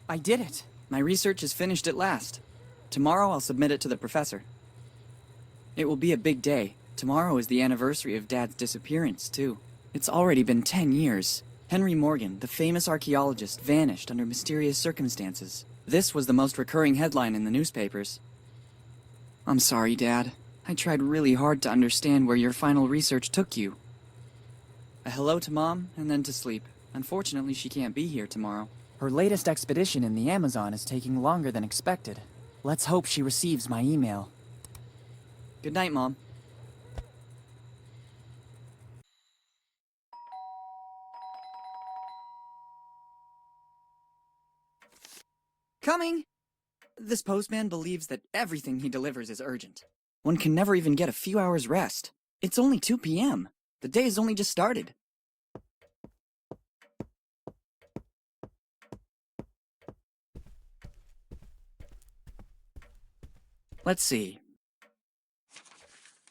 I did it. My research is finished at last. Tomorrow I'll submit it to the professor. It will be a big day. Tomorrow is the anniversary of Dad's disappearance, too. It's already been 10 years. Henry Morgan, the famous archaeologist, vanished under mysterious circumstances. This was the most recurring headline in the newspapers. I'm sorry, Dad. I tried really hard to understand where your final research took you. A hello to Mom, and then to sleep. Unfortunately, she can't be here tomorrow. Her latest expedition in the Amazon is taking longer than expected. Let's hope she receives my email. Good night, Mom. Coming! This postman believes that everything he delivers is urgent. One can never even get a few hours rest. It's only 2 p.m. The day has only just started. Let's see.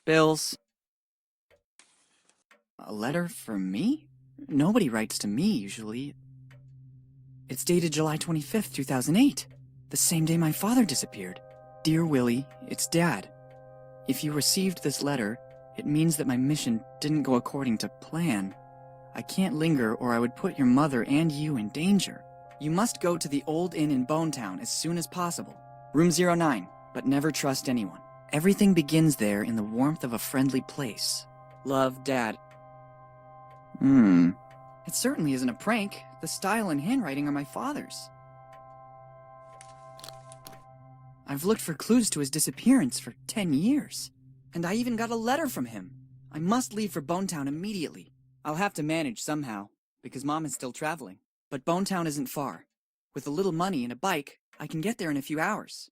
Bills. A letter for me? Nobody writes to me, usually. It's dated July 25th, 2008. The same day my father disappeared. Dear Willy, it's Dad. If you received this letter, it means that my mission didn't go according to plan. I can't linger or I would put your mother and you in danger. You must go to the old inn in Bonetown as soon as possible. Room 09, but never trust anyone. Everything begins there in the warmth of a friendly place. Love, Dad. It certainly isn't a prank. The style and handwriting are my father's. I've looked for clues to his disappearance for 10 years. And I even got a letter from him. I must leave for Bonetown immediately. I'll have to manage somehow, because Mom is still traveling. But Bonetown isn't far. With a little money and a bike, I can get there in a few hours.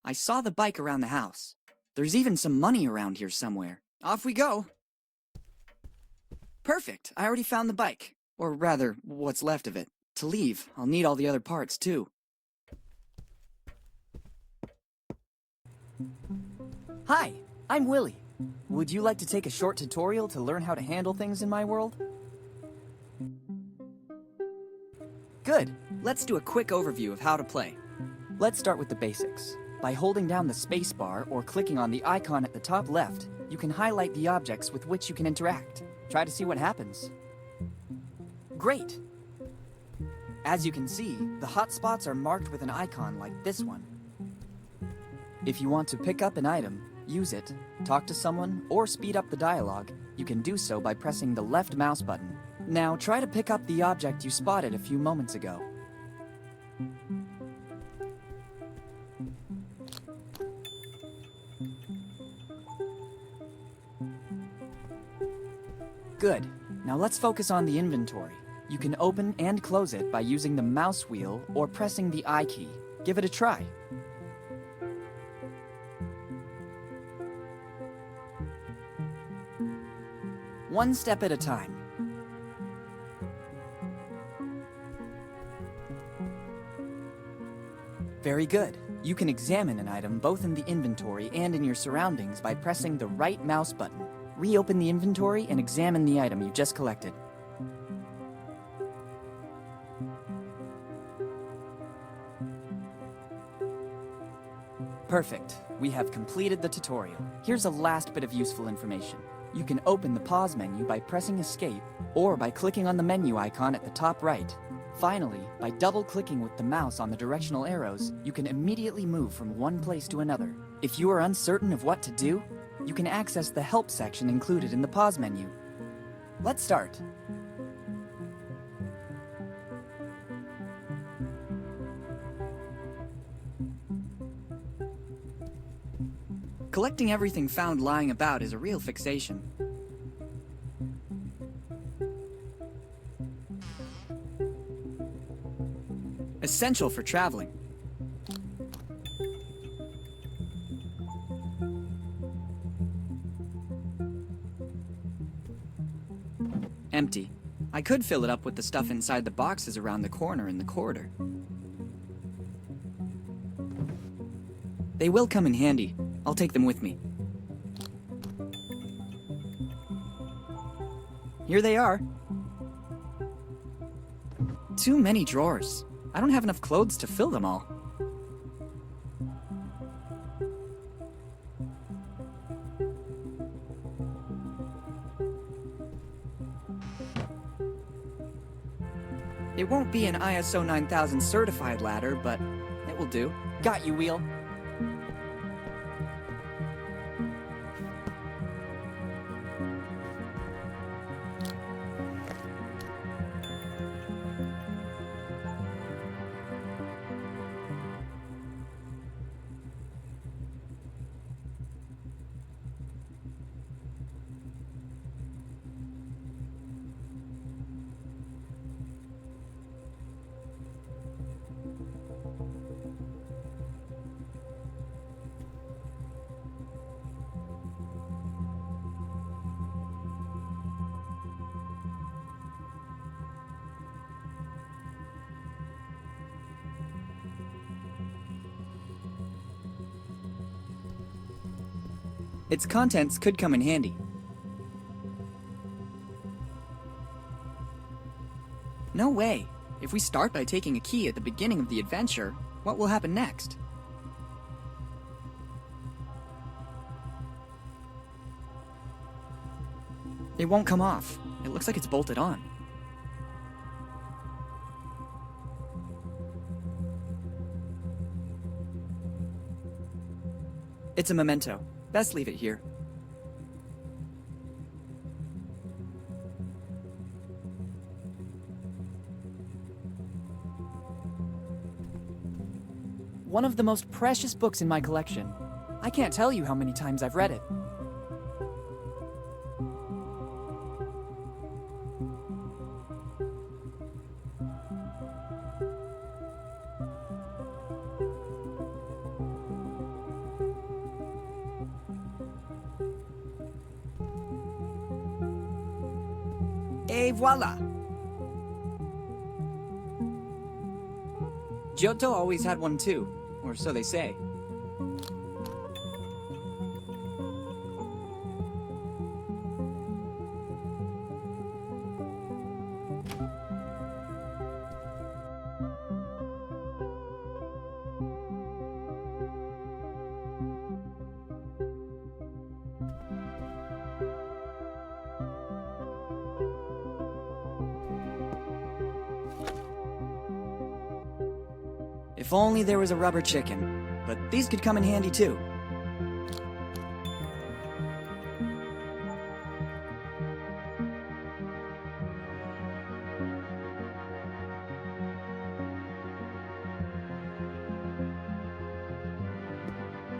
I saw the bike around the house. There's even some money around here somewhere. Off we go! Perfect, I already found the bike. Or rather, what's left of it. To leave, I'll need all the other parts too. Hi, I'm Willy. Would you like to take a short tutorial to learn how to handle things in my world? Good, let's do a quick overview of how to play. Let's start with the basics. By holding down the space bar or clicking on the icon at the top left, you can highlight the objects with which you can interact. Try to see what happens. Great! As you can see, the hotspots are marked with an icon like this one. If you want to pick up an item, use it, talk to someone, or speed up the dialogue, you can do so by pressing the left mouse button. Now try to pick up the object you spotted a few moments ago. Good. Now let's focus on the inventory. You can open and close it by using the mouse wheel or pressing the I key. Give it a try. One step at a time. Very good. You can examine an item both in the inventory and in your surroundings by pressing the right mouse button. Reopen the inventory and examine the item you just collected. Perfect. We have completed the tutorial. Here's a last bit of useful information. You can open the pause menu by pressing escape or by clicking on the menu icon at the top right. Finally, by double-clicking with the mouse on the directional arrows, you can immediately move from one place to another. If you are uncertain of what to do, you can access the help section included in the pause menu. Let's start. Collecting everything found lying about is a real fixation. Essential for traveling. Empty. I could fill it up with the stuff inside the boxes around the corner in the corridor. They will come in handy. I'll take them with me. Here they are. Too many drawers. I don't have enough clothes to fill them all. It won't be an ISO 9000 certified ladder, but it will do. Got you, Wheel. Its contents could come in handy. No way! If we start by taking a key at the beginning of the adventure, what will happen next? It won't come off. It looks like it's bolted on. It's a memento. Best leave it here. One of the most precious books in my collection. I can't tell you how many times I've read it. Et voila! Giotto always had one too, or so they say. If only there was a rubber chicken, but these could come in handy too.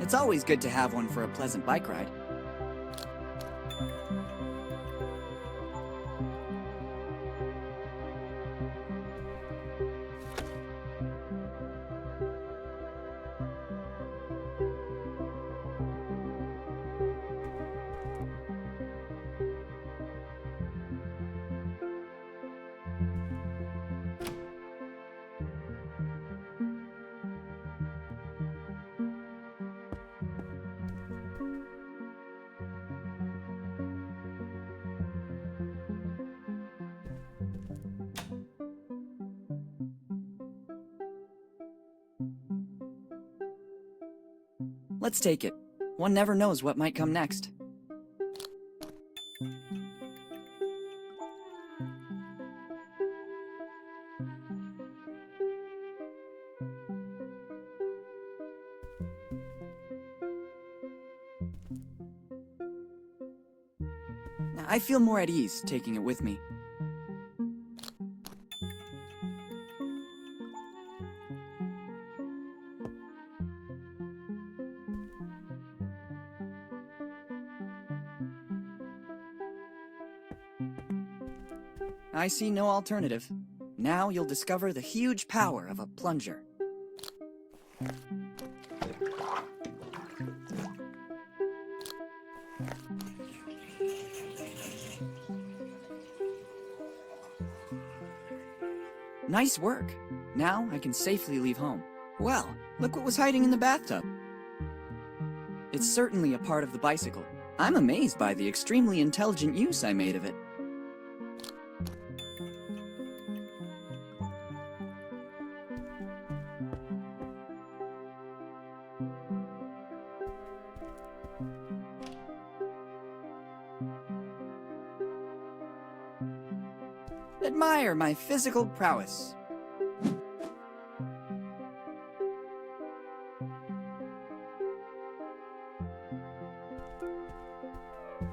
It's always good to have one for a pleasant bike ride. Let's take it. One never knows what might come next. I feel more at ease taking it with me. I see no alternative. Now you'll discover the huge power of a plunger. Nice work. Now I can safely leave home. Well, look what was hiding in the bathtub. It's certainly a part of the bicycle. I'm amazed by the extremely intelligent use I made of it. admire my physical prowess.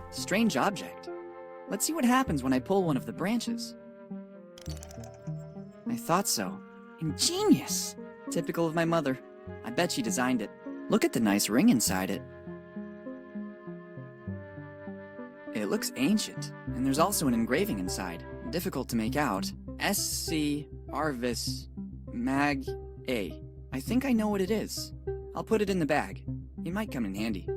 Strange object. Let's see what happens when I pull one of the branches. I thought so. Ingenious! Typical of my mother. I bet she designed it. Look at the nice ring inside it. It looks ancient, and there's also an engraving inside. Difficult to make out. SC Arvis Mag A. I think I know what it is. I'll put it in the bag. It might come in handy.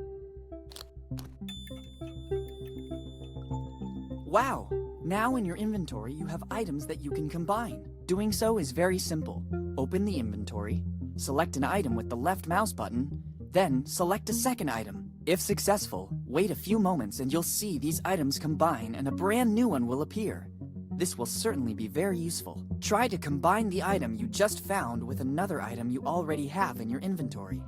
Wow! Now in your inventory you have items that you can combine. Doing so is very simple. Open the inventory, select an item with the left mouse button, then select a second item. If successful, wait a few moments and you'll see these items combine and a brand new one will appear. This will certainly be very useful. Try to combine the item you just found with another item you already have in your inventory.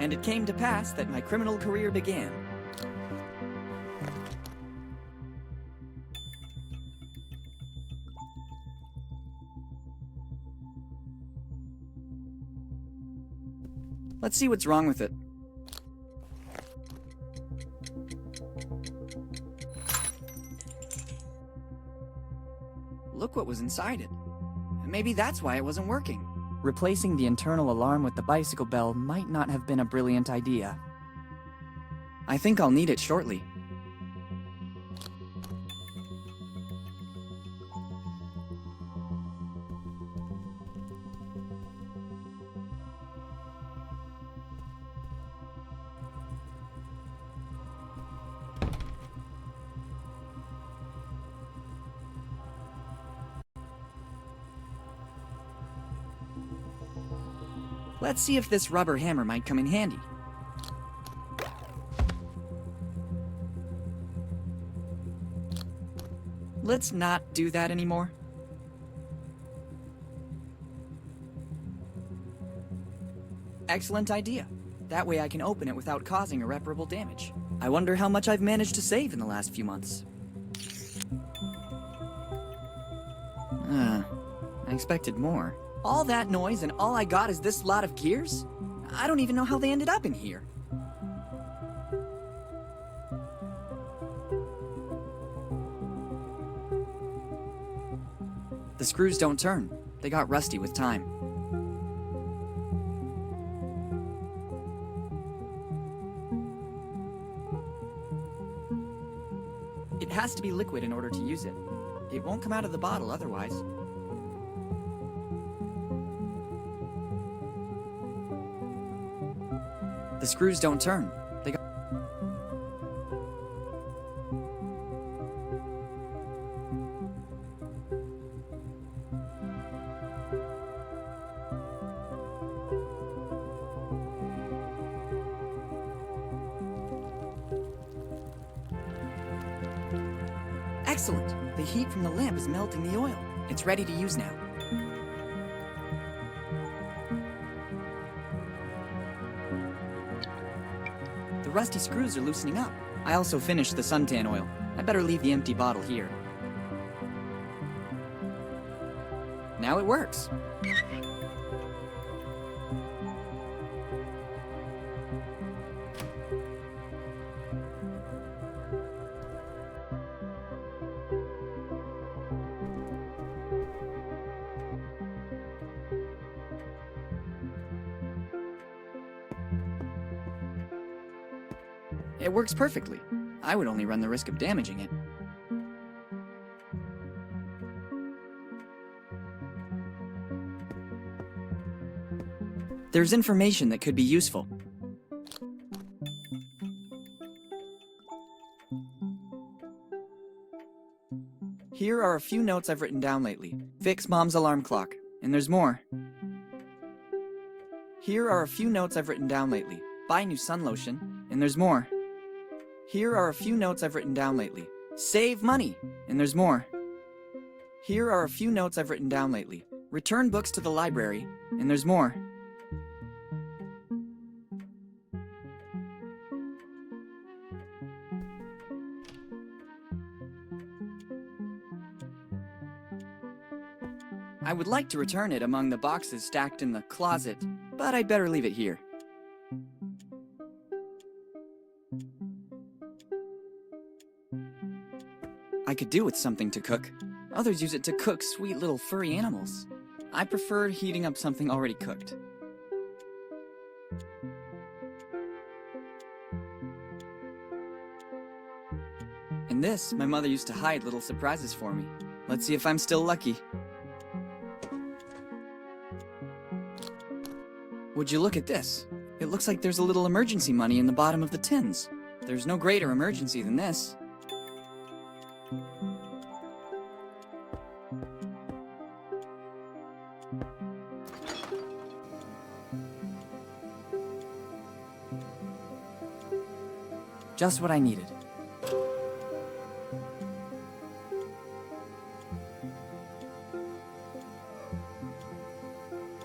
And it came to pass that my criminal career began. Let's see what's wrong with it. Look what was inside it. Maybe that's why it wasn't working. Replacing the internal alarm with the bicycle bell might not have been a brilliant idea. I think I'll need it shortly. Let's see if this rubber hammer might come in handy. Let's not do that anymore. Excellent idea. That way I can open it without causing irreparable damage. I wonder how much I've managed to save in the last few months. I expected more. All that noise and all I got is this lot of gears? I don't even know how they ended up in here. The screws don't turn. They got rusty with time. It has to be liquid in order to use it. It won't come out of the bottle otherwise. The screws don't turn. They got... Excellent! The heat from the lamp is melting the oil. It's ready to use now. The rusty screws are loosening up. I also finished the suntan oil. I better leave the empty bottle here. Now it works. It works perfectly. I would only run the risk of damaging it. There's information that could be useful. Here are a few notes I've written down lately. Fix Mom's alarm clock. And there's more. Here are a few notes I've written down lately. Buy new sun lotion. And there's more. Here are a few notes I've written down lately. Save money. And there's more. Here are a few notes I've written down lately. Return books to the library. And there's more. I would like to return it among the boxes stacked in the closet, but I'd better leave it here. I could do with something to cook. Others use it to cook sweet little furry animals. I prefer heating up something already cooked. In this, my mother used to hide little surprises for me. Let's see if I'm still lucky. Would you look at this? It looks like there's a little emergency money in the bottom of the tins. There's no greater emergency than this. Just what I needed.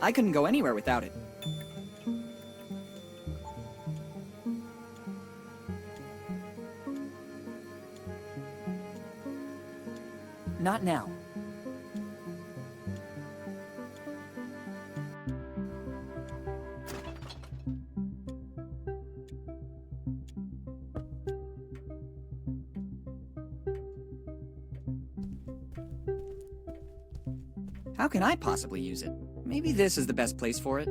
I couldn't go anywhere without it. Not now. How can I possibly use it? Maybe this is the best place for it.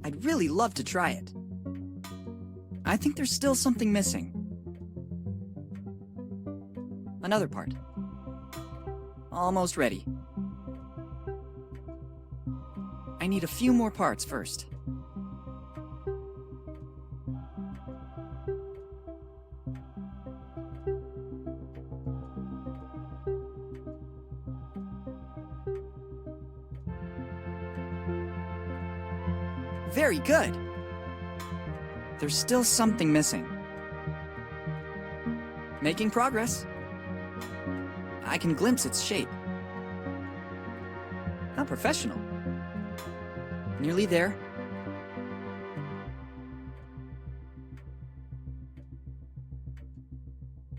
I'd really love to try it. I think there's still something missing. Another part. Almost ready. I need a few more parts first. Very good! There's still something missing. Making progress. I can glimpse its shape. How professional. Nearly there.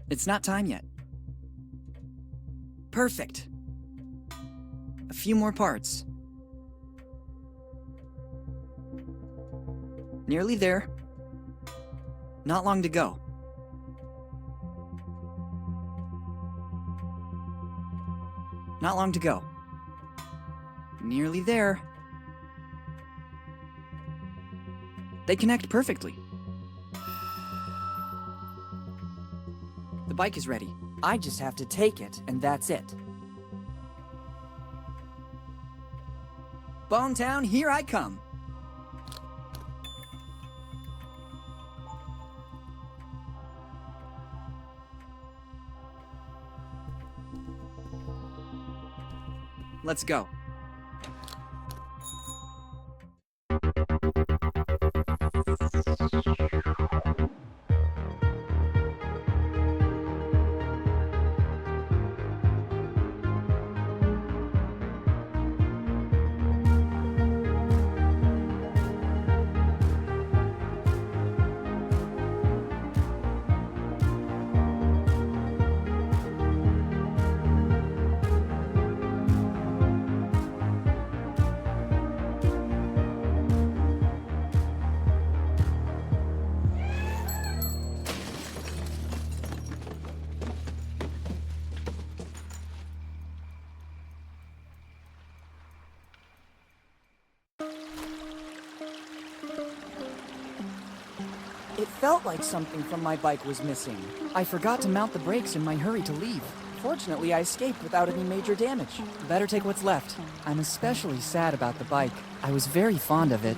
It's not time yet. Perfect. A few more parts. Nearly there. Not long to go. Not long to go. Nearly there. They connect perfectly. The bike is ready. I just have to take it, and that's it. Bonetown, here I come. Let's go. It felt like something from my bike was missing. I forgot to mount the brakes in my hurry to leave. Fortunately, I escaped without any major damage. Better take what's left. I'm especially sad about the bike. I was very fond of it.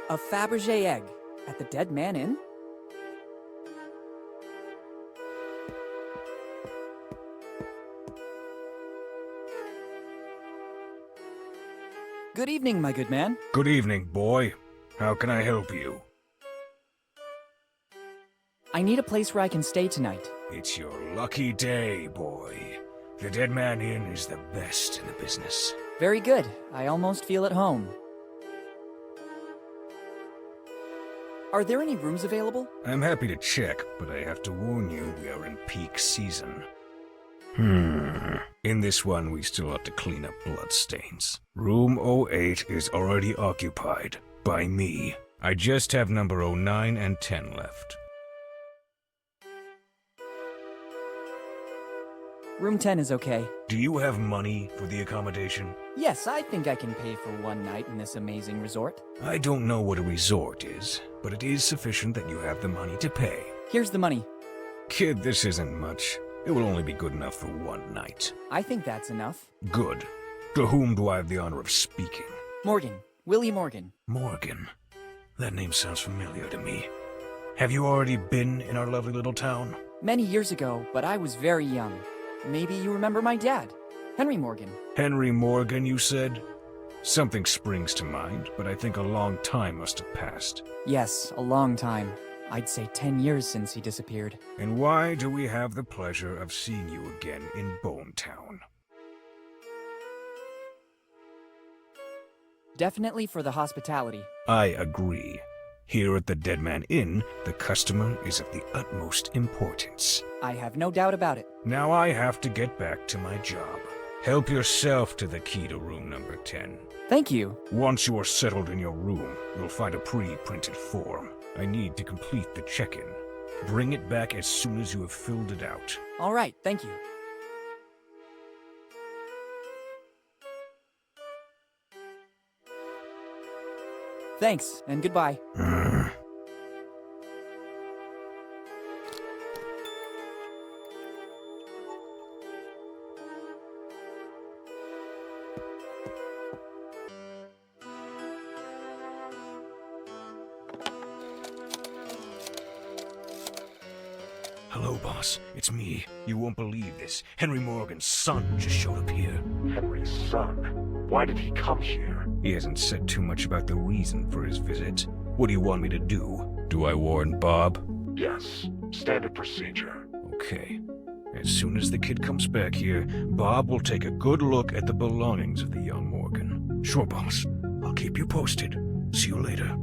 A Fabergé egg at the Dead Man Inn? Good evening, my good man. Good evening, boy. How can I help you? I need a place where I can stay tonight. It's your lucky day, boy. The Dead Man Inn is the best in the business. Very good. I almost feel at home. Are there any rooms available? I'm happy to check, but I have to warn you, we are in peak season. In this one, we still have to clean up bloodstains. Room 08 is already occupied. By me. I just have number 09 and 10 left. Room 10 is okay. Do you have money for the accommodation? Yes, I think I can pay for one night in this amazing resort. I don't know what a resort is, but it is sufficient that you have the money to pay. Here's the money. Kid, this isn't much. It will only be good enough for one night. I think that's enough. Good. To whom do I have the honor of speaking? Morgan. Willy Morgan. Morgan. That name sounds familiar to me. Have you already been in our lovely little town? Many years ago, but I was very young. Maybe you remember my dad, Henry Morgan. Henry Morgan, you said? Something springs to mind, but I think a long time must have passed. Yes, a long time. I'd say 10 years since he disappeared. And why do we have the pleasure of seeing you again in Bone Town? Definitely for the hospitality. I agree. Here at the Dead Man Inn, the customer is of the utmost importance. I have no doubt about it. Now I have to get back to my job. Help yourself to the key to room number 10. Thank you. Once you are settled in your room, you'll find a pre-printed form. I need to complete the check-in. Bring it back as soon as you have filled it out. All right, thank you. Thanks, and goodbye. Hello, boss. It's me. You won't believe this. Henry Morgan's son just showed up here. Henry's son? Why did he come here? He hasn't said too much about the reason for his visit. What do you want me to do? Do I warn Bob? Yes, standard procedure. Okay. As soon as the kid comes back here, Bob will take a good look at the belongings of the young Morgan. Sure, boss. I'll keep you posted. See you later.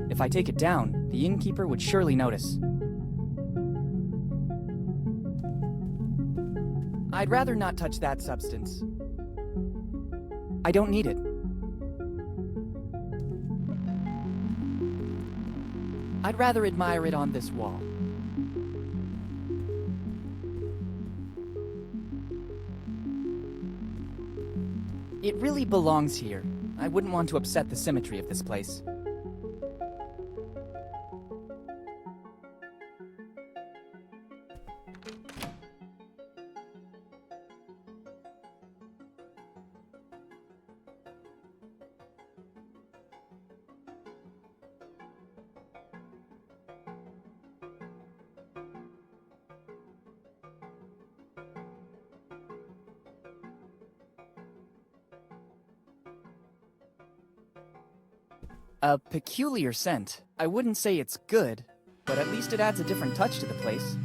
If I take it down, the innkeeper would surely notice. I'd rather not touch that substance. I don't need it. I'd rather admire it on this wall. It really belongs here. I wouldn't want to upset the symmetry of this place. A peculiar scent. I wouldn't say it's good, but at least it adds a different touch to the place.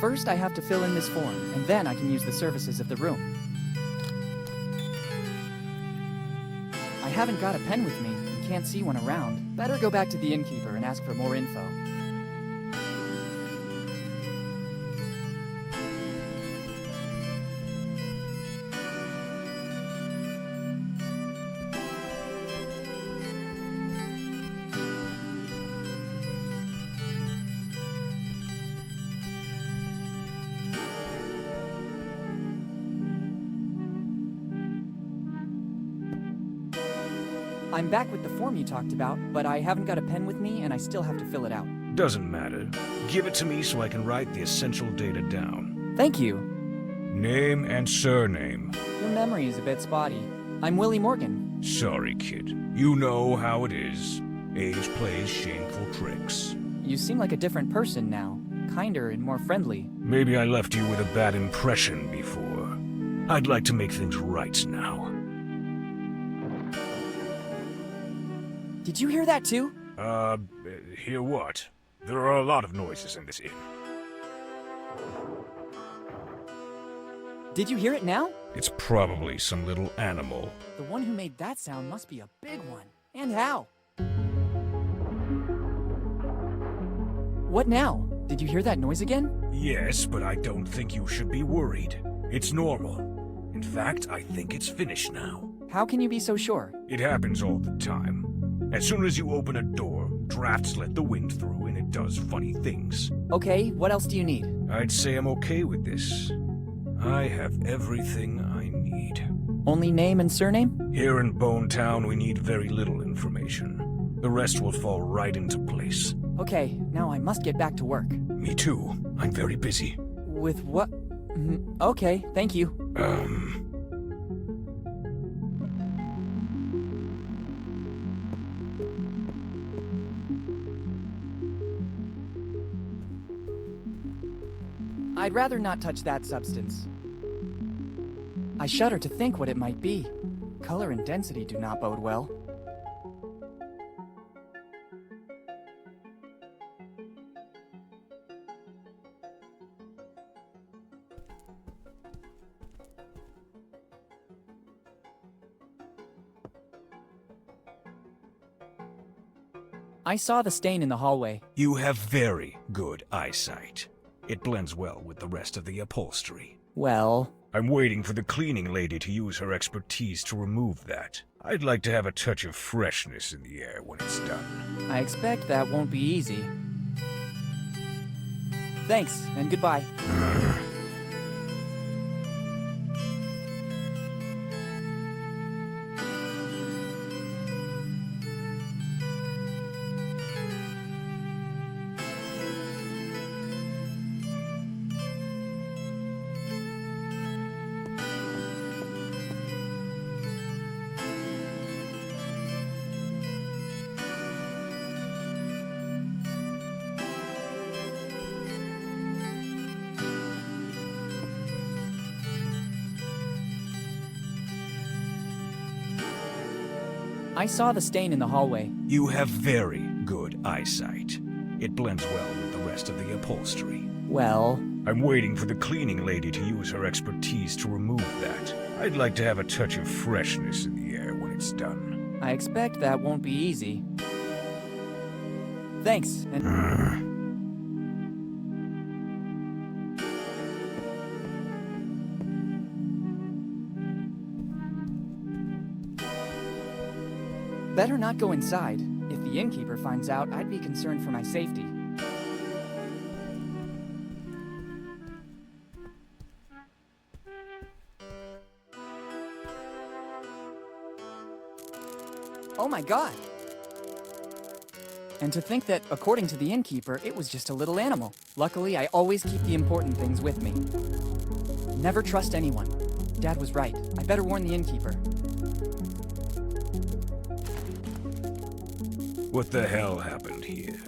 First, I have to fill in this form, and then I can use the services of the room. haven't got a pen with me and can't see one around. Better go back to the innkeeper and ask for more info. I'm back with the form you talked about, but I haven't got a pen with me and I still have to fill it out. Doesn't matter. Give it to me so I can write the essential data down. Thank you. Name and surname. Your memory is a bit spotty. I'm Willy Morgan. Sorry, kid. You know how it is. Age plays shameful tricks. You seem like a different person now. Kinder and more friendly. Maybe I left you with a bad impression before. I'd like to make things right now. Did you hear that too? Hear what? There are a lot of noises in this inn. Did you hear it now? It's probably some little animal. The one who made that sound must be a big one. And how? What now? Did you hear that noise again? Yes, but I don't think you should be worried. It's normal. In fact, I think it's finished now. How can you be so sure? It happens all the time. As soon as you open a door, drafts let the wind through and it does funny things. Okay, what else do you need? I'd say I'm okay with this. I have everything I need. Only name and surname? Here in Bone Town, we need very little information. The rest will fall right into place. Okay, now I must get back to work. Me too. I'm very busy. With what? Okay, thank you. I'd rather not touch that substance. I shudder to think what it might be. Color and density do not bode well. I saw the stain in the hallway. You have very good eyesight. It blends well with the rest of the upholstery. Well... I'm waiting for the cleaning lady to use her expertise to remove that. I'd like to have a touch of freshness in the air when it's done. I expect that won't be easy. Thanks, and goodbye. I saw the stain in the hallway. You have very good eyesight. It blends well with the rest of the upholstery. Well... I'm waiting for the cleaning lady to use her expertise to remove that. I'd like to have a touch of freshness in the air when it's done. I expect that won't be easy. Thanks, and... Better not go inside. If the innkeeper finds out, I'd be concerned for my safety. Oh my god! And to think that, according to the innkeeper, it was just a little animal. Luckily, I always keep the important things with me. Never trust anyone. Dad was right. I better warn the innkeeper. What the hell happened here?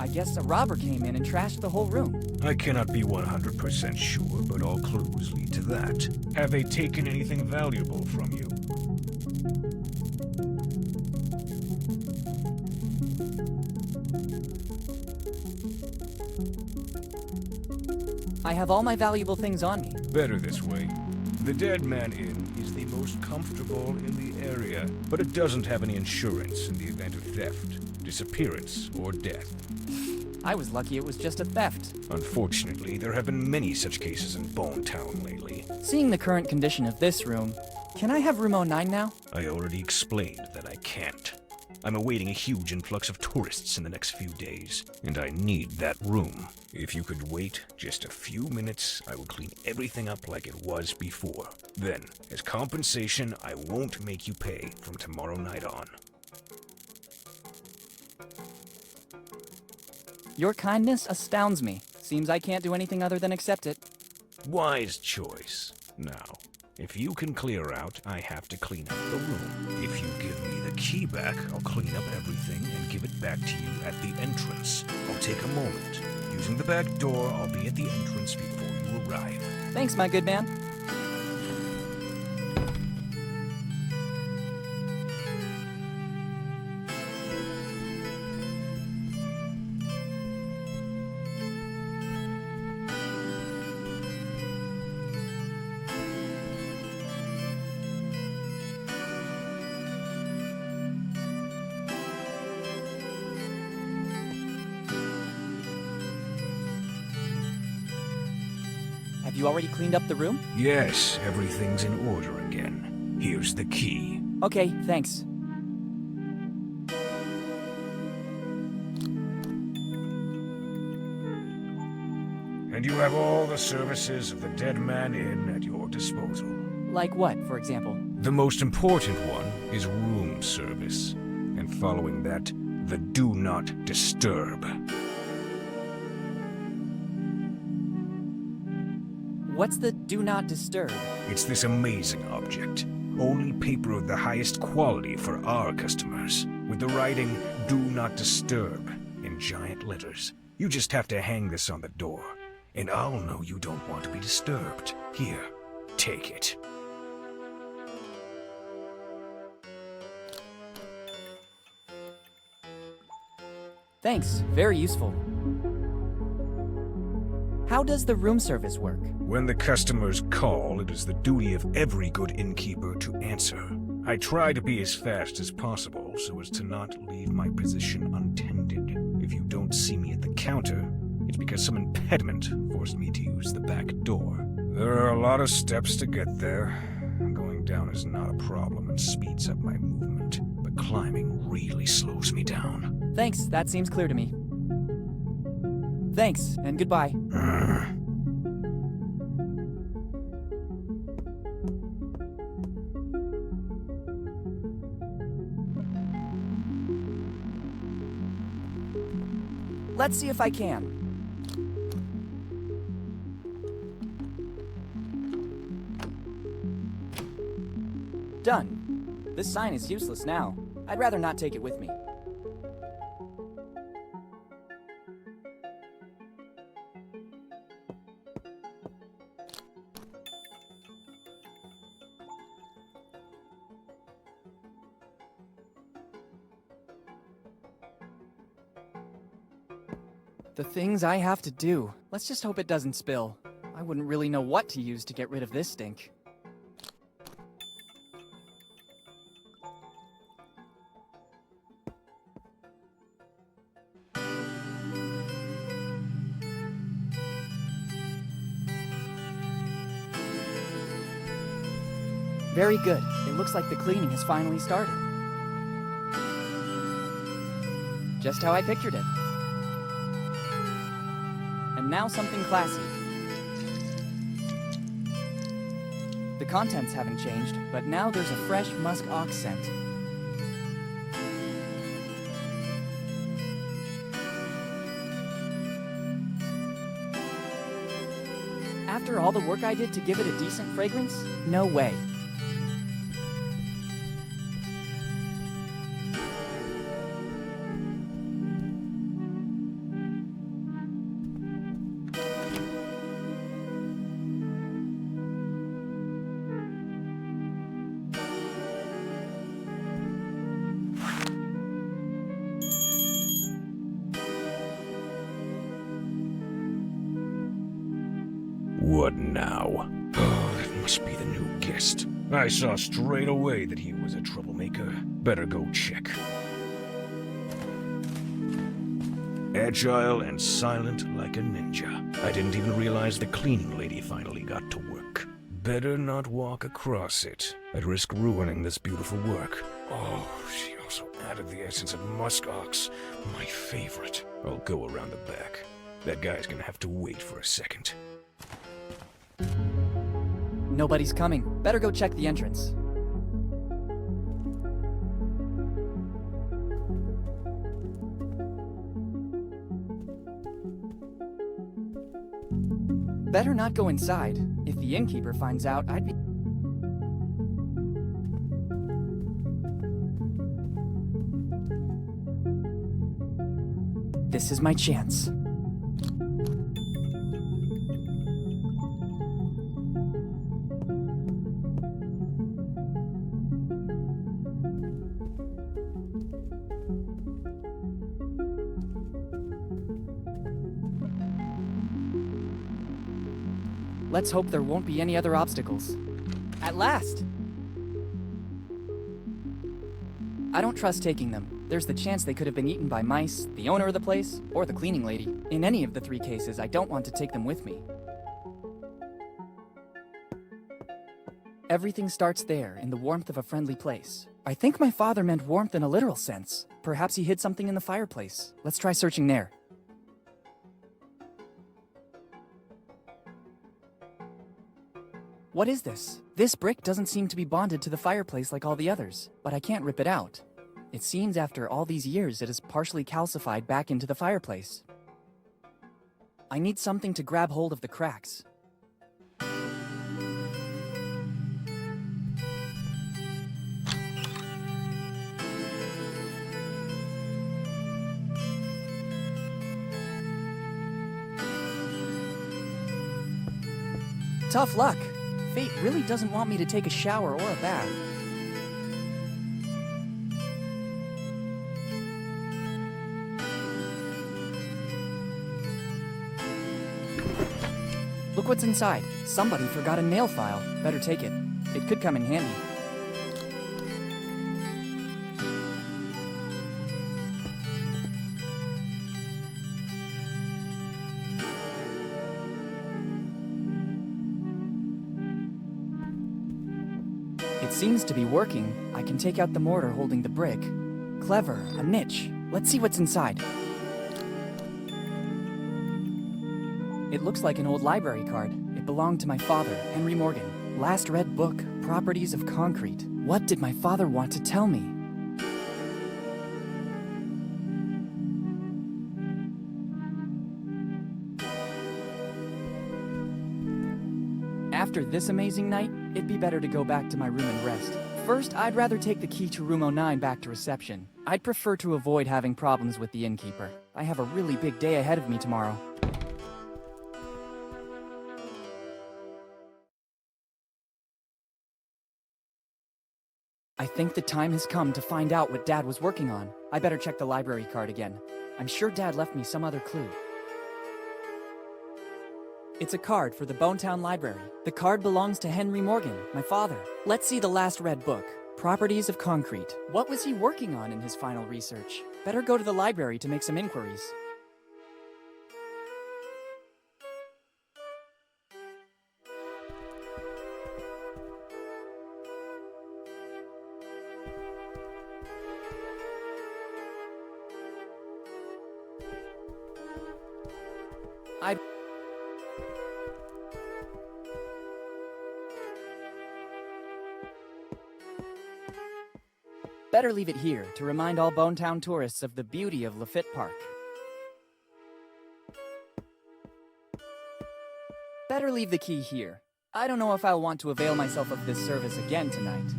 I guess a robber came in and trashed the whole room. I cannot be 100% sure, but all clues lead to that. Have they taken anything valuable from you? I have all my valuable things on me. Better this way. The Dead Man Inn is the most comfortable in the area, but it doesn't have any insurance in the event of theft, disappearance, or death. I was lucky it was just a theft. Unfortunately, there have been many such cases in Bone Town lately. Seeing the current condition of this room, can I have room 09 now? I already explained that I can't. I'm awaiting a huge influx of tourists in the next few days, and I need that room. If you could wait just a few minutes, I will clean everything up like it was before. Then, as compensation, I won't make you pay from tomorrow night on. Your kindness astounds me. Seems I can't do anything other than accept it. Wise choice. Now, if you can clear out, I have to clean up the room. If you give me the key back, I'll clean up everything and give it back to you at the entrance. I'll take a moment. Using the back door, I'll be at the entrance before you arrive. Thanks, my good man. Have you already cleaned up the room? Yes, everything's in order again. Here's the key. Okay, thanks. And you have all the services of the Dead Man Inn at your disposal. Like what, for example? The most important one is room service. And following that, the Do Not Disturb. What's the do not disturb? It's this amazing object. Only paper of the highest quality for our customers. With the writing, Do Not Disturb, in giant letters. You just have to hang this on the door. And I'll know you don't want to be disturbed. Here, take it. Thanks, very useful. How does the room service work? When the customers call, it is the duty of every good innkeeper to answer. I try to be as fast as possible so as to not leave my position untended. If you don't see me at the counter, it's because some impediment forced me to use the back door. There are a lot of steps to get there. Going down is not a problem and speeds up my movement, but climbing really slows me down. Thanks, that seems clear to me. Thanks, and goodbye. Let's see if I can. Done. This sign is useless now. I'd rather not take it with me. The things I have to do. Let's just hope it doesn't spill. I wouldn't really know what to use to get rid of this stink. Very good. It looks like the cleaning has finally started. Just how I pictured it. And now something classy. The contents haven't changed, but now there's a fresh musk ox scent. After all the work I did to give it a decent fragrance? No way. best. I saw straight away that he was a troublemaker. Better go check. Agile and silent like a ninja. I didn't even realize the cleaning lady finally got to work. Better not walk across it. I'd risk ruining this beautiful work. Oh, she also added the essence of muskox. My favorite. I'll go around the back. That guy's gonna have to wait for a second. Nobody's coming. Better go check the entrance. Better not go inside. If the innkeeper finds out, I'd be... This is my chance. Let's hope there won't be any other obstacles. At last! I don't trust taking them. There's the chance they could have been eaten by mice, the owner of the place, or the cleaning lady. In any of the three cases, I don't want to take them with me. Everything starts there, in the warmth of a friendly place. I think my father meant warmth in a literal sense. Perhaps he hid something in the fireplace. Let's try searching there. What is this? This brick doesn't seem to be bonded to the fireplace like all the others, but I can't rip it out. It seems after all these years it is partially calcified back into the fireplace. I need something to grab hold of the cracks. Tough luck. Fate really doesn't want me to take a shower or a bath. Look what's inside. Somebody forgot a nail file. Better take it. It could come in handy. It seems to be working. I can take out the mortar holding the brick. Clever, a niche. Let's see what's inside. It looks like an old library card. It belonged to my father, Henry Morgan. Last read book, Properties of Concrete. What did my father want to tell me? After this amazing night, it'd be better to go back to my room and rest. First, I'd rather take the key to room 09 back to reception. I'd prefer to avoid having problems with the innkeeper. I have a really big day ahead of me tomorrow. I think the time has come to find out what Dad was working on. I better check the library card again. I'm sure Dad left me some other clue. It's a card for the Bonetown Library. The card belongs to Henry Morgan, my father. Let's see the last read book, Properties of Concrete. What was he working on in his final research? Better go to the library to make some inquiries. I'd better leave it here to remind all Bonetown tourists of the beauty of Lafitte Park. Better leave the key here. I don't know if I'll want to avail myself of this service again tonight.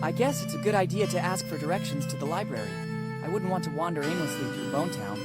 I guess it's a good idea to ask for directions to the library. I wouldn't want to wander aimlessly through Bonetown.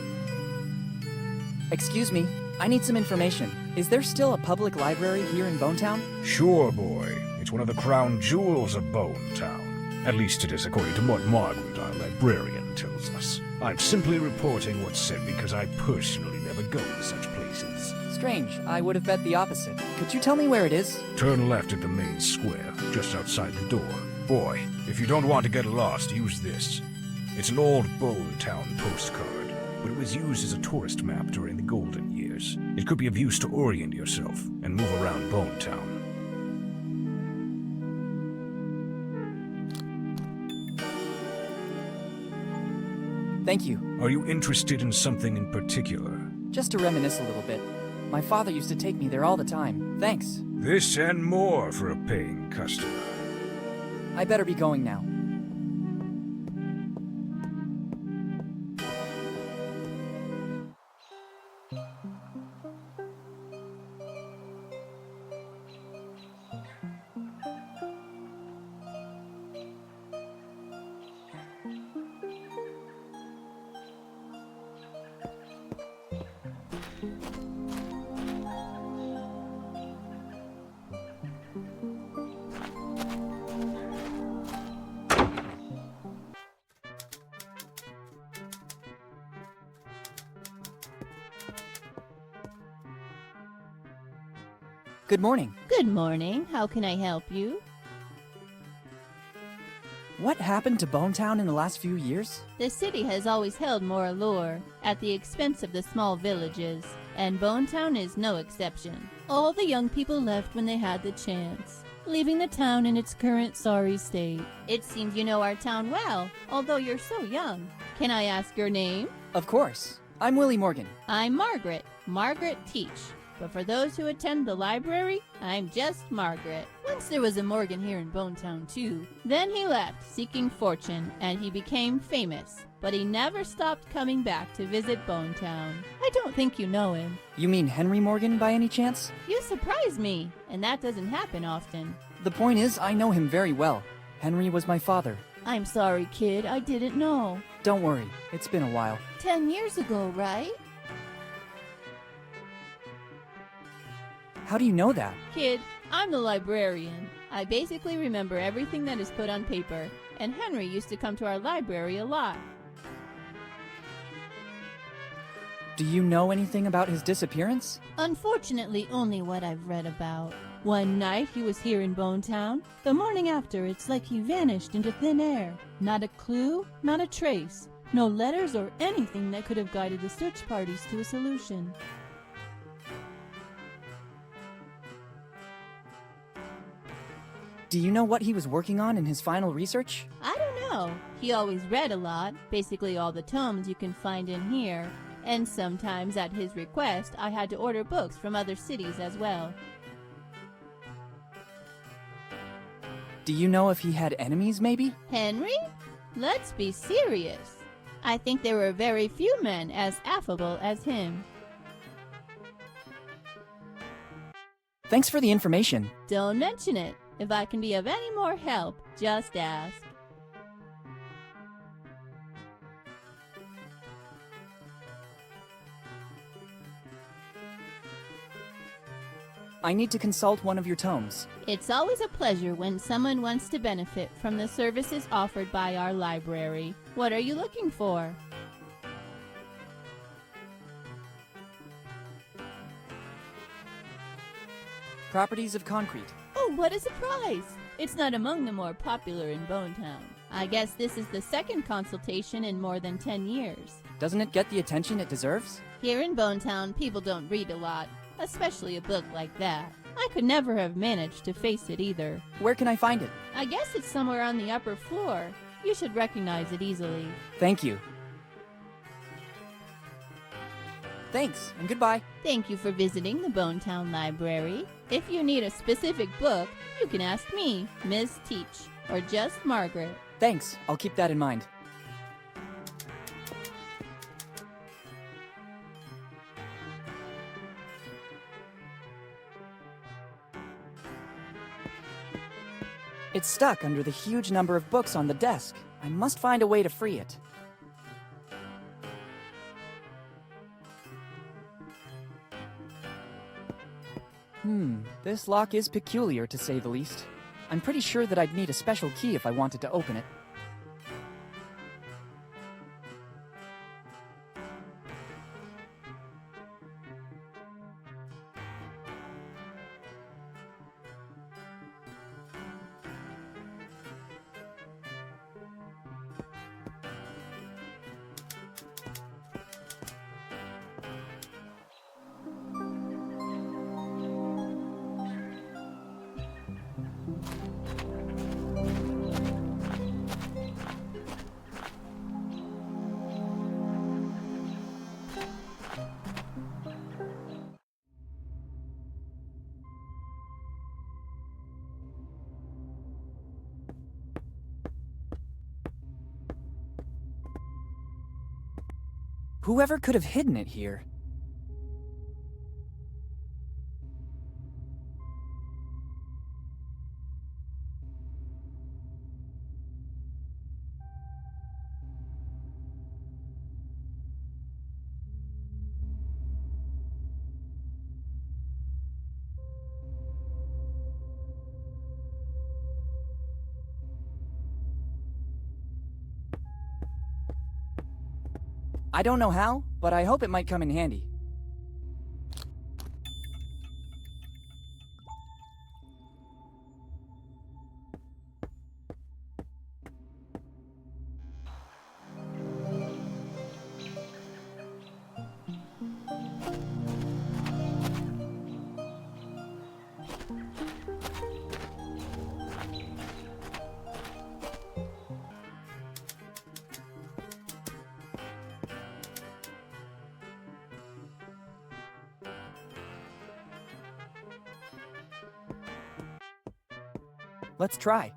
Excuse me, I need some information. Is there still a public library here in Bonetown? Sure, boy. It's one of the crown jewels of Bonetown. At least it is according to what Margaret, our librarian, tells us. I'm simply reporting what's said because I personally never go to such places. strange. I would have bet the opposite. Could you tell me where it is? Turn left at the main square, just outside the door. Boy, if you don't want to get lost, use this. It's an old Bone Town postcard, but it was used as a tourist map during the golden years. It could be of use to orient yourself and move around Bone Town. Thank you. Are you interested in something in particular? Just to reminisce a little bit. My father used to take me there all the time. Thanks. This and more for a paying customer. I better be going now. Good morning. Good morning. How can I help you? What happened to Bone Town in the last few years? The city has always held more allure, at the expense of the small villages, and Bone Town is no exception. All the young people left when they had the chance, leaving the town in its current sorry state. It seems you know our town well, although you're so young. Can I ask your name? Of course. I'm Willy Morgan. I'm Margaret. Margaret Teach. But for those who attend the library, I'm just Margaret. Once there was a Morgan here in Bone Town too. Then he left, seeking fortune, and he became famous. But he never stopped coming back to visit Bone Town. I don't think you know him. You mean Henry Morgan by any chance? You surprise me, and that doesn't happen often. The point is, I know him very well. Henry was my father. I'm sorry, kid, I didn't know. Don't worry, it's been a while. 10 years ago, right? How do you know that? Kid, I'm the librarian. I basically remember everything that is put on paper, and Henry used to come to our library a lot. Do you know anything about his disappearance? Unfortunately, only what I've read about. One night he was here in Bone Town. The morning after, it's like he vanished into thin air. Not a clue, not a trace. No letters or anything that could have guided the search parties to a solution. Do you know what he was working on in his final research? I don't know. He always read a lot, basically all the tomes you can find in here. And sometimes at his request, I had to order books from other cities as well. Do you know if he had enemies, maybe? Henry? Let's be serious. I think there were very few men as affable as him. Thanks for the information. Don't mention it. If I can be of any more help, just ask. I need to consult one of your tomes. It's always a pleasure when someone wants to benefit from the services offered by our library. What are you looking for? Properties of concrete. Oh, what a surprise! It's not among the more popular in Bone Town. I guess this is the second consultation in more than 10 years. Doesn't it get the attention it deserves? Here in Bone Town, people don't read a lot, especially a book like that. I could never have managed to face it either. Where can I find it? I guess it's somewhere on the upper floor. You should recognize it easily. Thank you. Thanks, and goodbye. Thank you for visiting the Bone Town Library. If you need a specific book, you can ask me, Miss Teach, or just Margaret. Thanks, I'll keep that in mind. It's stuck under the huge number of books on the desk. I must find a way to free it. This lock is peculiar, to say the least. I'm pretty sure that I'd need a special key if I wanted to open it. Whoever could have hidden it here? I don't know how, but I hope it might come in handy. Let's try.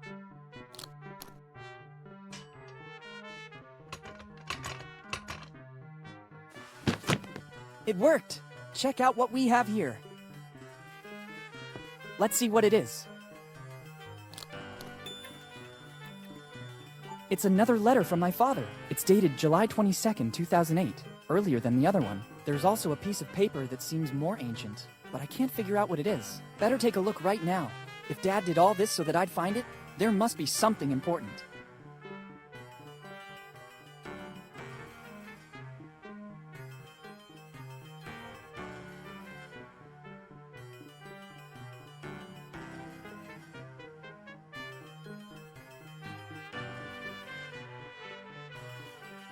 It worked! Check out what we have here. Let's see what it is. It's another letter from my father. It's dated July 22nd, 2008, earlier than the other one. There's also a piece of paper that seems more ancient, but I can't figure out what it is. Better take a look right now. If Dad did all this so that I'd find it, there must be something important.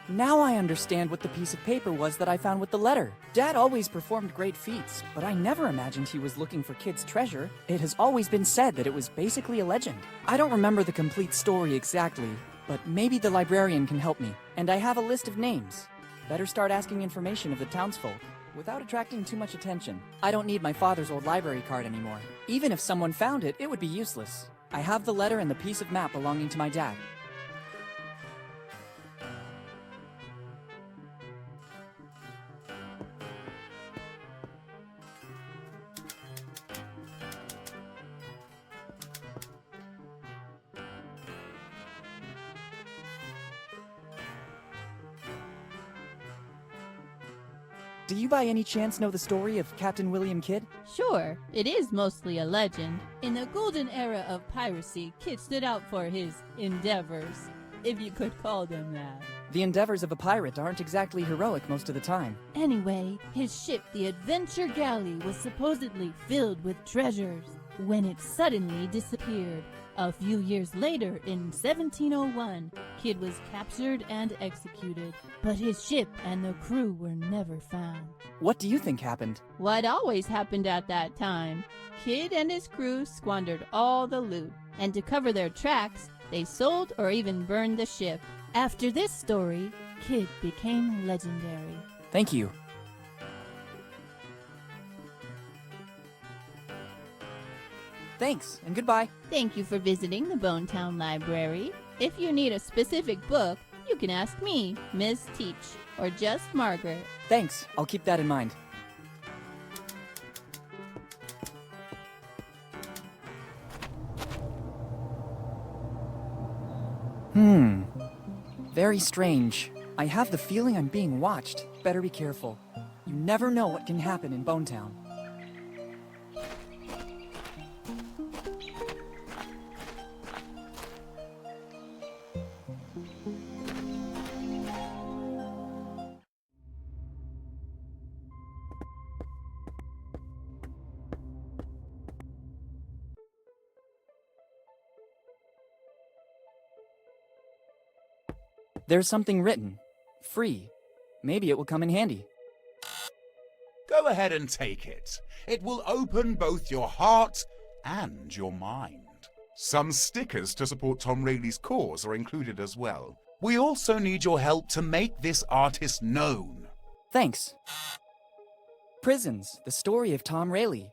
Now I understand what the piece of paper was that I found with the letter. Dad always performed great feats, but I never imagined he was looking for kids' treasure. It has always been said that it was basically a legend. I don't remember the complete story exactly, but maybe the librarian can help me. And I have a list of names. Better start asking information of the townsfolk, without attracting too much attention. I don't need my father's old library card anymore. Even if someone found it, it would be useless. I have the letter and the piece of map belonging to my dad. Do you by any chance know the story of Captain William Kidd? Sure, it is mostly a legend. In the golden era of piracy, Kidd stood out for his endeavors, if you could call them that. The endeavors of a pirate aren't exactly heroic most of the time. Anyway, his ship, the Adventure Galley, was supposedly filled with treasures when it suddenly disappeared. A few years later, in 1701, Kidd was captured and executed, but his ship and the crew were never found. What do you think happened? What always happened at that time, Kidd and his crew squandered all the loot, and to cover their tracks, they sold or even burned the ship. After this story, Kidd became legendary. Thank you. Thanks, and goodbye. Thank you for visiting the Bonetown Library. If you need a specific book, you can ask me, Miss Teach, or just Margaret. Thanks, I'll keep that in mind. Very strange. I have the feeling I'm being watched. Better be careful. You never know what can happen in Bonetown. There's something written. Free. Maybe it will come in handy. Go ahead and take it. It will open both your heart and your mind. Some stickers to support Tom Rayleigh's cause are included as well. We also need your help to make this artist known. Thanks. Prisons, the story of Tom Rayleigh.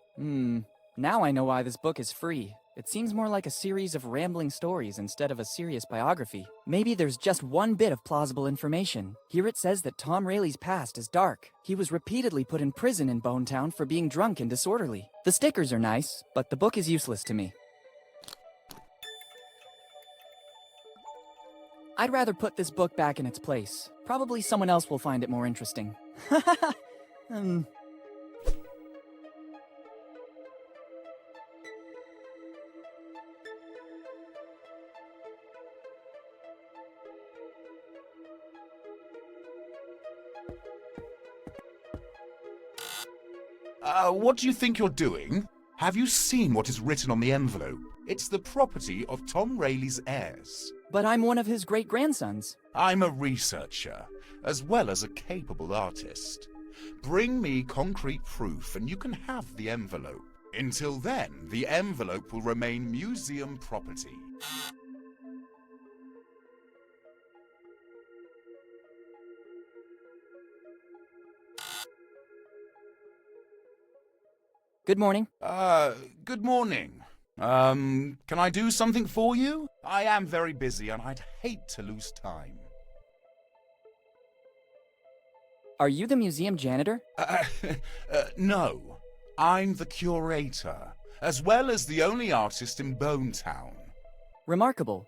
Now I know why this book is free. It seems more like a series of rambling stories instead of a serious biography. Maybe there's just one bit of plausible information. Here it says that Tom Rayleigh's past is dark. He was repeatedly put in prison in Bonetown for being drunk and disorderly. The stickers are nice, but the book is useless to me. I'd rather put this book back in its place. Probably someone else will find it more interesting. What do you think you're doing? Have you seen what is written on the envelope? It's the property of Tom Rayleigh's heirs. But I'm one of his great-grandsons. I'm a researcher, as well as a capable artist. Bring me concrete proof and you can have the envelope. Until then, the envelope will remain museum property. Good morning. Good morning. Can I do something for you? I am very busy and I'd hate to lose time. Are you the museum janitor? No. I'm the curator, as well as the only artist in Bonetown. Remarkable.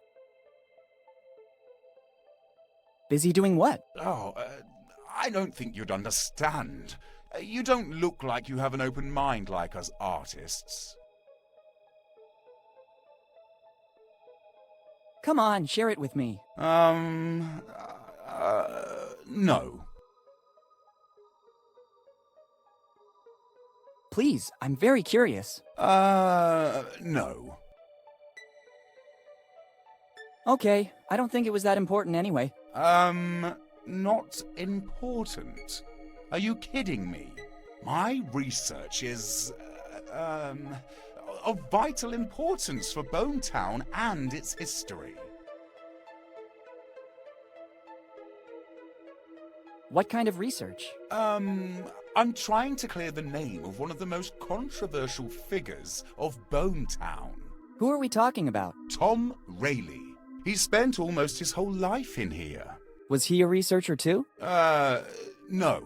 Busy doing what? I don't think you'd understand. You don't look like you have an open mind like us artists. Come on, share it with me. No. Please, I'm very curious. No. Okay, I don't think it was that important anyway. Not important. Are you kidding me? My research is, of vital importance for Bonetown and its history. What kind of research? I'm trying to clear the name of one of the most controversial figures of Bonetown. Who are we talking about? Tom Rayleigh. He spent almost his whole life in here. Was he a researcher too? No.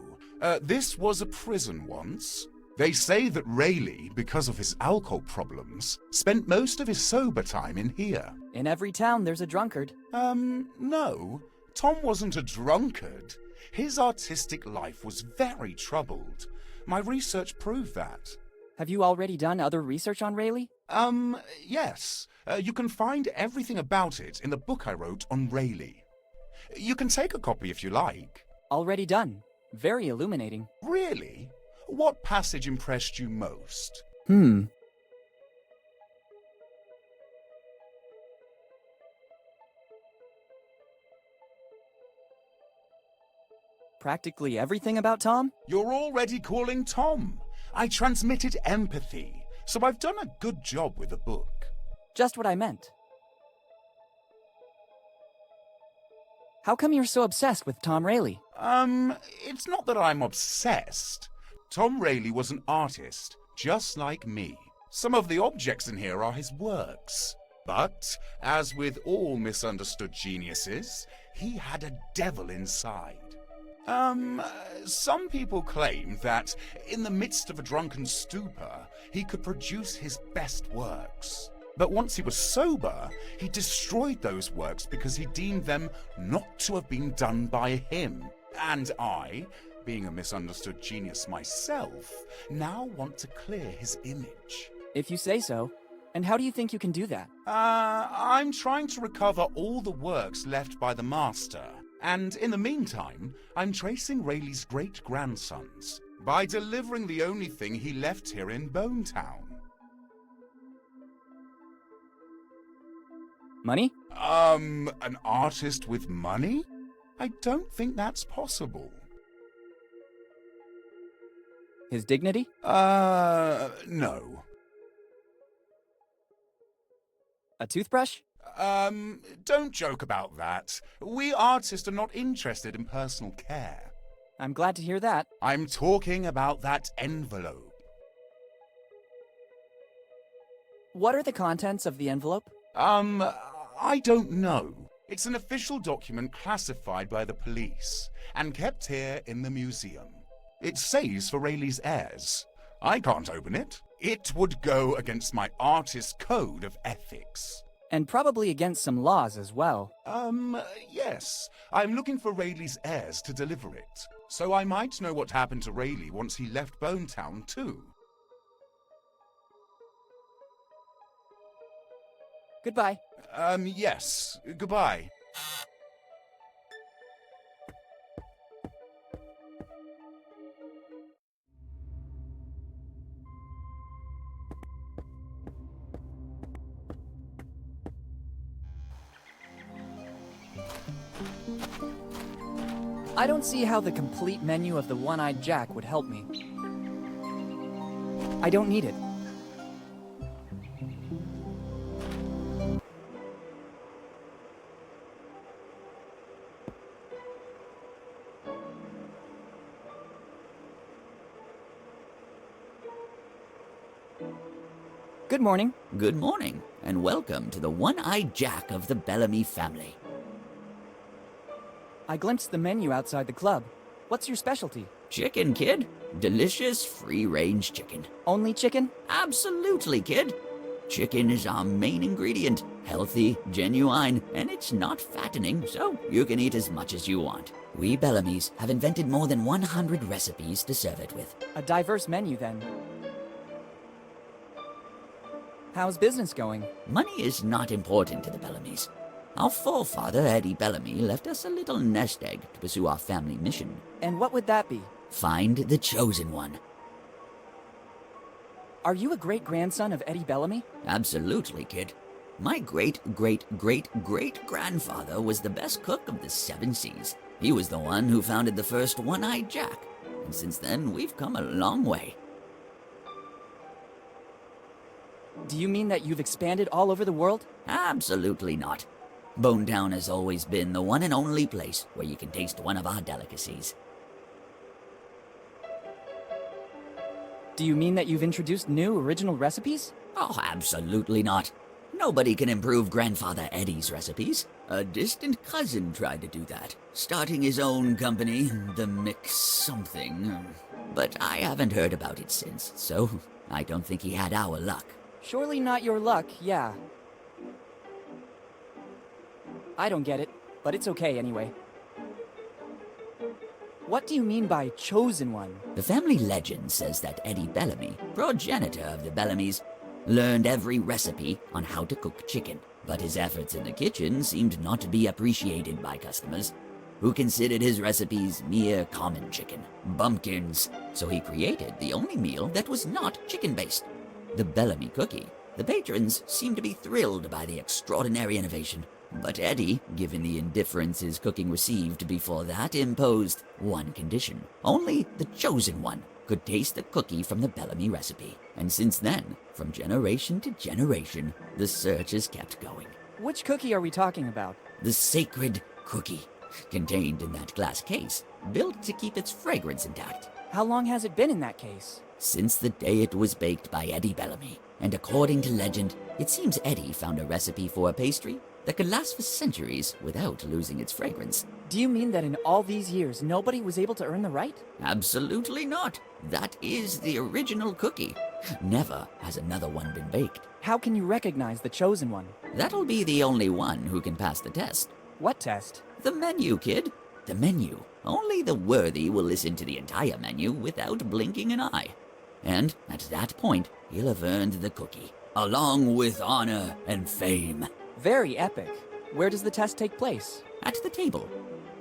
This was a prison once. They say that Rayleigh, because of his alcohol problems, spent most of his sober time in here. In every town there's a drunkard. No. Tom wasn't a drunkard. His artistic life was very troubled. My research proved that. Have you already done other research on Rayleigh? Yes. You can find everything about it in the book I wrote on Rayleigh. You can take a copy if you like. Already done. Very illuminating. Really? What passage impressed you most? Practically everything about Tom? You're already calling Tom. I transmitted empathy, so I've done a good job with the book. Just what I meant. How come you're so obsessed with Tom Rayleigh? It's not that I'm obsessed. Tom Rayleigh was an artist, just like me. Some of the objects in here are his works. But, as with all misunderstood geniuses, he had a devil inside. Some people claim that, in the midst of a drunken stupor, he could produce his best works. But once he was sober, he destroyed those works because he deemed them not to have been done by him. And I, being a misunderstood genius myself, now want to clear his image. If you say so. And how do you think you can do that? I'm trying to recover all the works left by the master. And in the meantime, I'm tracing Rayleigh's great-grandsons by delivering the only thing he left here in Bonetown. Money? An artist with money? I don't think that's possible. His dignity? No. A toothbrush? Don't joke about that. We artists are not interested in personal care. I'm glad to hear that. I'm talking about that envelope. What are the contents of the envelope? I don't know. It's an official document classified by the police and kept here in the museum. It says for Rayleigh's heirs. I can't open it. It would go against my artist's code of ethics. And probably against some laws as well. Yes. I'm looking for Rayleigh's heirs to deliver it. So I might know what happened to Rayleigh once he left Bonetown, too. Goodbye. Yes. Goodbye. I don't see how the complete menu of the One-Eyed Jack would help me. I don't need it. Good morning. Good morning, and welcome to the One-Eyed Jack of the Bellamy family. I glimpsed the menu outside the club. What's your specialty? Chicken, kid. Delicious, free-range chicken. Only chicken? Absolutely, kid. Chicken is our main ingredient. Healthy, genuine, and it's not fattening, so you can eat as much as you want. We Bellamys have invented more than 100 recipes to serve it with. A diverse menu, then. How's business going? Money is not important to the Bellamys. Our forefather, Eddie Bellamy, left us a little nest egg to pursue our family mission. And what would that be? Find the chosen one. Are you a great-grandson of Eddie Bellamy? Absolutely, kid. My great-great-great-great-grandfather was the best cook of the 7 seas. He was the one who founded the first One-Eyed Jack. And since then, we've come a long way. Do you mean that you've expanded all over the world? Absolutely not. Bonetown has always been the one and only place where you can taste one of our delicacies. Do you mean that you've introduced new, original recipes? Oh, absolutely not. Nobody can improve Grandfather Eddie's recipes. A distant cousin tried to do that, starting his own company, the Mix something. But I haven't heard about it since, so I don't think he had our luck. Surely not your luck, yeah. I don't get it, but it's okay anyway. What do you mean by chosen one? The family legend says that Eddie Bellamy, progenitor of the Bellamys, learned every recipe on how to cook chicken. But his efforts in the kitchen seemed not to be appreciated by customers, who considered his recipes mere common chicken, bumpkins. So he created the only meal that was not chicken-based, the Bellamy cookie. The patrons seemed to be thrilled by the extraordinary innovation. But Eddie, given the indifference his cooking received before that, imposed one condition. Only the chosen one could taste the cookie from the Bellamy recipe. And since then, from generation to generation, the search has kept going. Which cookie are we talking about? The sacred cookie, contained in that glass case, built to keep its fragrance intact. How long has it been in that case? Since the day it was baked by Eddie Bellamy. And according to legend, it seems Eddie found a recipe for a pastry that could last for centuries without losing its fragrance. Do you mean that in all these years, nobody was able to earn the right? Absolutely not. That is the original cookie. Never has another one been baked. How can you recognize the chosen one? That'll be the only one who can pass the test. What test? The menu, kid. The menu. Only the worthy will listen to the entire menu without blinking an eye. And at that point, he'll have earned the cookie, along with honor and fame. Very epic. Where does the test take place? At the table.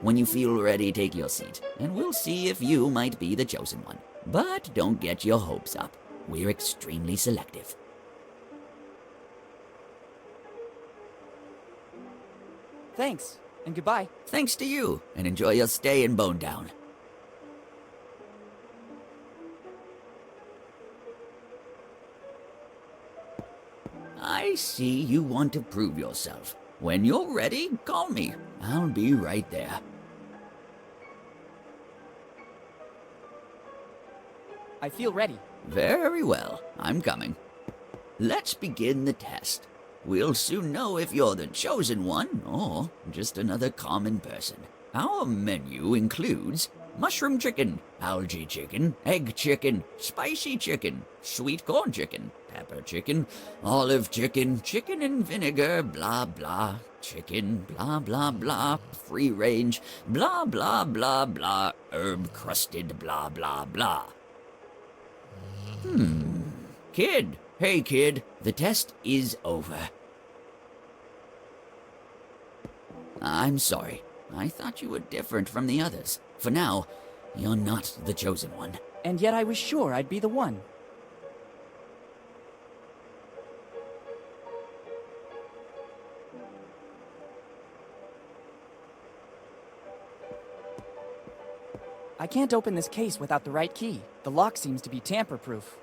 When you feel ready, take your seat, and we'll see if you might be the chosen one. But don't get your hopes up. We're extremely selective. Thanks, and goodbye. Thanks to you, and enjoy your stay in Bonetown. I see you want to prove yourself. When you're ready, call me. I'll be right there. I feel ready. Very well. I'm coming. let's begin the test. We'll soon know if you're the chosen one or just another common person. Our menu includes mushroom chicken, algae chicken, egg chicken, spicy chicken, sweet corn chicken, pepper chicken, olive chicken, chicken and vinegar, blah blah, chicken, blah blah blah, free range, blah blah blah blah, herb crusted, blah blah blah. Kid, hey kid, the test is over. I'm sorry. I thought you were different from the others. For now, you're not the chosen one. And yet I was sure I'd be the one. I can't open this case without the right key. The lock seems to be tamper-proof.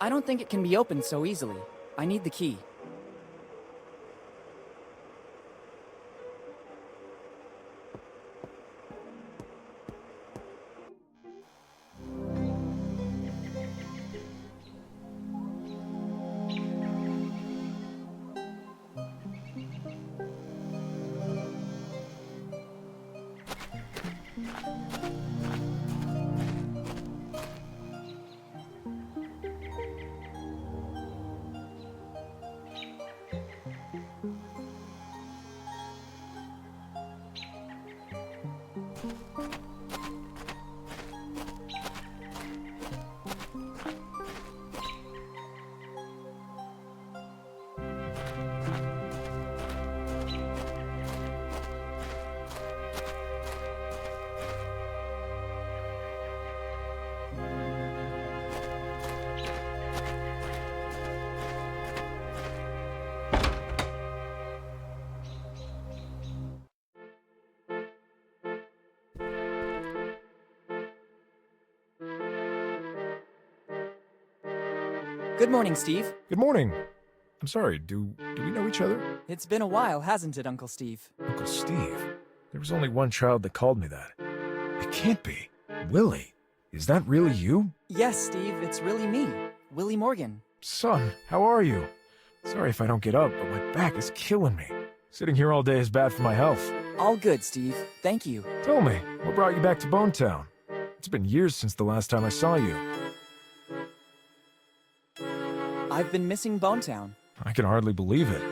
I don't think it can be opened so easily. I need the key. Good morning, Steve. Good morning. I'm sorry, do we know each other? It's been a while, hasn't it, Uncle Steve? Uncle Steve? There was only one child that called me that. It can't be. Willy? Is that really you? Yes, Steve, it's really me, Willy Morgan. Son, how are you? Sorry if I don't get up, but my back is killing me. Sitting here all day is bad for my health. All good, Steve. Thank you. Tell me, what brought you back to Bonetown? It's been years since the last time I saw you. I've been missing Bonetown. I can hardly believe it.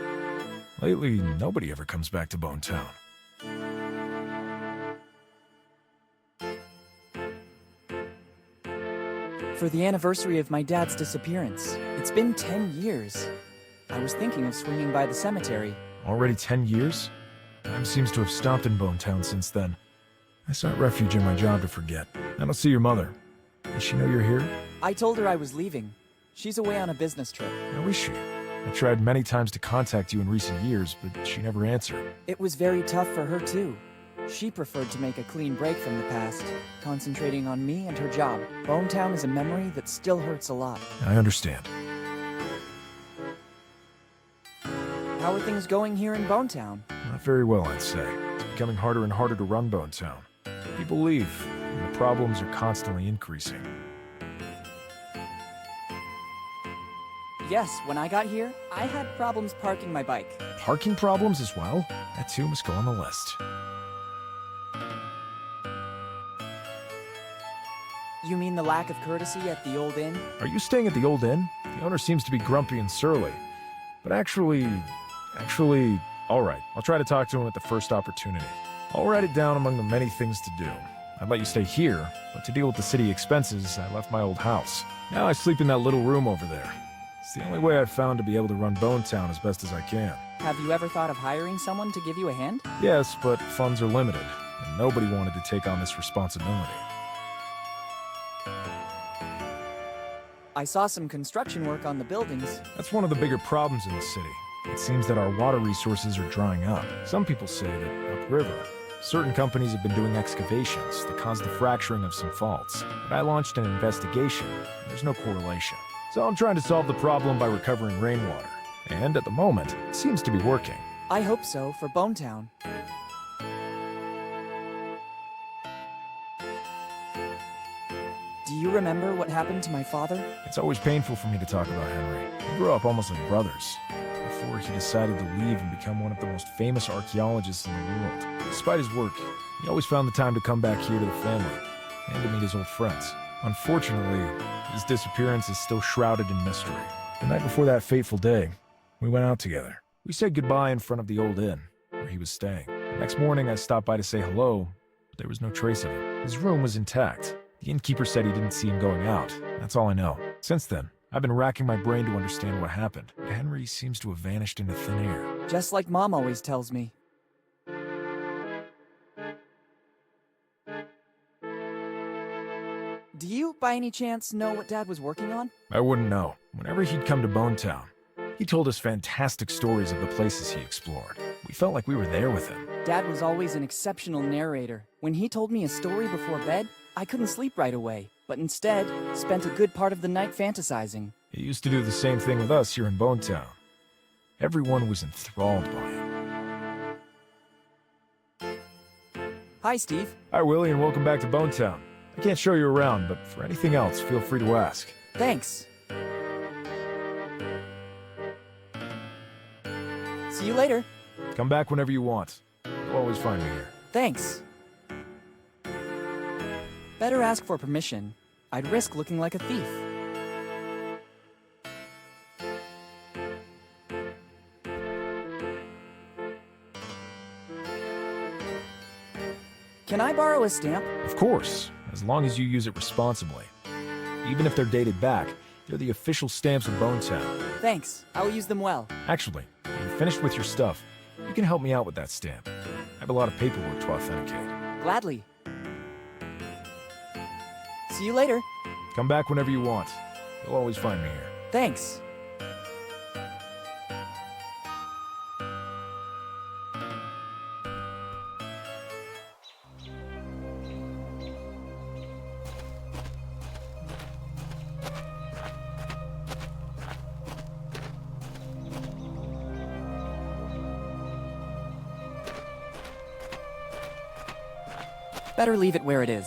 Lately, nobody ever comes back to Bonetown. For the anniversary of my dad's disappearance. It's been 10 years. I was thinking of swinging by the cemetery. Already 10 years? Time seems to have stopped in Bonetown since then. I sought refuge in my job to forget. I don't see your mother. Does she know you're here? I told her I was leaving. She's away on a business trip. How is she? I tried many times to contact you in recent years, but she never answered. It was very tough for her, too. She preferred to make a clean break from the past, concentrating on me and her job. Bonetown is a memory that still hurts a lot. I understand. How are things going here in Bonetown? Not very well, I'd say. It's becoming harder and harder to run Bonetown. People leave, and the problems are constantly increasing. Yes, when I got here, I had problems parking my bike. Parking problems as well? That too must go on the list. You mean the lack of courtesy at the old inn? Are you staying at the old inn? The owner seems to be grumpy and surly. But actually, all right. I'll try to talk to him at the first opportunity. I'll write it down among the many things to do. I'd let you stay here, but to deal with the city expenses, I left my old house. Now I sleep in that little room over there. It's the only way I've found to be able to run Bonetown as best as I can. Have you ever thought of hiring someone to give you a hand? Yes, but funds are limited, and nobody wanted to take on this responsibility. I saw some construction work on the buildings. That's one of the bigger problems in the city. It seems that our water resources are drying up. Some people say that upriver, certain companies have been doing excavations that caused the fracturing of some faults. But I launched an investigation, and there's no correlation. So I'm trying to solve the problem by recovering rainwater. And at the moment, it seems to be working. I hope so, for Bonetown. Do you remember what happened to my father? It's always painful for me to talk about Henry. We grew up almost like brothers, before he decided to leave and become one of the most famous archaeologists in the world. Despite his work, he always found the time to come back here to the family, and to meet his old friends. Unfortunately, his disappearance is still shrouded in mystery. The night before that fateful day, we went out together. We said goodbye in front of the old inn, where he was staying. The next morning, I stopped by to say hello, but there was no trace of him. His room was intact. The innkeeper said he didn't see him going out. That's all I know. Since then, I've been racking my brain to understand what happened. Henry seems to have vanished into thin air. Just like Mom always tells me. Do you, by any chance, know what Dad was working on? I wouldn't know. Whenever he'd come to Bonetown, he told us fantastic stories of the places he explored. We felt like we were there with him. Dad was always an exceptional narrator. When he told me a story before bed, I couldn't sleep right away, but instead spent a good part of the night fantasizing. He used to do the same thing with us here in Bonetown. Everyone was enthralled by him. Hi, Steve. Hi, Willy, and welcome back to Bonetown. I can't show you around, but for anything else, feel free to ask. Thanks. See you later. Come back whenever you want. You'll always find me here. Thanks. Better ask for permission. I'd risk looking like a thief. Can I borrow a stamp? Of course, as long as you use it responsibly. Even if they're dated back, they're the official stamps of Bonetown. Thanks. I will use them well. Actually, when you're finished with your stuff, you can help me out with that stamp. I have a lot of paperwork to authenticate. Gladly. See you later. Come back whenever you want. You'll always find me here. Thanks. Better leave it where it is.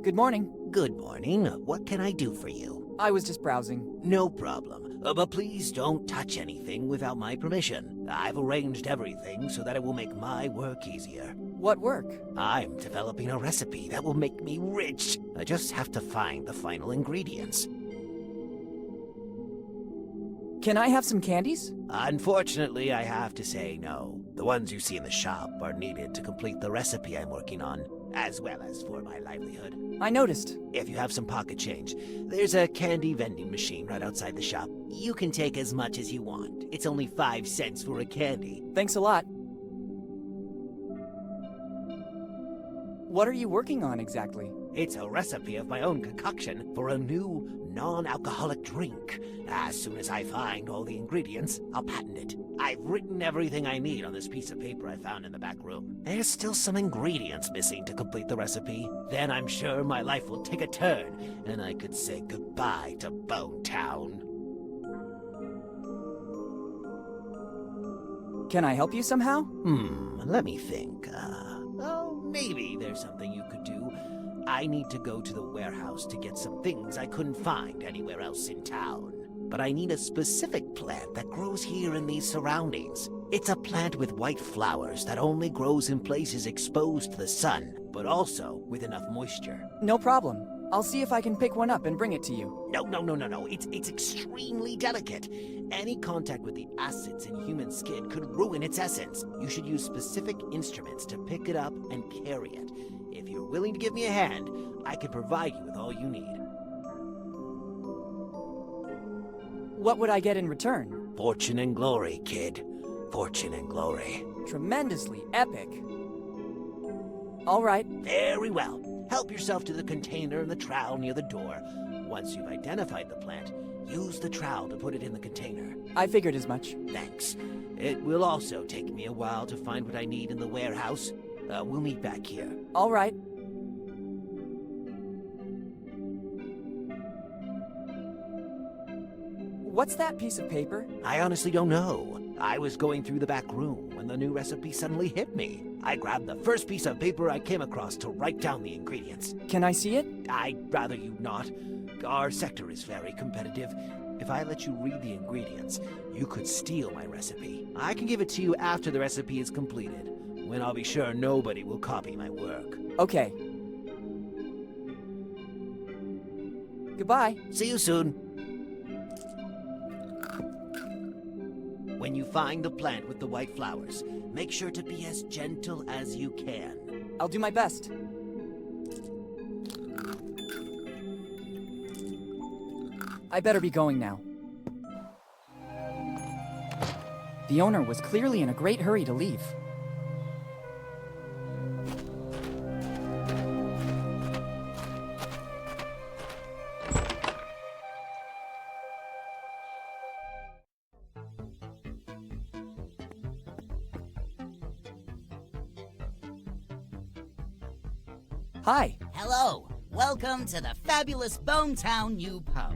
Good morning. Good morning. What can I do for you? I was just browsing. No problem. But please don't touch anything without my permission. I've arranged everything so that it will make my work easier. What work? I'm developing a recipe that will make me rich. I just have to find the final ingredients. Can I have some candies? Unfortunately, I have to say no. The ones you see in the shop are needed to complete the recipe I'm working on, as well as for my livelihood. I noticed. If you have some pocket change, there's a candy vending machine right outside the shop. You can take as much as you want. It's only 5 cents for a candy. Thanks a lot. What are you working on exactly? It's a recipe of my own concoction for a new non-alcoholic drink. As soon as I find all the ingredients, I'll patent it. I've written everything I need on this piece of paper I found in the back room. There's still some ingredients missing to complete the recipe. Then I'm sure my life will take a turn, and I could say goodbye to Bonetown. Can I help you somehow? Let me think. Maybe there's something you could do. I need to go to the warehouse to get some things I couldn't find anywhere else in town. But I need a specific plant that grows here in these surroundings. It's a plant with white flowers that only grows in places exposed to the sun, but also with enough moisture. No problem. I'll see if I can pick one up and bring it to you. No. It's extremely delicate. Any contact with the acids in human skin could ruin its essence. You should use specific instruments to pick it up and carry it. If you're willing to give me a hand, I can provide you with all you need. What would I get in return? Fortune and glory, kid. Fortune and glory. Tremendously epic. All right. Very well. Help yourself to the container and the trowel near the door. Once you've identified the plant, use the trowel to put it in the container. I figured as much. Thanks. It will also take me a while to find what I need in the warehouse. We'll meet back here. All right. What's that piece of paper? I honestly don't know. I was going through the back room when the new recipe suddenly hit me. I grabbed the first piece of paper I came across to write down the ingredients. Can I see it? I'd rather you not. Our sector is very competitive. If I let you read the ingredients, you could steal my recipe. I can give it to you after the recipe is completed, when I'll be sure nobody will copy my work. Okay. Goodbye. See you soon. When you find the plant with the white flowers, make sure to be as gentle as you can. I'll do my best. I better be going now. The owner was clearly in a great hurry to leave. Hi. Hello. Welcome to the fabulous Bonetown New Pub.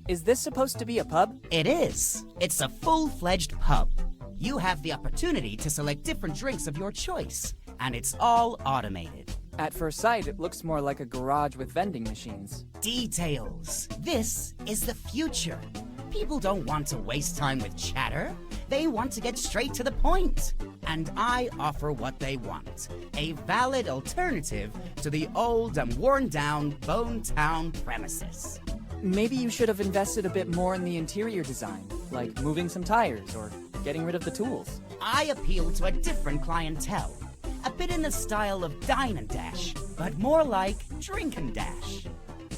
Is this supposed to be a pub? It is. It's a full-fledged pub. You have the opportunity to select different drinks of your choice, and it's all automated. At first sight, it looks more like a garage with vending machines. Details. This is the future. People don't want to waste time with chatter. They want to get straight to the point. And I offer what they want. A valid alternative to the old and worn-down Bonetown premises. Maybe you should have invested a bit more in the interior design, like moving some tires or getting rid of the tools. I appeal to a different clientele. A bit in the style of dine and dash, but more like drink and dash.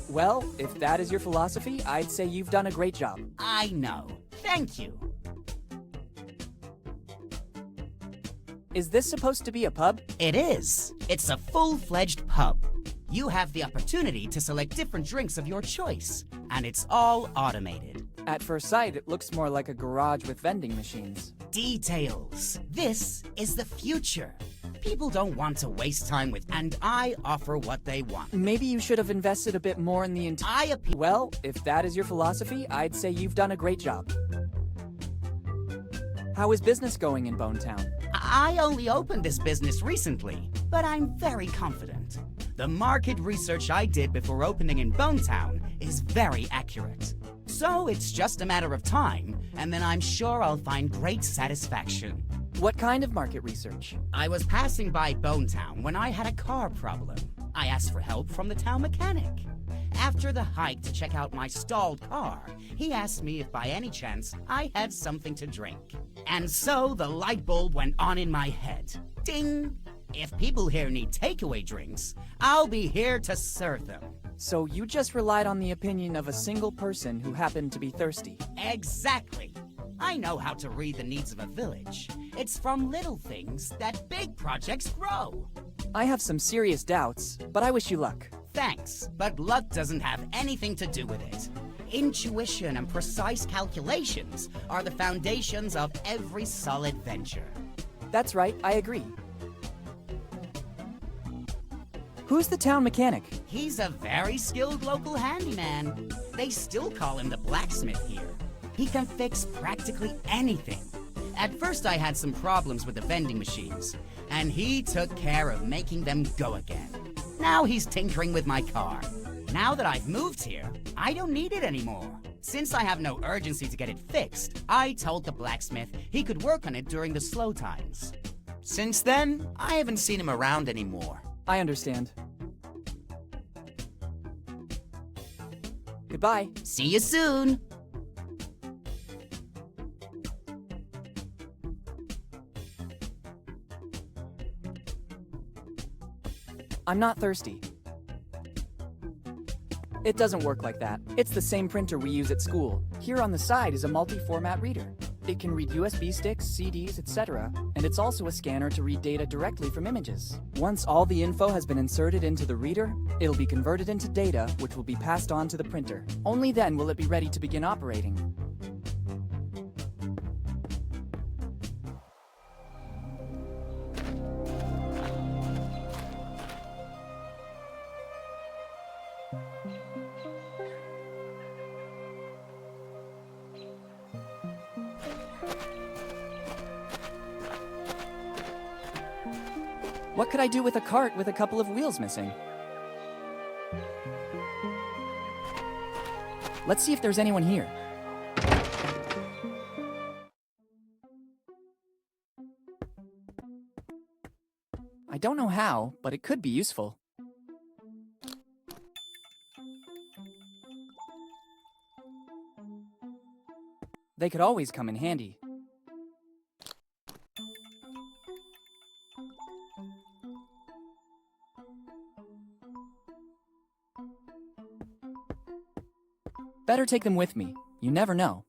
Well, if that is your philosophy, I'd say you've done a great job. I know. Thank you. Is this supposed to be a pub? It is. It's a full-fledged pub. You have the opportunity to select different drinks of your choice, and it's all automated. At first sight, it looks more like a garage with vending machines. Details. This is the future. People don't want to waste time with, and I offer what they want. Maybe you should have invested a bit more in the Well, if that is your philosophy, I'd say you've done a great job. How is business going in Bonetown? I only opened this business recently, but I'm very confident. The market research I did before opening in Bonetown is very accurate. So it's just a matter of time, and then I'm sure I'll find great satisfaction. What kind of market research? I was passing by Bonetown when I had a car problem. I asked for help from the town mechanic. After the hike to check out my stalled car, he asked me if by any chance I had something to drink. And so the light bulb went on in my head. Ding! If people here need takeaway drinks, I'll be here to serve them. So you just relied on the opinion of a single person who happened to be thirsty? Exactly. I know how to read the needs of a village. It's from little things that big projects grow. I have some serious doubts, but I wish you luck. Thanks, but luck doesn't have anything to do with it. Intuition and precise calculations are the foundations of every solid venture. That's right, I agree. Who's the town mechanic? He's a very skilled local handyman. They still call him the blacksmith here. He can fix practically anything. At first I had some problems with the vending machines, and he took care of making them go again. Now he's tinkering with my car. Now that I've moved here, I don't need it anymore. Since I have no urgency to get it fixed, I told the blacksmith he could work on it during the slow times. Since then, I haven't seen him around anymore. I understand. Goodbye. See you soon. I'm not thirsty. It doesn't work like that. It's the same printer we use at school. Here on the side is a multi-format reader. It can read USB sticks, CDs, etc., and it's also a scanner to read data directly from images. Once all the info has been inserted into the reader, it'll be converted into data, which will be passed on to the printer. Only then will it be ready to begin operating. What could I do with a cart with a couple of wheels missing? Let's see if there's anyone here. I don't know how, but it could be useful. They could always come in handy. Better take them with me. You never know.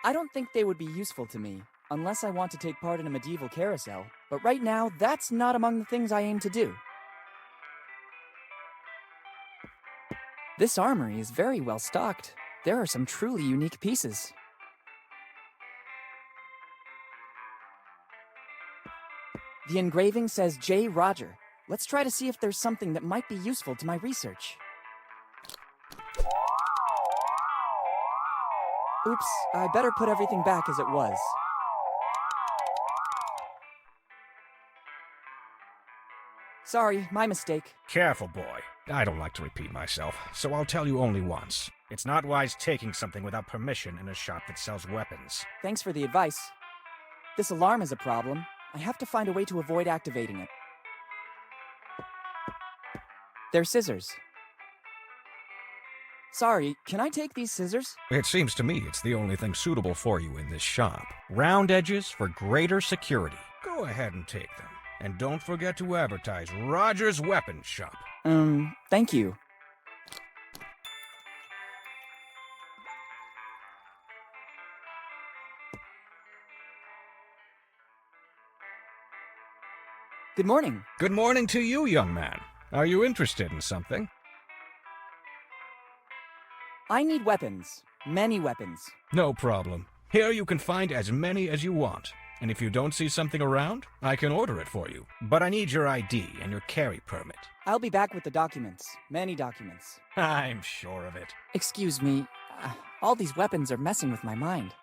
I don't think they would be useful to me, unless I want to take part in a medieval carousel, but right now, that's not among the things I aim to do. This armory is very well stocked. There are some truly unique pieces. The engraving says J. Roger. Let's try to see if there's something that might be useful to my research. Oops, I better put everything back as it was. Sorry, my mistake. Careful, boy. I don't like to repeat myself, so I'll tell you only once. It's not wise taking something without permission in a shop that sells weapons. Thanks for the advice. This alarm is a problem. I have to find a way to avoid activating it. They're scissors. Sorry, can I take these scissors? It seems to me it's the only thing suitable for you in this shop. Round edges for greater security. Go ahead and take them. And don't forget to advertise Roger's Weapon Shop. Thank you. Good morning. Good morning to you, young man. Are you interested in something? I need weapons. Many weapons. No problem. Here you can find as many as you want. And if you don't see something around, I can order it for you. But I need your ID and your carry permit. I'll be back with the documents. Many documents. I'm sure of it. Excuse me. All these weapons are messing with my mind.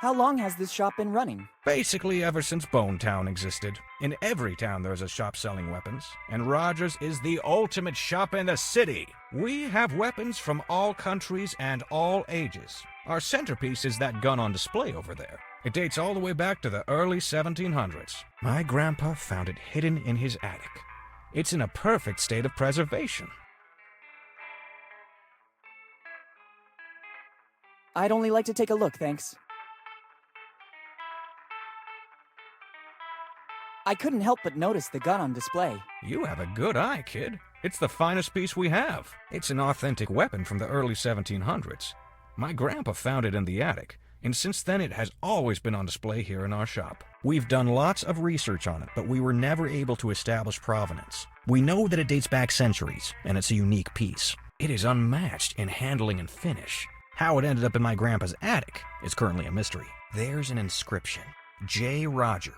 How long has this shop been running? Basically ever since Bone Town existed. In every town there's a shop selling weapons, and Rogers is the ultimate shop in the city. We have weapons from all countries and all ages. Our centerpiece is that gun on display over there. It dates all the way back to the early 1700s. My grandpa found it hidden in his attic. It's in a perfect state of preservation. I'd only like to take a look, thanks. I couldn't help but notice the gun on display. You have a good eye, kid. It's the finest piece we have. It's an authentic weapon from the early 1700s. My grandpa found it in the attic, and since then it has always been on display here in our shop. We've done lots of research on it, but we were never able to establish provenance. We know that it dates back centuries, and it's a unique piece. It is unmatched in handling and finish. How it ended up in my grandpa's attic is currently a mystery. There's an inscription, J. Roger.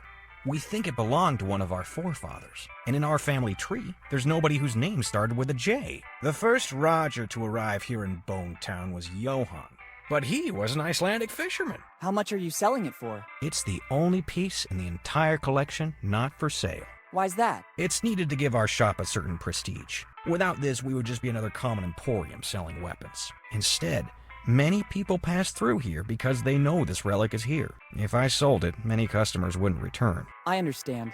We think it belonged to one of our forefathers, and in our family tree, there's nobody whose name started with a J. The first Roger to arrive here in Bone Town was Johann, but he was an Icelandic fisherman. How much are you selling it for? It's the only piece in the entire collection not for sale. Why's that? It's needed to give our shop a certain prestige. Without this, we would just be another common emporium selling weapons. Instead, many people pass through here because they know this relic is here. If I sold it, many customers wouldn't return. I understand.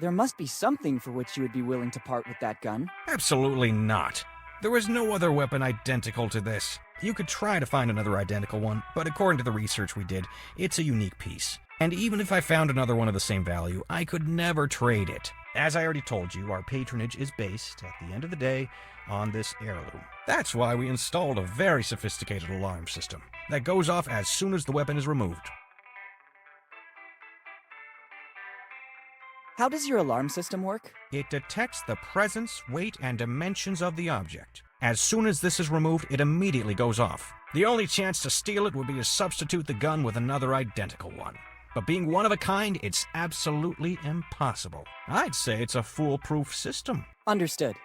There must be something for which you would be willing to part with that gun. Absolutely not. There is no other weapon identical to this. You could try to find another identical one, but according to the research we did, it's a unique piece. And even if I found another one of the same value, I could never trade it. As I already told you, our patronage is based, at the end of the day, on this heirloom. That's why we installed a very sophisticated alarm system that goes off as soon as the weapon is removed. How does your alarm system work? It detects the presence, weight, and dimensions of the object. As soon as this is removed, it immediately goes off. The only chance to steal it would be to substitute the gun with another identical one. But being one of a kind, it's absolutely impossible. I'd say it's a foolproof system. Understood.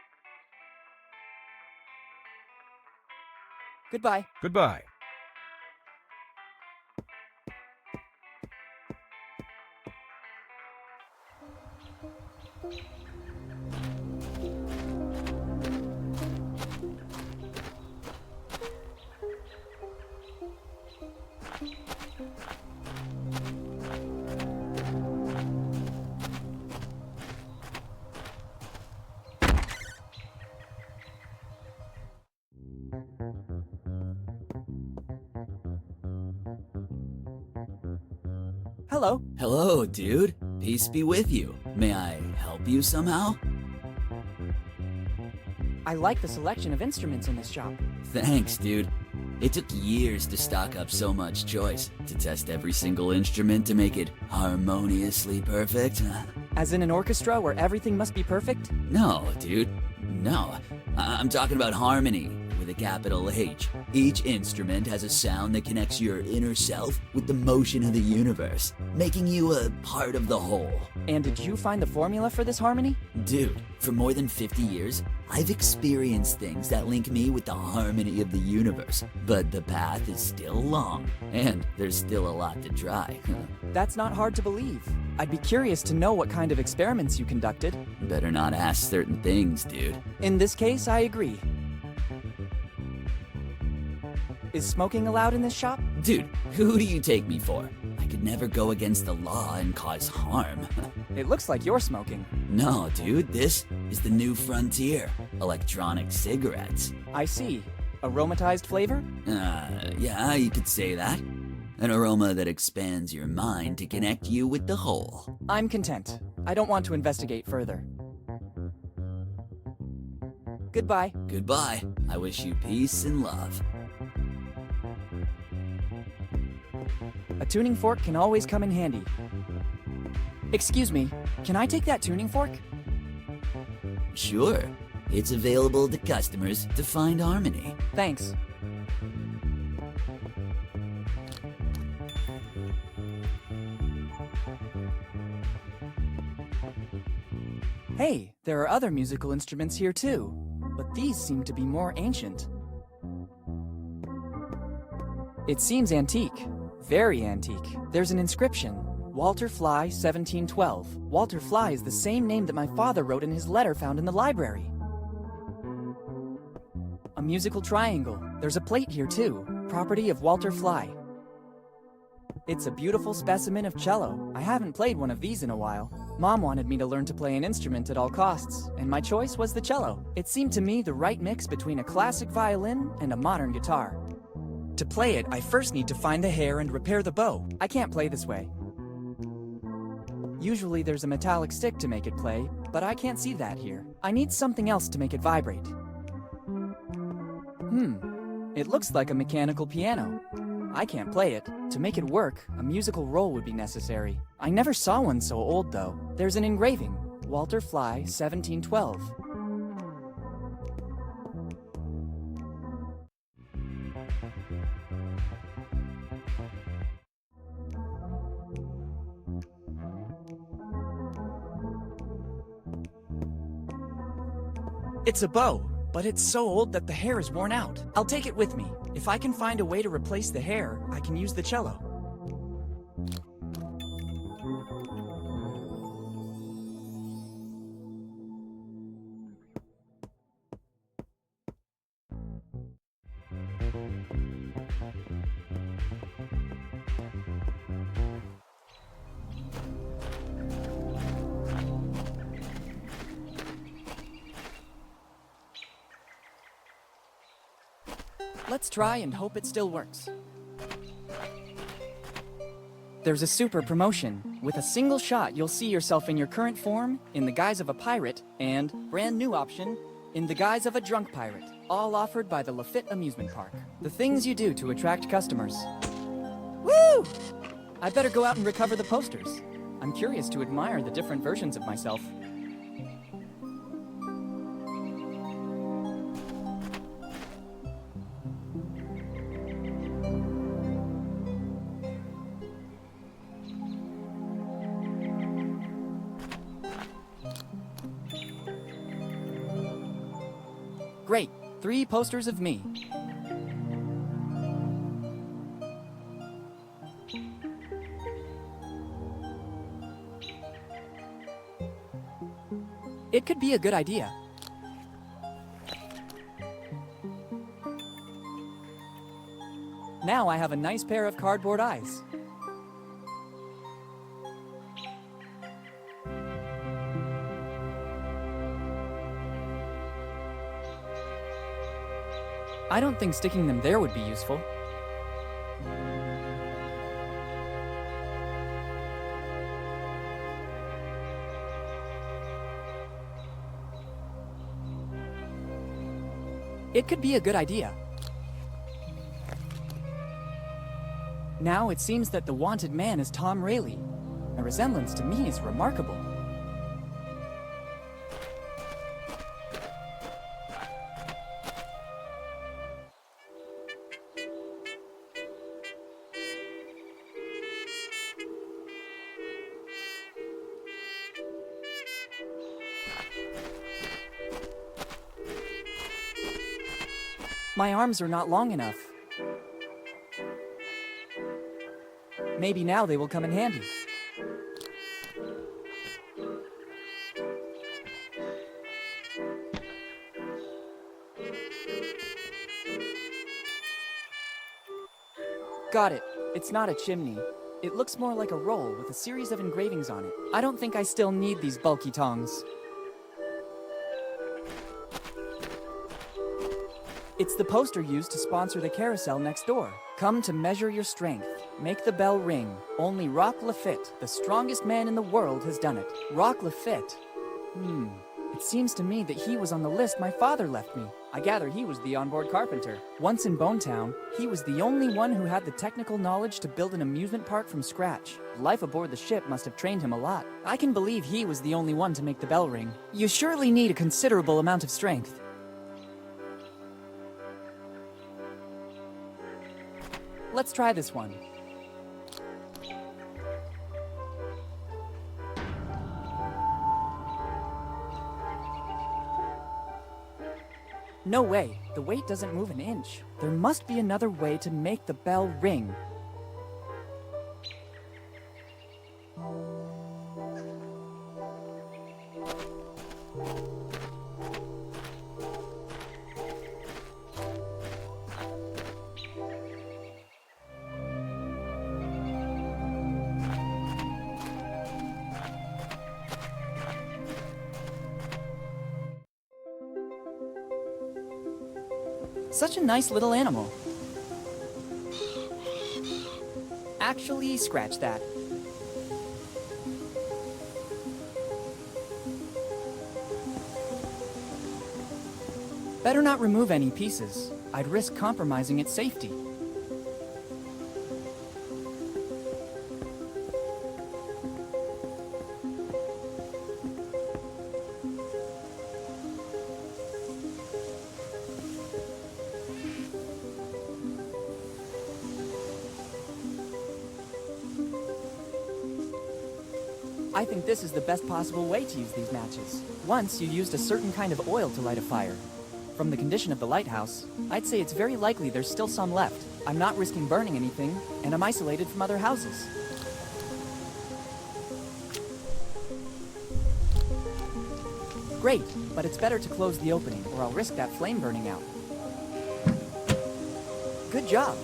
Goodbye. Goodbye. Hello. Hello, dude. Peace be with you. May I help you somehow? I like the selection of instruments in this shop. Thanks, dude. It took years to stock up so much choice, to test every single instrument to make it harmoniously perfect. As in an orchestra where everything must be perfect? No, dude. No. I'm talking about harmony, with a capital H. Each instrument has a sound that connects your inner self with the motion of the universe, making you a part of the whole. And did you find the formula for this harmony? Dude, for more than 50 years, I've experienced things that link me with the harmony of the universe, but the path is still long, and there's still a lot to try. That's not hard to believe. I'd be curious to know what kind of experiments you conducted. Better not ask certain things, dude. In this case, I agree. Is smoking allowed in this shop? Dude, who do you take me for? I could never go against the law and cause harm. It looks like you're smoking. No, dude, this is the new frontier. Electronic cigarettes. I see. Aromatized flavor? Yeah, you could say that. An aroma that expands your mind to connect you with the whole. I'm content. I don't want to investigate further. Goodbye. Goodbye. I wish you peace and love. A tuning fork can always come in handy. Excuse me, can I take that tuning fork? Sure. It's available to customers to find harmony. Thanks. Hey, there are other musical instruments here too, but these seem to be more ancient. It seems antique. Very antique. There's an inscription. Walter Fly, 1712. Walter Fly is the same name that my father wrote in his letter found in the library. A musical triangle. There's a plate here too. Property of Walter Fly. It's a beautiful specimen of cello. I haven't played one of these in a while. Mom wanted me to learn to play an instrument at all costs, and my choice was the cello. It seemed to me the right mix between a classic violin and a modern guitar. To play it, I first need to find the hair and repair the bow. I can't play this way. Usually there's a metallic stick to make it play, but I can't see that here. I need something else to make it vibrate. It looks like a mechanical piano. I can't play it. To make it work, a musical roll would be necessary. I never saw one so old, though. There's an engraving. Walter Fly, 1712. It's a bow, but it's so old that the hair is worn out. I'll take it with me. If I can find a way to replace the hair, I can use the cello. Let's try and hope it still works. There's a super promotion. With a single shot, you'll see yourself in your current form, in the guise of a pirate, and, brand new option, in the guise of a drunk pirate. All offered by the Lafitte Amusement Park. The things you do to attract customers. Woo! I better go out and recover the posters. I'm curious to admire the different versions of myself. Great, 3 posters of me. It could be a good idea. Now I have a nice pair of cardboard eyes. I don't think sticking them there would be useful. It could be a good idea. Now it seems that the wanted man is Tom Rayleigh. A resemblance to me is remarkable. My arms are not long enough. Maybe now they will come in handy. Got it. It's not a chimney. It looks more like a roll with a series of engravings on it. I don't think I still need these bulky tongs. It's the poster used to sponsor the carousel next door. Come to measure your strength. Make the bell ring. Only Rock Lafitte, the strongest man in the world, has done it. Rock Lafitte. It seems to me that he was on the list my father left me. I gather he was the onboard carpenter. Once in Bonetown, he was the only one who had the technical knowledge to build an amusement park from scratch. Life aboard the ship must have trained him a lot. I can believe he was the only one to make the bell ring. You surely need a considerable amount of strength. Let's try this one. No way. The weight doesn't move an inch. There must be another way to make the bell ring. Such a nice little animal. Actually, scratch that. Better not remove any pieces. I'd risk compromising its safety. I think this is the best possible way to use these matches. Once you used a certain kind of oil to light a fire. From the condition of the lighthouse, I'd say it's very likely there's still some left. I'm not risking burning anything, and I'm isolated from other houses. Great, but it's better to close the opening, or I'll risk that flame burning out. Good job.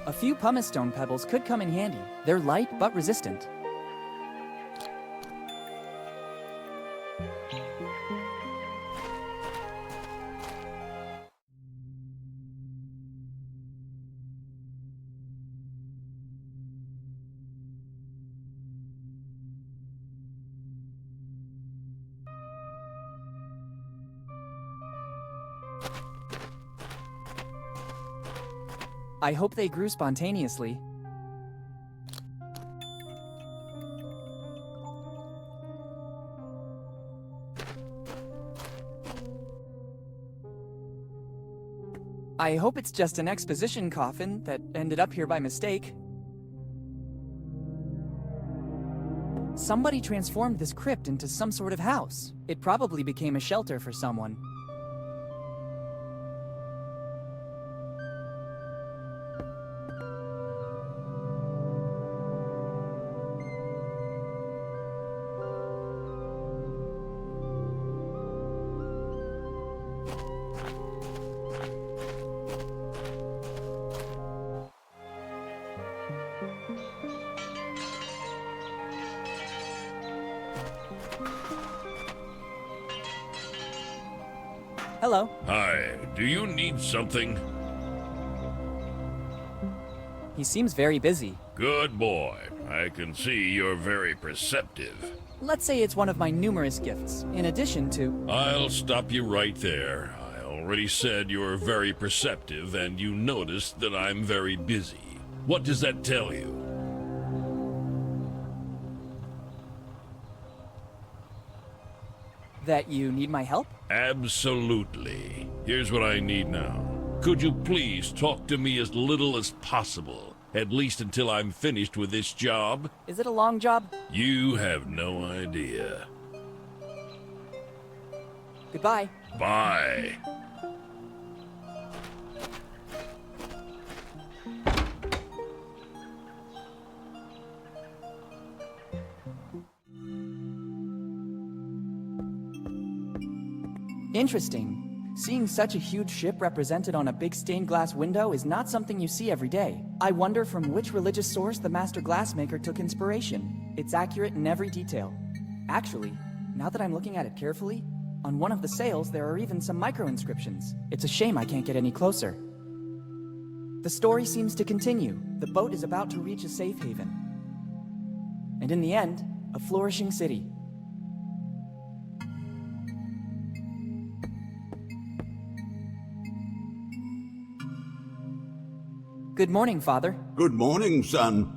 A few pumice stone pebbles could come in handy. They're light but resistant. I hope they grew spontaneously. I hope it's just an exposition coffin that ended up here by mistake. Somebody transformed this crypt into some sort of house. It probably became a shelter for someone. Hello. Hi, do you need something? He seems very busy. Good boy. I can see you're very perceptive. Let's say it's one of my numerous gifts, in addition to... I'll stop you right there. I already said you're very perceptive, and you noticed that I'm very busy. What does that tell you? That you need my help? Absolutely. Here's what I need now. Could you please talk to me as little as possible, at least until I'm finished with this job? Is it a long job? You have no idea. Goodbye. Bye. Interesting. Seeing such a huge ship represented on a big stained glass window is not something you see every day. I wonder from which religious source the master glassmaker took inspiration. It's accurate in every detail. Actually, now that I'm looking at it carefully, on one of the sails there are even some micro-inscriptions. It's a shame I can't get any closer. The story seems to continue. The boat is about to reach a safe haven. And in the end, a flourishing city. Good morning, Father. Good morning, son.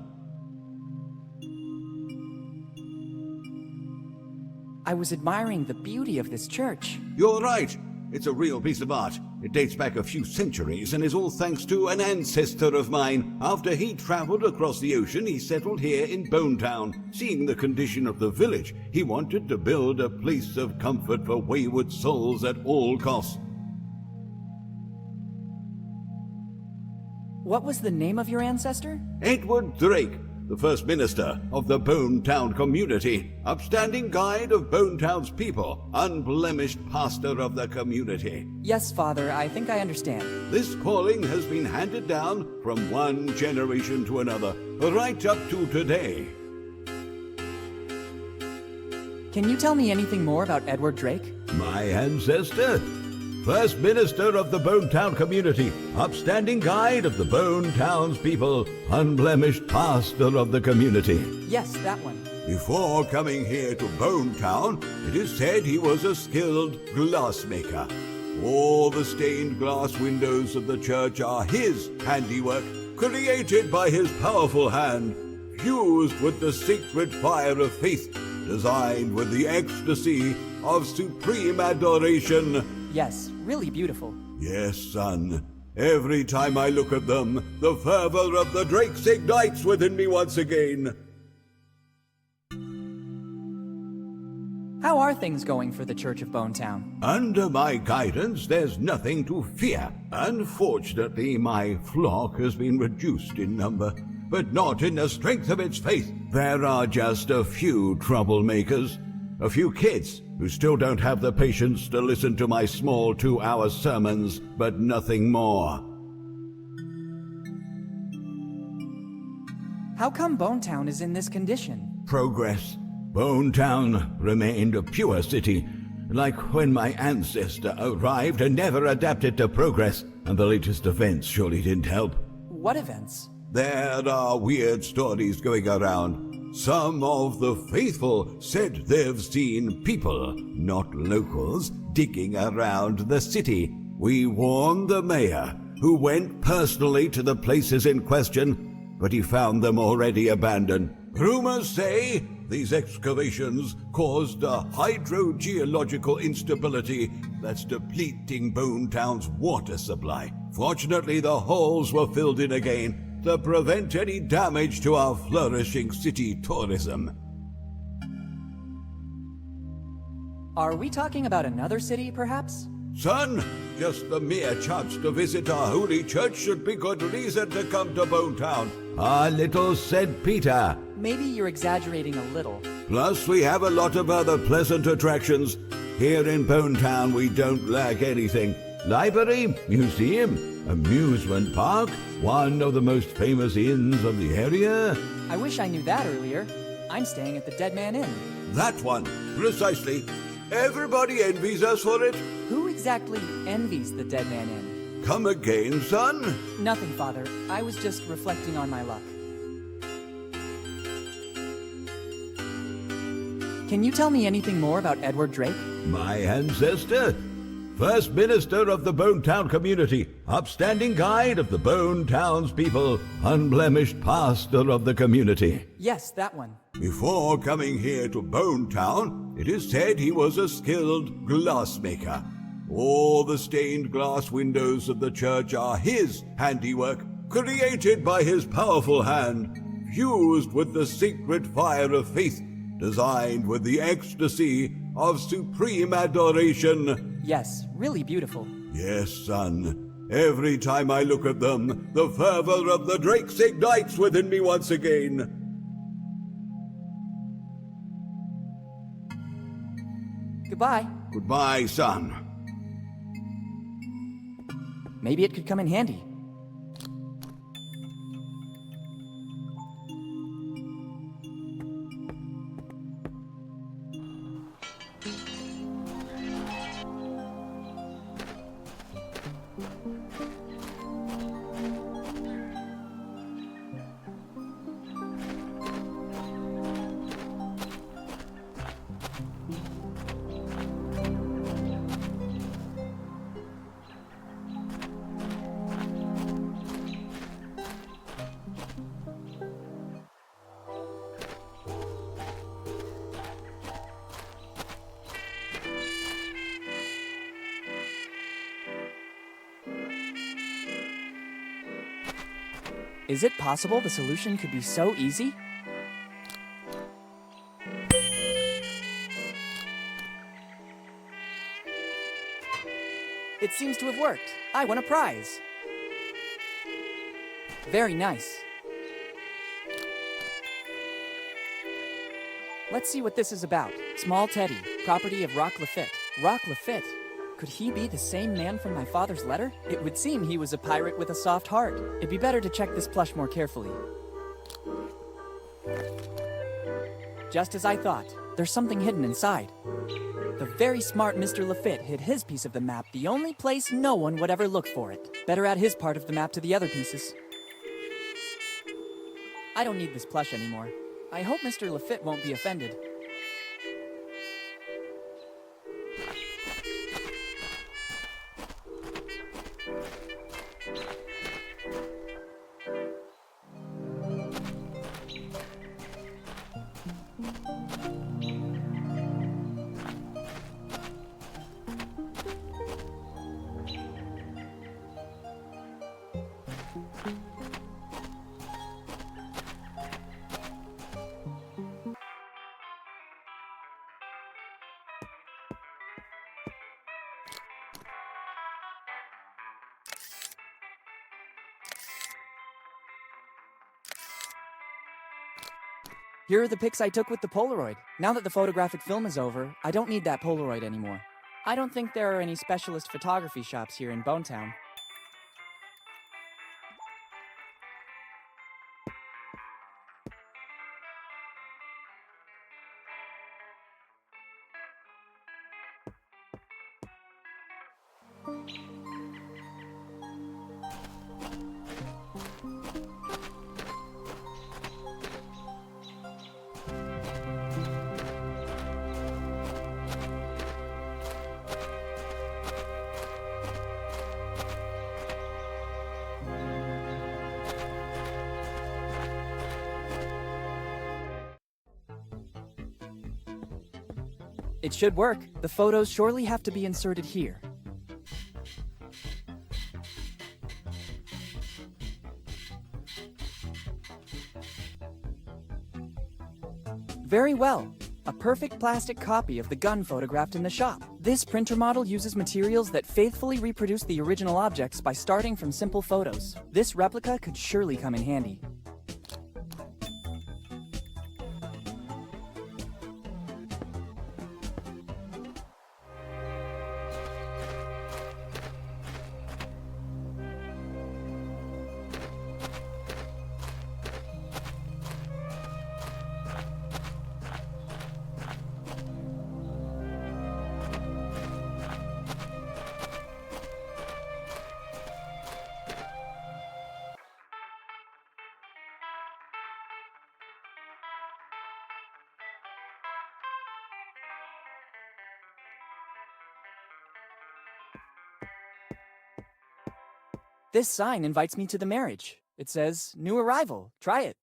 I was admiring the beauty of this church. You're right. It's a real piece of art. It dates back a few centuries and is all thanks to an ancestor of mine. After he traveled across the ocean, he settled here in Bone Town. Seeing the condition of the village, he wanted to build a place of comfort for wayward souls at all costs. What was the name of your ancestor? Edward Drake, the first minister of the Bone Town community, upstanding guide of Bone Town's people, unblemished pastor of the community. Yes, Father, I think I understand. This calling has been handed down from one generation to another, right up to today. Can you tell me anything more about Edward Drake? My ancestor? First minister of the Bone Town community, upstanding guide of the Bone Town's people, unblemished pastor of the community. Yes, that one. Before coming here to Bone Town, it is said he was a skilled glassmaker. All the stained glass windows of the church are his handiwork, created by his powerful hand, fused with the sacred fire of faith, designed with the ecstasy of supreme adoration. Yes, really beautiful. Yes, son. Every time I look at them, the fervor of the Drakes ignites within me once again. How are things going for the Church of Bone Town? Under my guidance, there's nothing to fear. Unfortunately, my flock has been reduced in number, but not in the strength of its faith. There are just a few troublemakers, a few kids who still don't have the patience to listen to my small 2-hour sermons, but nothing more. How come Bonetown is in this condition? Progress. Bonetown remained a pure city, like when my ancestor arrived and never adapted to progress, and the latest events surely didn't help. What events? There are weird stories going around. Some of the faithful said they've seen people, not locals, digging around the city. We warned the mayor, who went personally to the places in question, but he found them already abandoned. Rumors say these excavations caused a hydrogeological instability that's depleting Bonetown's water supply. Fortunately, the holes were filled in again to prevent any damage to our flourishing city tourism. Are we talking about another city, perhaps? Son, just the mere chance to visit our holy church should be good reason to come to Bonetown. Our little St. Peter. Maybe you're exaggerating a little. Plus, we have a lot of other pleasant attractions. Here in Bonetown, we don't lack anything. Library, museum, amusement park, one of the most famous inns of the area. I wish I knew that earlier. I'm staying at the Dead Man Inn. That one, precisely. Everybody envies us for it. Who exactly envies the Dead Man Inn? Come again, son? Nothing, Father. I was just reflecting on my luck. Can you tell me anything more about Edward Drake? My ancestor? First minister of the Bonetown community, upstanding guide of the Bonetown's people, unblemished pastor of the community. Yes, that one. Before coming here to Bonetown, it is said he was a skilled glassmaker. All the stained glass windows of the church are his handiwork, created by his powerful hand, fused with the sacred fire of faith, designed with the ecstasy of supreme adoration. Yes, really beautiful. Yes, son. Every time I look at them, the fervor of the Drakes ignites within me once again. Goodbye. Goodbye, son. Maybe it could come in handy. Is it possible the solution could be so easy? It seems to have worked. I won a prize. Very nice. Let's see what this is about. Small Teddy, property of Rock Lafitte. Rock Lafitte? Could he be the same man from my father's letter? It would seem he was a pirate with a soft heart. It'd be better to check this plush more carefully. Just as I thought, there's something hidden inside. The very smart Mr. Lafitte hid his piece of the map the only place no one would ever look for it. Better add his part of the map to the other pieces. I don't need this plush anymore. I hope Mr. Lafitte won't be offended. Here are the pics I took with the Polaroid. Now that the photographic film is over, I don't need that Polaroid anymore. I don't think there are any specialist photography shops here in Bonetown. It should work. The photos surely have to be inserted here. Very well. A perfect plastic copy of the gun photographed in the shop. This printer model uses materials that faithfully reproduce the original objects by starting from simple photos. This replica could surely come in handy. This sign invites me to the marriage. It says, "New arrival. Try it."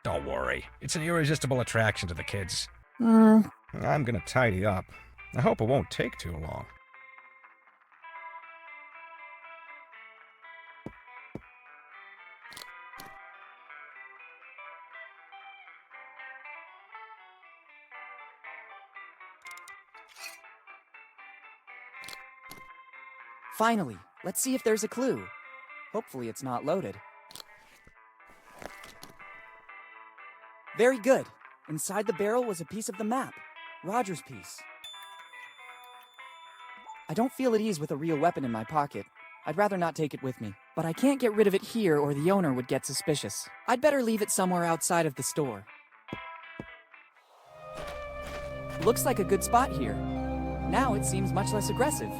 Don't worry. It's an irresistible attraction to the kids. Hmm. I'm gonna tidy up. I hope it won't take too long. Finally, let's see if there's a clue. Hopefully it's not loaded. Very good. Inside the barrel was a piece of the map. Roger's piece. I don't feel at ease with a real weapon in my pocket. I'd rather not take it with me. But I can't get rid of it here or the owner would get suspicious. I'd better leave it somewhere outside of the store. Looks like a good spot here. Now it seems much less aggressive.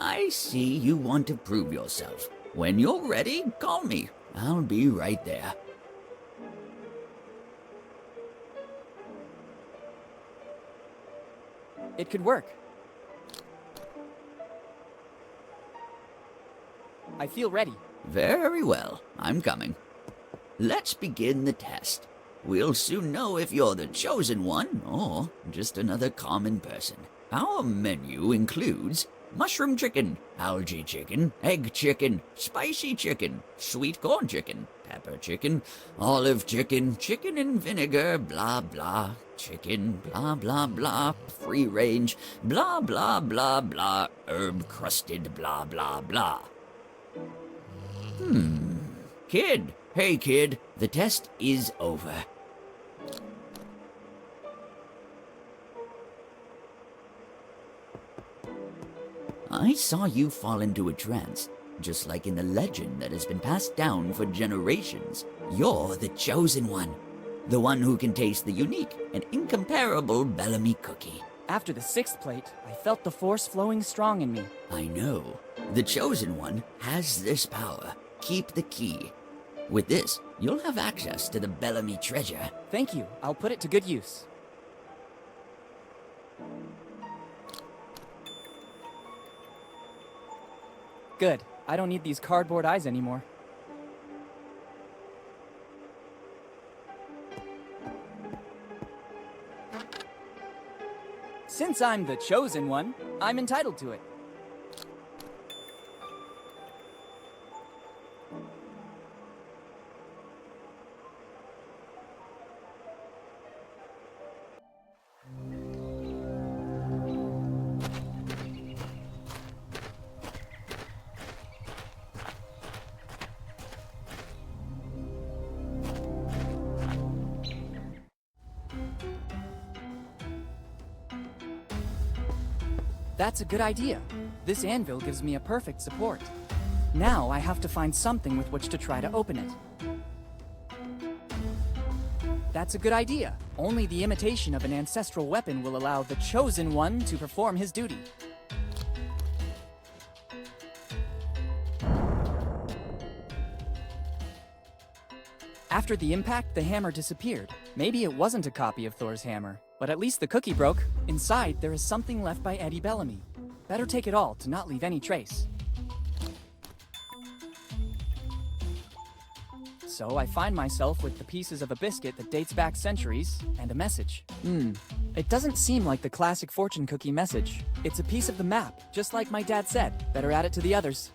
I see you want to prove yourself. When you're ready, call me. I'll be right there. It could work. I feel ready. Very well, I'm coming. Let's begin the test. We'll soon know if you're the chosen one or just another common person. Our menu includes mushroom chicken, algae chicken, egg chicken, spicy chicken, sweet corn chicken, pepper chicken, olive chicken, chicken and vinegar, blah blah, chicken, blah blah blah, free range, blah blah blah blah, herb crusted, blah blah blah. Kid, hey kid, the test is over. I saw you fall into a trance, just like in the legend that has been passed down for generations. You're the chosen one, the one who can taste the unique and incomparable Bellamy cookie. After the 6th plate, I felt the force flowing strong in me. I know. The chosen one has this power. Keep the key. With this, you'll have access to the Bellamy treasure. Thank you. I'll put it to good use. Good. I don't need these cardboard eyes anymore. Since I'm the chosen one, I'm entitled to it. That's a good idea. This anvil gives me a perfect support. Now I have to find something with which to try to open it. That's a good idea. Only the imitation of an ancestral weapon will allow the chosen one to perform his duty. After the impact, the hammer disappeared. Maybe it wasn't a copy of Thor's hammer, but at least the cookie broke. Inside, there is something left by Eddie Bellamy. Better take it all to not leave any trace. So I find myself with the pieces of a biscuit that dates back centuries, and a message. It doesn't seem like the classic fortune cookie message. It's a piece of the map, just like my dad said. Better add it to the others.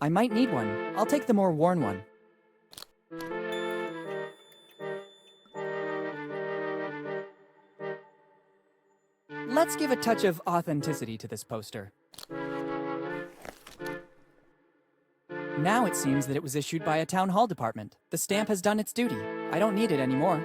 I might need one. I'll take the more worn one. Let's give a touch of authenticity to this poster. Now it seems that it was issued by a town hall department. The stamp has done its duty. I don't need it anymore.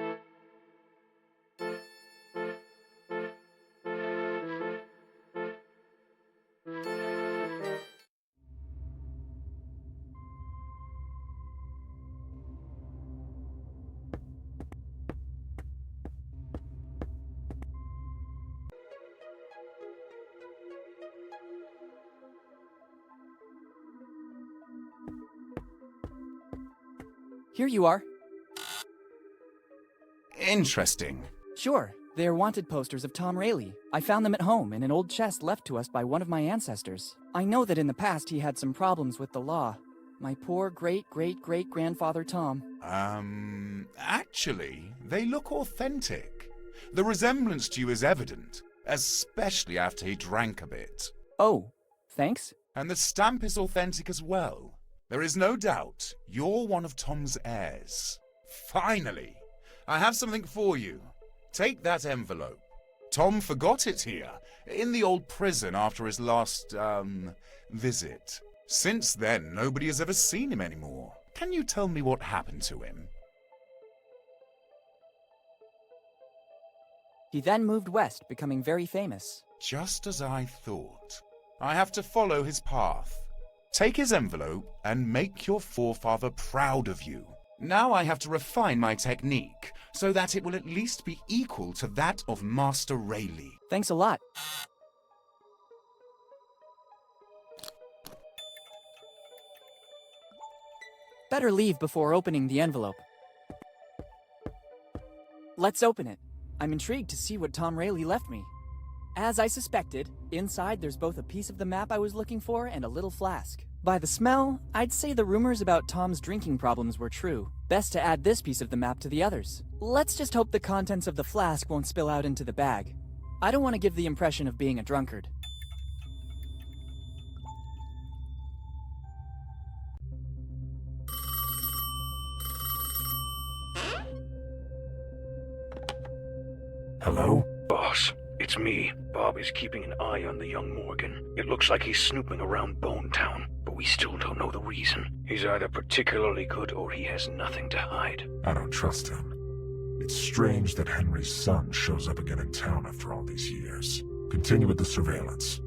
Here you are. Interesting. Sure, they are wanted posters of Tom Rayleigh. I found them at home in an old chest left to us by one of my ancestors. I know that in the past he had some problems with the law. My poor great-great-great-grandfather Tom. Actually, they look authentic. The resemblance to you is evident, especially after he drank a bit. Oh, thanks. And the stamp is authentic as well. There is no doubt you're one of Tom's heirs. Finally, I have something for you. Take that envelope. Tom forgot it here, in the old prison after his last, visit. Since then, nobody has ever seen him anymore. Can you tell me what happened to him? He then moved west, becoming very famous. Just as I thought. I have to follow his path. Take his envelope and make your forefather proud of you. Now I have to refine my technique so that it will at least be equal to that of Master Rayleigh. Thanks a lot. Better leave before opening the envelope. Let's open it. I'm intrigued to see what Tom Rayleigh left me. As I suspected, inside there's both a piece of the map I was looking for and a little flask. By the smell, I'd say the rumors about Tom's drinking problems were true. Best to add this piece of the map to the others. Let's just hope the contents of the flask won't spill out into the bag. I don't want to give the impression of being a drunkard. Hello? Boss, it's me. Bob is keeping an eye on the young Morgan. It looks like he's snooping around Bonetown, but We still don't know the reason. He's either particularly good or he has nothing to hide. I don't trust him. It's strange that Henry's son shows up again in town after all these years. Continue with the surveillance.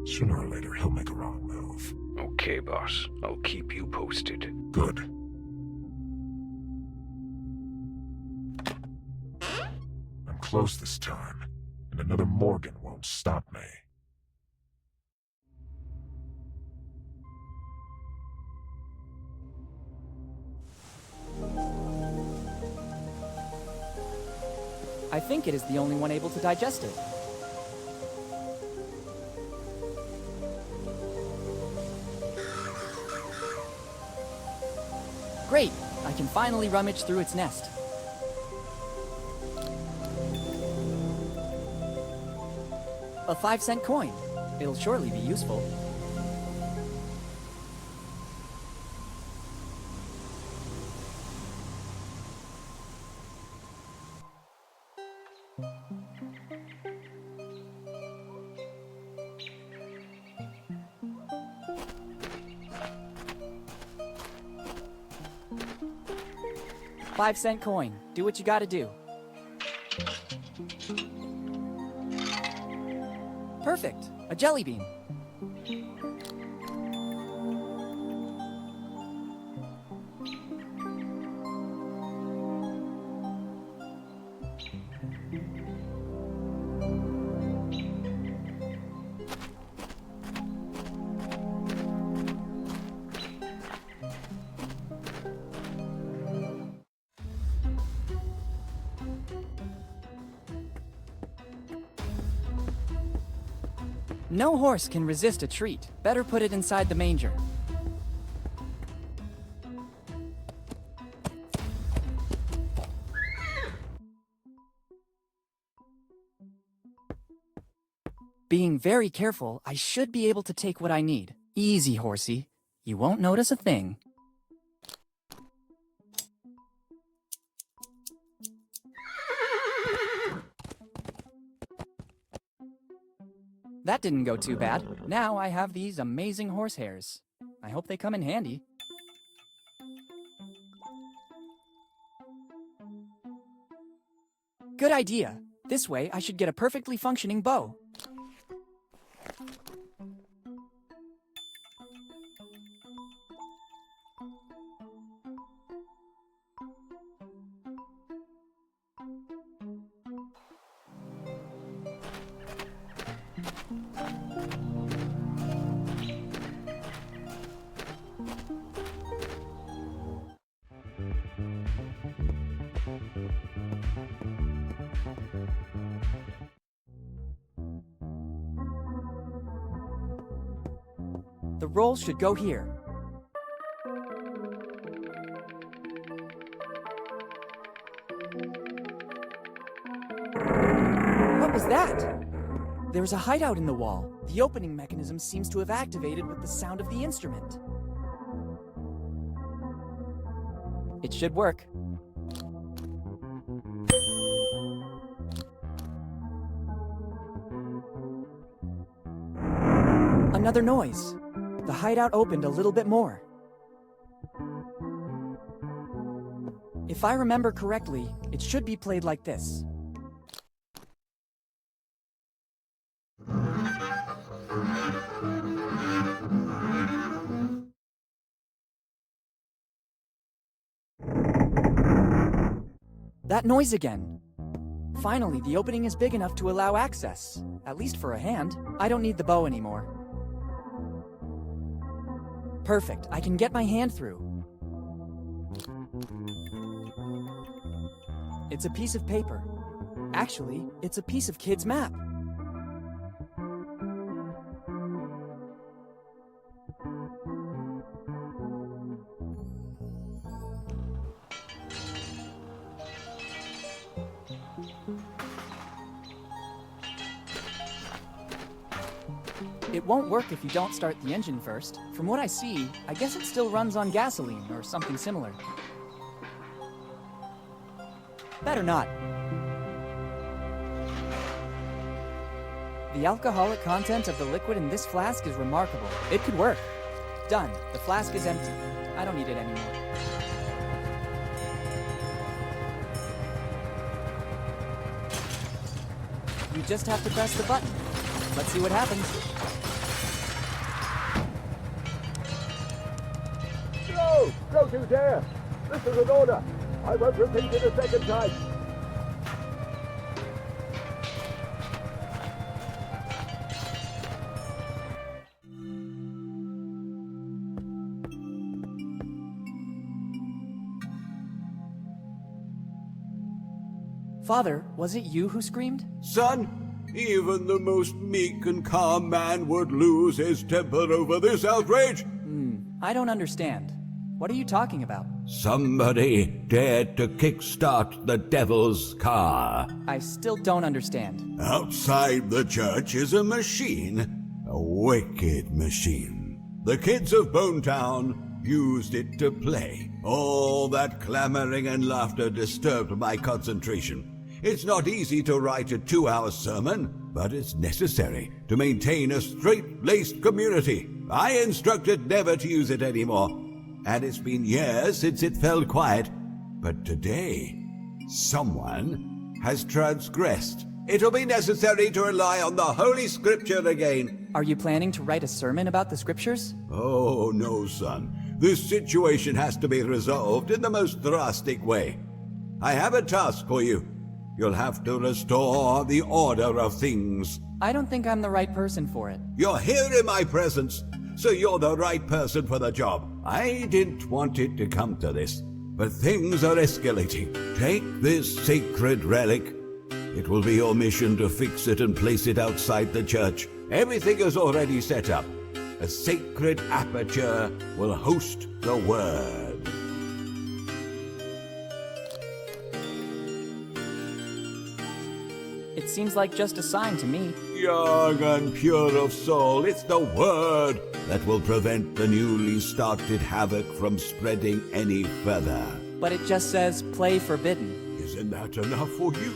Sooner or later, he'll make a wrong move. Okay, boss. I'll keep you posted. Good. I'm close this time, and another Morgan won't stop me. I think it is the only one able to digest it. Great! I can finally rummage through its nest. A 5-cent coin. It'll surely be useful. $5-cent coin. Do what you gotta do. Perfect. A jelly bean. No horse can resist a treat. Better put it inside the manger. Being very careful, I should be able to take what I need. Easy, horsey. You won't notice a thing. That didn't go too bad. Now I have these amazing horsehairs. I hope they come in handy. Good idea. This way I should get a perfectly functioning bow. The roll should go here. What was that? There's a hideout in the wall. The opening mechanism seems to have activated with the sound of the instrument. It should work. Another noise. The hideout opened a little bit more. If I remember correctly, it should be played like this. That noise again. Finally, the opening is big enough to allow access. At least for a hand. I don't need the bow anymore. Perfect, I can get my hand through. It's a piece of paper. Actually, it's a piece of Kid's map. It won't work if you don't start the engine first. From what I see, I guess it still runs on gasoline or something similar. Better not. The alcoholic content of the liquid in this flask is remarkable. It could work. Done. The flask is empty. I don't need it anymore. You just have to press the button. Let's see what happens. No! Don't you dare! This is an order! I won't repeat it a second time! Father, was it you who screamed? Son, even the most meek and calm man would lose his temper over this outrage. I don't understand. What are you talking about? Somebody dared to kickstart the devil's car. I still don't understand. Outside the church is a machine, a wicked machine. The kids of Bonetown used it to play. All that clamoring and laughter disturbed my concentration. It's not easy to write a 2-hour sermon, but it's necessary to maintain a straight-laced community. I instructed never to use it anymore, and it's been years since it fell quiet. But today, someone has transgressed. It'll be necessary to rely on the Holy Scripture again. Are you planning to write a sermon about the scriptures? Oh, no, son. This situation has to be resolved in the most drastic way. I have a task for you. You'll have to restore the order of things. I don't think I'm the right person for it. You're here in my presence, so you're the right person for the job. I didn't want it to come to this, but things are escalating. Take this sacred relic. It will be your mission to fix it and place it outside the church. Everything is already set up. A sacred aperture will host the word. It seems like just a sign to me. Young and pure of soul, it's the word that will prevent the newly started havoc from spreading any further. But it just says, play forbidden. Isn't that enough for you?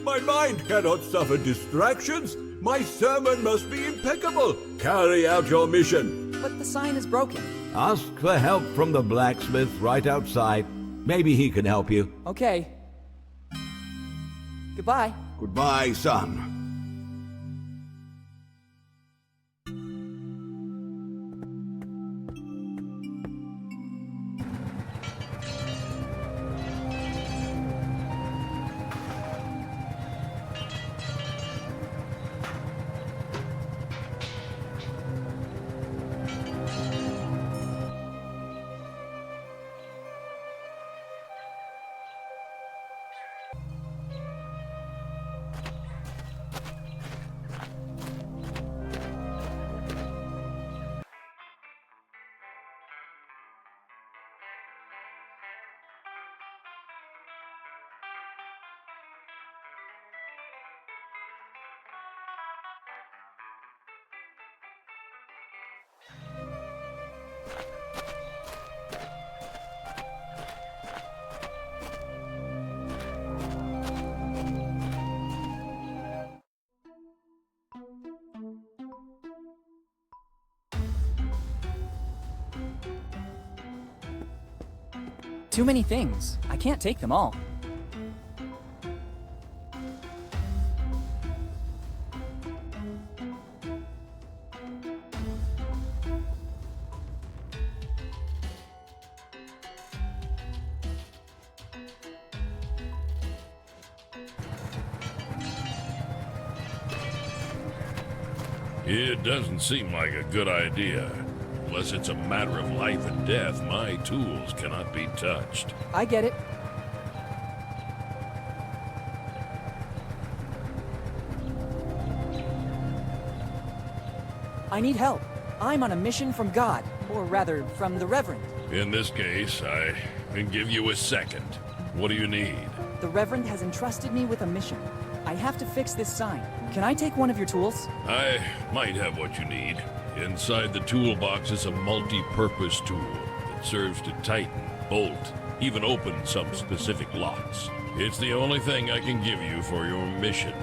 My mind cannot suffer distractions. My sermon must be impeccable. Carry out your mission. But the sign is broken. Ask for help from the blacksmith right outside. Maybe he can help you. Okay. Goodbye. Goodbye, son. Too many things. I can't take them all. It doesn't seem like a good idea. Unless it's a matter of life and death, my tools cannot be touched. I get it. I need help. I'm on a mission from God, or rather, from the Reverend. In this case, I can give you a second. What do you need? The Reverend has entrusted me with a mission. I have to fix this sign. Can I take one of your tools? I might have what you need. Inside the toolbox is a multi-purpose tool that serves to tighten, bolt, even open some specific locks. It's the only thing I can give you for your mission.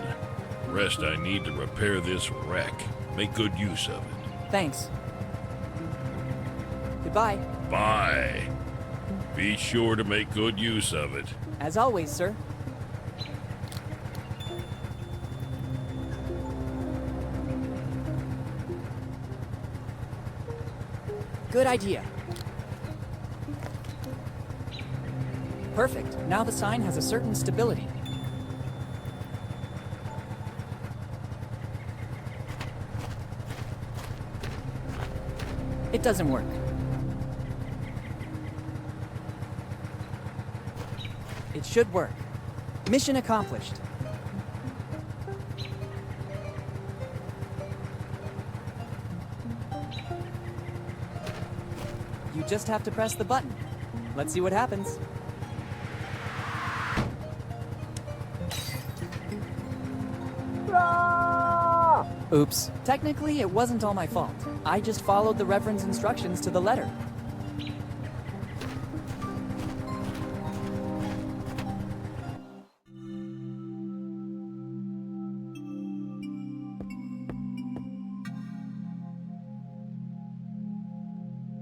The rest I need to repair this wreck. Make good use of it. Thanks. Goodbye. Bye. Be sure to make good use of it. As always, sir. Good idea. Perfect. Now the sign has a certain stability. It doesn't work. It should work. Mission accomplished. You just have to press the button. Let's see what happens. Oops. Technically, it wasn't all my fault. I just followed the Reverend's instructions to the letter.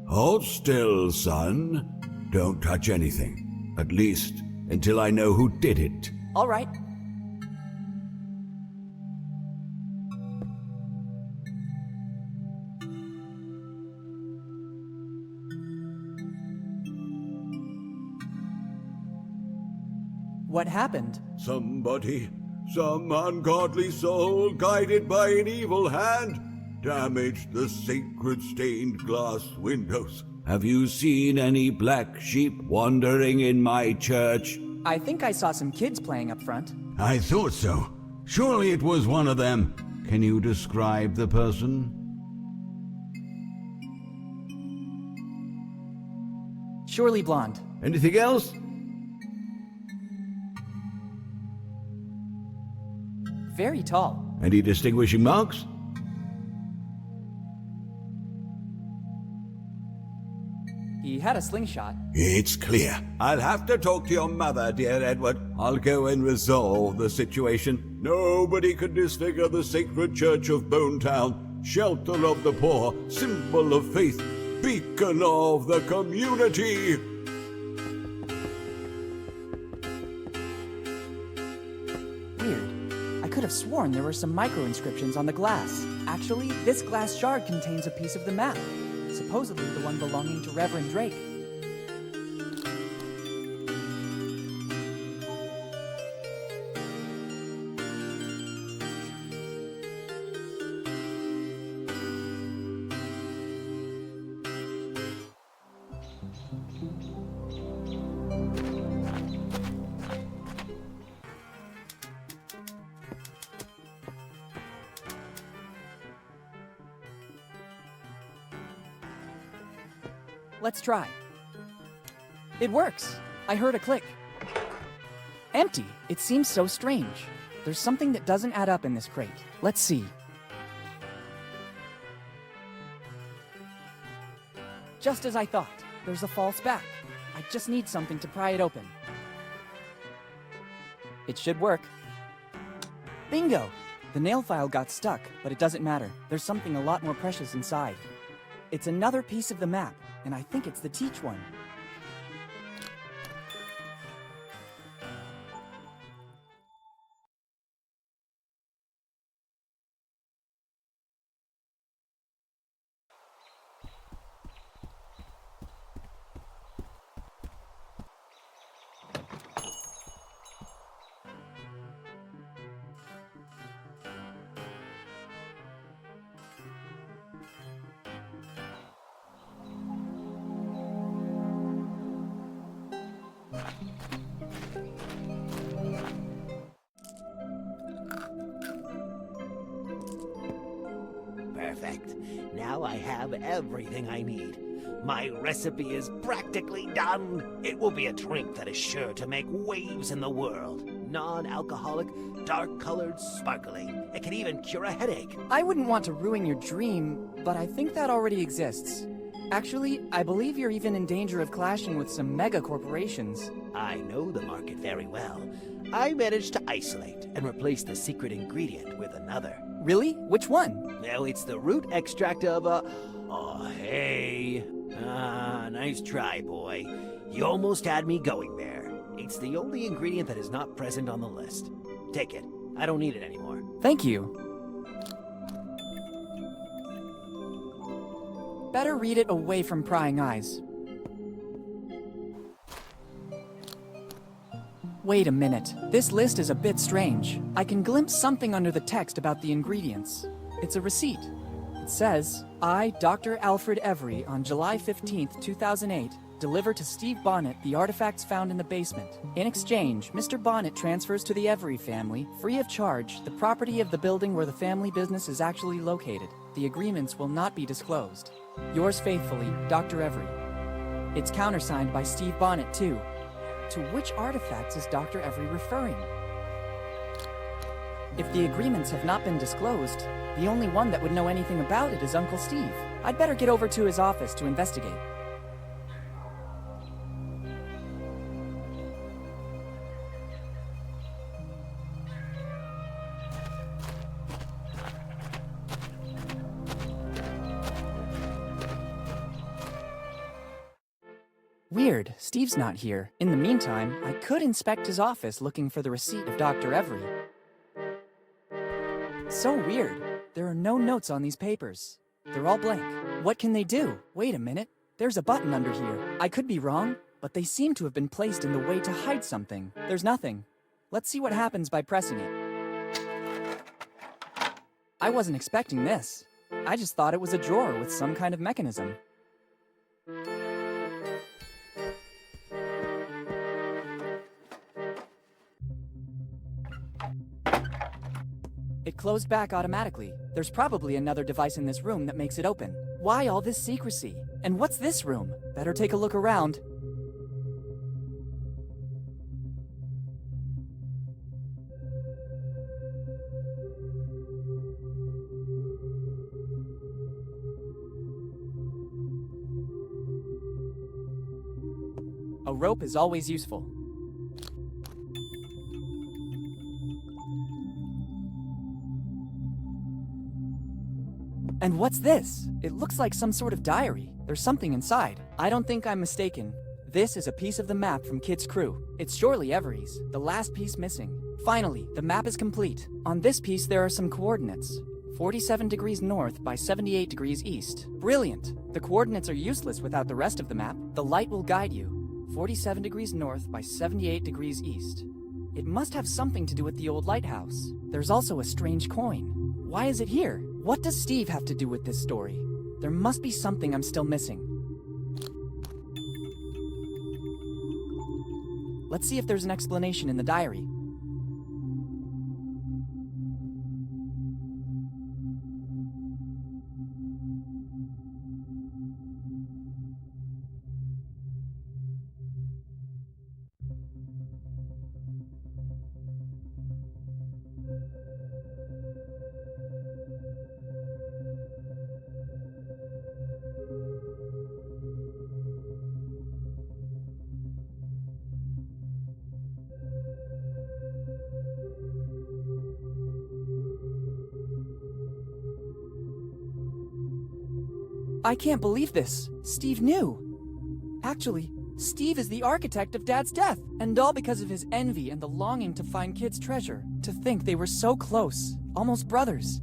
Hold still, son. Don't touch anything. At least until I know who did it. All right. What happened? Somebody, some ungodly soul guided by an evil hand, damaged the sacred stained glass windows. Have you seen any black sheep wandering in my church? I think I saw some kids playing up front. I thought so. Surely it was one of them. Can you describe the person? Surely blonde. Anything else? Very tall. Any distinguishing marks? He had a slingshot. It's clear. I'll have to talk to your mother, dear Edward. I'll go and resolve the situation. Nobody can disfigure the sacred church of Bonetown, shelter of the poor, symbol of faith, beacon of the community. Weird. I could have sworn there were some micro-inscriptions on the glass. Actually, this glass shard contains a piece of the map. Supposedly the one belonging to Reverend Drake. Let's try. It works. I heard a click. Empty. It seems so strange. There's something that doesn't add up in this crate. Let's see. Just as I thought. There's a false back. I just need something to pry it open. It should work. Bingo! The nail file got stuck, but it doesn't matter. There's something a lot more precious inside. It's another piece of the map, and I think it's the teach one. Perfect. Now I have everything I need. My recipe is practically done. It will be a drink that is sure to make waves in the world. Non-alcoholic, dark-colored, sparkling. It can even cure a headache. I wouldn't want to ruin your dream, but I think that already exists. Actually, I believe you're even in danger of clashing with some mega corporations. I know the market very well. I managed to isolate and replace the secret ingredient with another. Really? Which one? Well, it's the root extract of Oh, hey. Nice try, boy. You almost had me going there. It's the only ingredient that is not present on the list. Take it. I don't need it anymore. Thank you. Better read it away from prying eyes. Wait a minute. This list is a bit strange. I can glimpse something under the text about the ingredients. It's a receipt. It says, I, Dr. Alfred Every, on July 15th, 2008, deliver to Steve Bonnet the artifacts found in the basement. In exchange, Mr. Bonnet transfers to the Every family, free of charge, the property of the building where the family business is actually located. The agreements will not be disclosed. Yours faithfully, Dr. Every. It's countersigned by Steve Bonnet, too. To which artifacts is Dr. Every referring? If the agreements have not been disclosed, the only one that would know anything about it is Uncle Steve. I'd better get over to his office to investigate. Weird, Steve's not here. In the meantime, I could inspect his office looking for the receipt of Dr. Every. So weird. There are no notes on these papers. They're all blank. What can they do? Wait a minute. There's a button under here. I could be wrong, but they seem to have been placed in the way to hide something. There's nothing. Let's see what happens by pressing it. I wasn't expecting this. I just thought it was a drawer with some kind of mechanism. It closed back automatically. There's probably another device in this room that makes it open. Why all this secrecy? And what's this room? Better take a look around. A rope is always useful. And what's this? It looks like some sort of diary. There's something inside. I don't think I'm mistaken. This is a piece of the map from Kid's crew. It's surely Every's, the last piece missing. Finally, the map is complete. On this piece there are some coordinates. 47 degrees north by 78 degrees east. Brilliant! The coordinates are useless without the rest of the map. The light will guide you. 47 degrees north by 78 degrees east. It must have something to do with the old lighthouse. There's also a strange coin. Why is it here? What does Steve have to do with this story? There must be something I'm still missing. Let's see if there's an explanation in the diary. I can't believe this. Steve knew. Actually, Steve is the architect of Dad's death, and all because of his envy and the longing to find Kid's treasure. To think they were so close, almost brothers.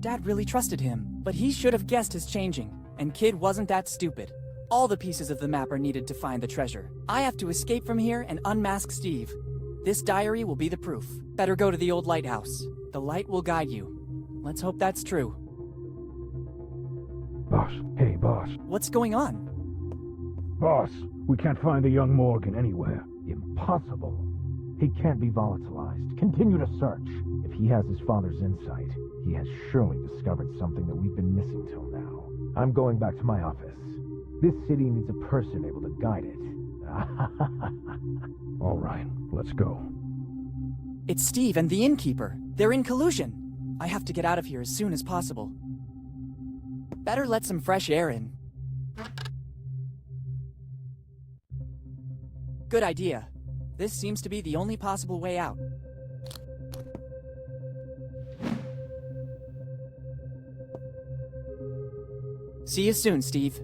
Dad really trusted him, but he should have guessed his changing, and Kid wasn't that stupid. All the pieces of the map are needed to find the treasure. I have to escape from here and unmask Steve. This diary will be the proof. Better go to the old lighthouse. The light will guide you. Let's hope that's true. Boss. Hey, boss. What's going on? Boss, we can't find the young Morgan anywhere. Impossible. He can't be volatilized. Continue to search. If he has his father's insight, he has surely discovered something that we've been missing till now. I'm going back to my office. This city needs a person able to guide it. All right, let's go. It's Steve and the innkeeper. They're in collusion. I have to get out of here as soon as possible. Better let some fresh air in. Good idea. This seems to be the only possible way out. See you soon, Steve.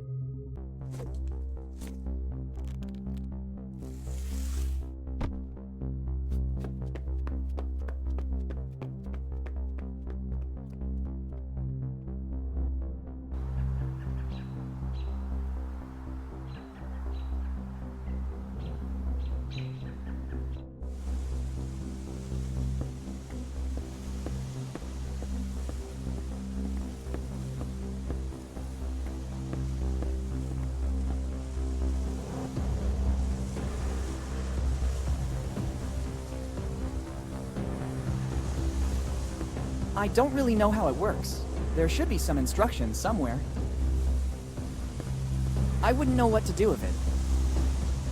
I don't really know how it works. There should be some instructions somewhere. I wouldn't know what to do with it.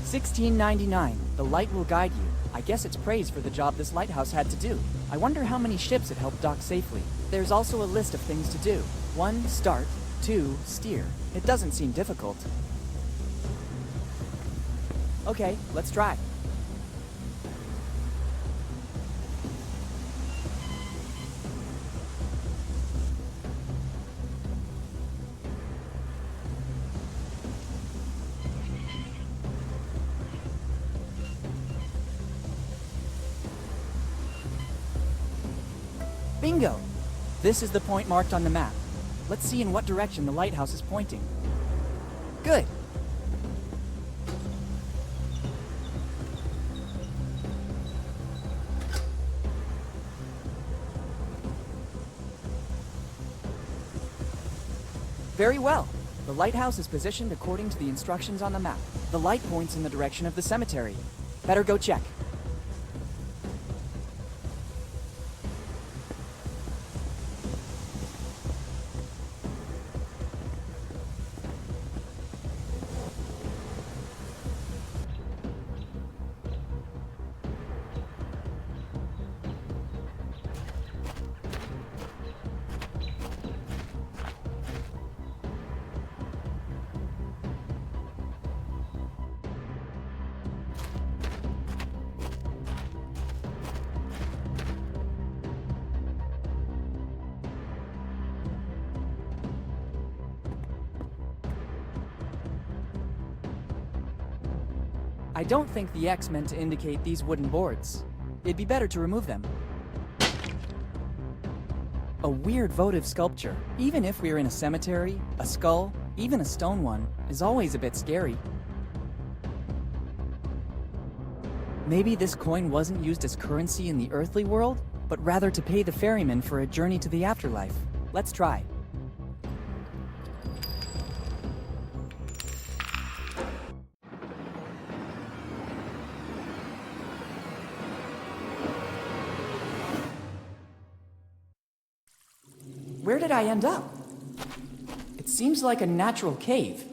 1699. The light will guide you. I guess it's praise for the job this lighthouse had to do. I wonder how many ships it helped dock safely. There's also a list of things to do. 1. Start. 2. Steer. It doesn't seem difficult. Okay, let's try. Bingo! This is the point marked on the map. Let's see in what direction the lighthouse is pointing. Good! Very well. The lighthouse is positioned according to the instructions on the map. The light points in the direction of the cemetery. Better go check. I don't think the X meant to indicate these wooden boards. It'd be better to remove them. A weird votive sculpture. Even if we're in a cemetery, a skull, even a stone one, is always a bit scary. Maybe this coin wasn't used as currency in the earthly world, but rather to pay the ferryman for a journey to the afterlife. Let's try. Where did I end up? It seems like a natural cave.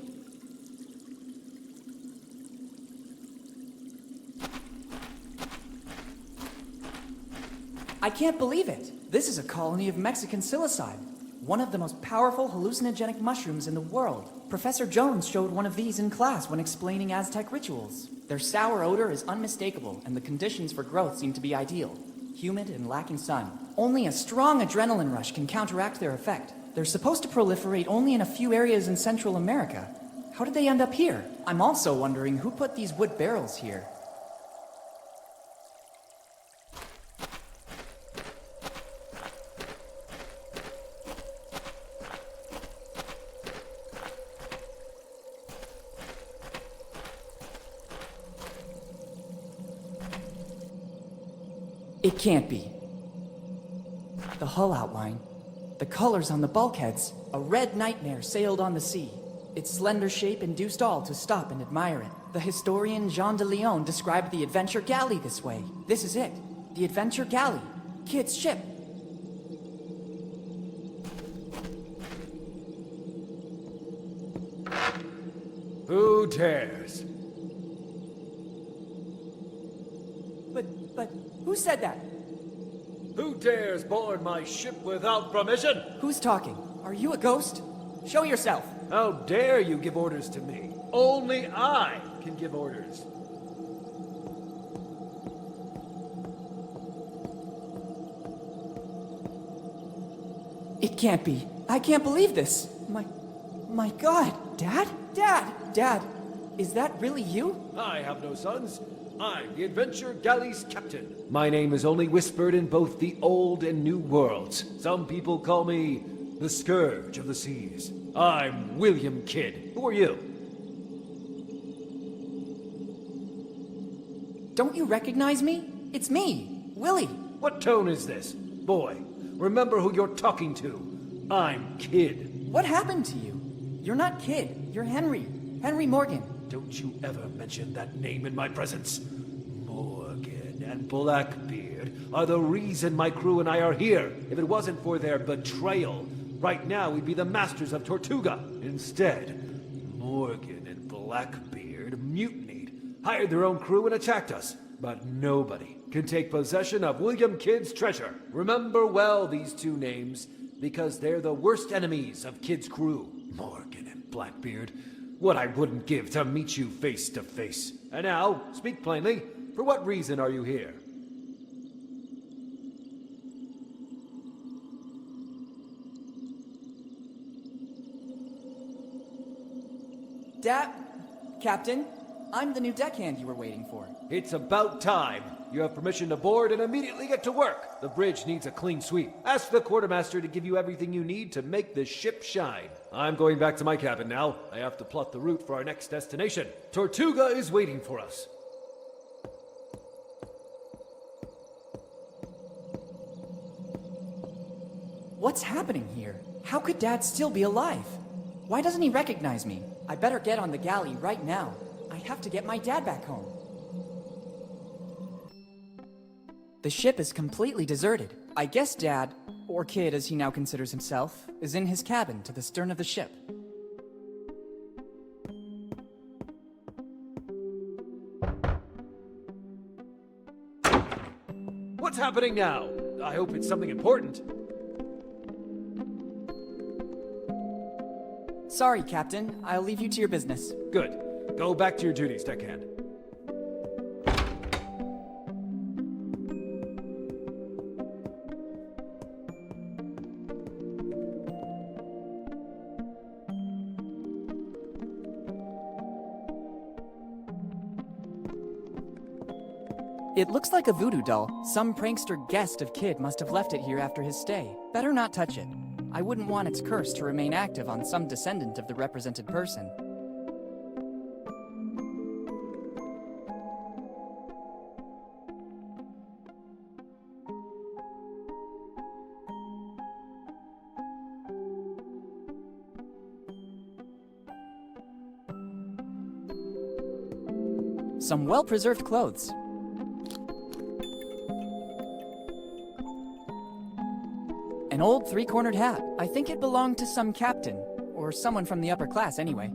I can't believe it. This is a colony of Mexican psilocybe, one of the most powerful hallucinogenic mushrooms in the world. Professor Jones showed one of these in class when explaining Aztec rituals. Their sour odor is unmistakable, and the conditions for growth seem to be ideal. Humid and lacking sun. Only a strong adrenaline rush can counteract their effect. They're supposed to proliferate only in a few areas in Central America. How did they end up here? I'm also wondering who put these wood barrels here. It can't be. The hull outline, the colors on the bulkheads, a red nightmare sailed on the sea. Its slender shape induced all to stop and admire it. The historian Jean de Leon described the Adventure Galley this way. This is it. The Adventure Galley. Kid's ship. Who dares? But, who said that? Who dares board my ship without permission? Who's talking? Are you a ghost? Show yourself. How dare you give orders to me? Only I can give orders. It can't be. I can't believe this. my god! Dad? Dad! Is that really you? I have no sons. I'm the Adventure Galley's captain. My name is only whispered in both the old and new worlds. Some people call me the Scourge of the Seas. I'm William Kidd. Who are you? Don't you recognize me? It's me, Willy. What tone is this? Boy, remember who you're talking to. I'm Kidd. What happened to you? You're not Kidd. You're Henry. Henry Morgan. Don't you ever mention that name in my presence. Morgan and Blackbeard are the reason my crew and I are here. If it wasn't for their betrayal, right now we'd be the masters of Tortuga. Instead, Morgan and Blackbeard mutinied, hired their own crew and attacked us. But nobody can take possession of William Kidd's treasure. Remember well these two names, because they're the worst enemies of Kidd's crew. Morgan and Blackbeard. What I wouldn't give to meet you face to face. And now, speak plainly, for what reason are you here? Captain, I'm the new deckhand you were waiting for. It's about time. You have permission to board and immediately get to work. The bridge needs a clean sweep. Ask the quartermaster to give you everything you need to make the ship shine. I'm going back to my cabin now. I have to plot the route for our next destination. Tortuga is waiting for us. What's happening here? How could Dad still be alive? Why doesn't he recognize me? I better get on the galley right now. I have to get my dad back home. The ship is completely deserted. I guess Dad, or Kidd as he now considers himself, is in his cabin to the stern of the ship. What's happening now? I hope it's something important. Sorry, Captain. I'll leave you to your business. Good. Go back to your duties, deckhand. It looks like a voodoo doll. Some prankster guest of Kidd must have left it here after his stay. Better not touch it. I wouldn't want its curse to remain active on some descendant of the represented person. Some well-preserved clothes. An old three-cornered hat. I think it belonged to some captain, or someone from the upper class anyway.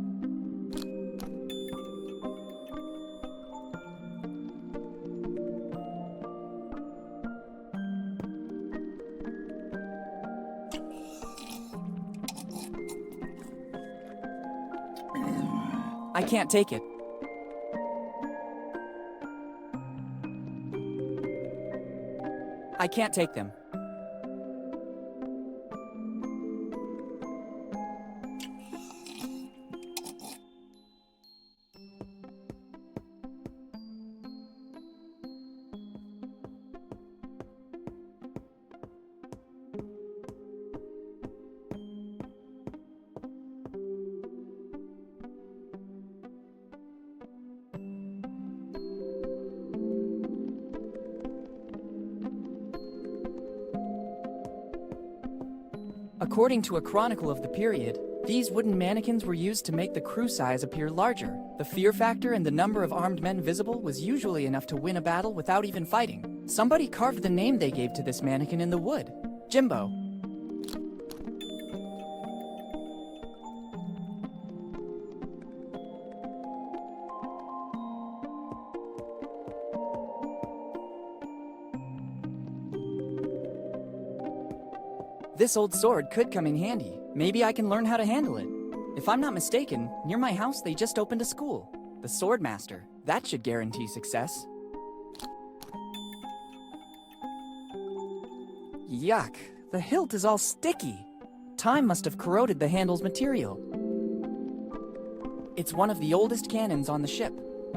I can't take it. I can't take them. According to a chronicle of the period, these wooden mannequins were used to make the crew size appear larger. The fear factor and the number of armed men visible was usually enough to win a battle without even fighting. Somebody carved the name they gave to this mannequin in the wood. Jimbo. This old sword could come in handy. Maybe I can learn how to handle it. If I'm not mistaken, near my house they just opened a school. The Swordmaster. That should guarantee success. Yuck. The hilt is all sticky. Time must have corroded the handle's material. It's one of the oldest cannons on the ship.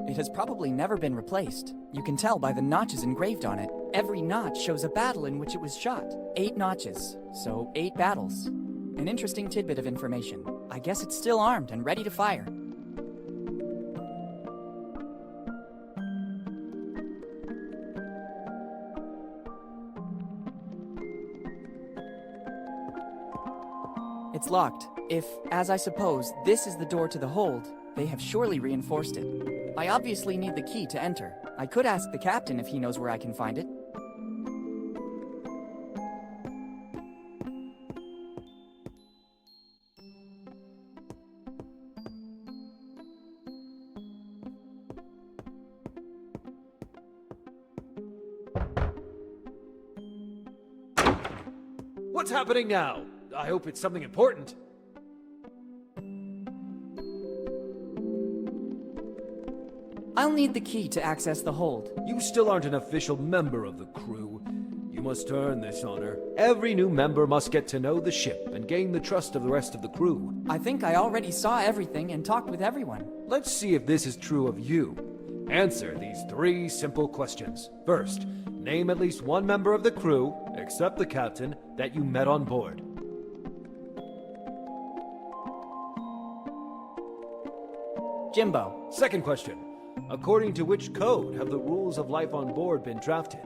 It has probably never been replaced. You can tell by the notches engraved on it. Every notch shows a battle in which it was shot. 8 notches, so 8 battles. An interesting tidbit of information. I guess it's still armed and ready to fire. It's locked. If, as I suppose, this is the door to the hold, they have surely reinforced it. I obviously need the key to enter. I could ask the captain if he knows where I can find it. What's happening now? I hope it's something important. I'll need the key to access the hold. You still aren't an official member of the crew. You must earn this honor. Every new member must get to know the ship and gain the trust of the rest of the crew. I think I already saw everything and talked with everyone. Let's see if this is true of you. Answer these 3 simple questions. First, name at least one member of the crew, except the captain, that you met on board. Jimbo. Second question. According to which code have the rules of life on board been drafted?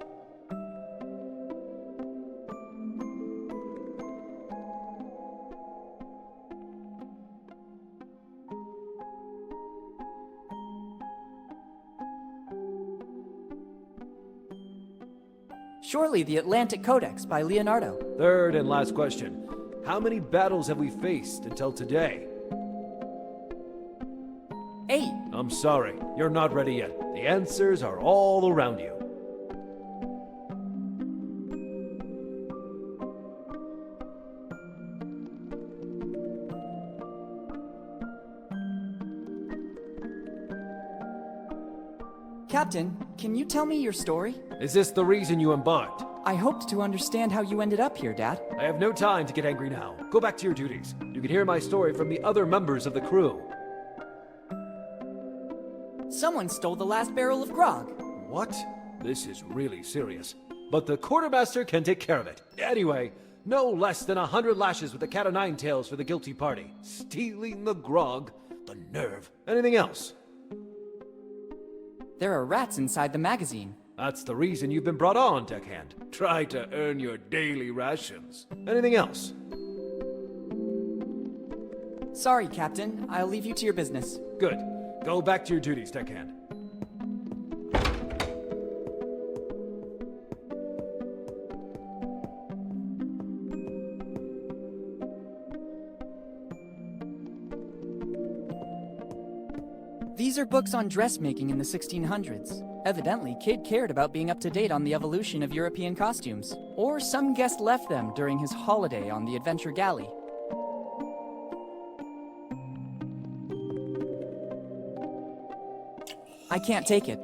Surely the Atlantic Codex by Leonardo. Third and last question. How many battles have we faced until today? 8. I'm sorry, you're not ready yet. The answers are all around you. Captain, can you tell me your story? Is this the reason you embarked? I hoped to understand how you ended up here, Dad. I have no time to get angry now. Go back to your duties. You can hear my story from the other members of the crew. Someone stole the last barrel of grog. What? This is really serious. But the quartermaster can take care of it. Anyway, no less than 100 lashes with the cat o' nine tails for the guilty party. Stealing the grog. The nerve. Anything else? There are rats inside the magazine. That's the reason you've been brought on, deckhand. Try to earn your daily rations. Anything else? Sorry, Captain. I'll leave you to your business. Good. Go back to your duties, deckhand. These are books on dressmaking in the 1600s. Evidently, Kid cared about being up to date on the evolution of European costumes. Or some guest left them during his holiday on the Adventure Galley. I can't take it.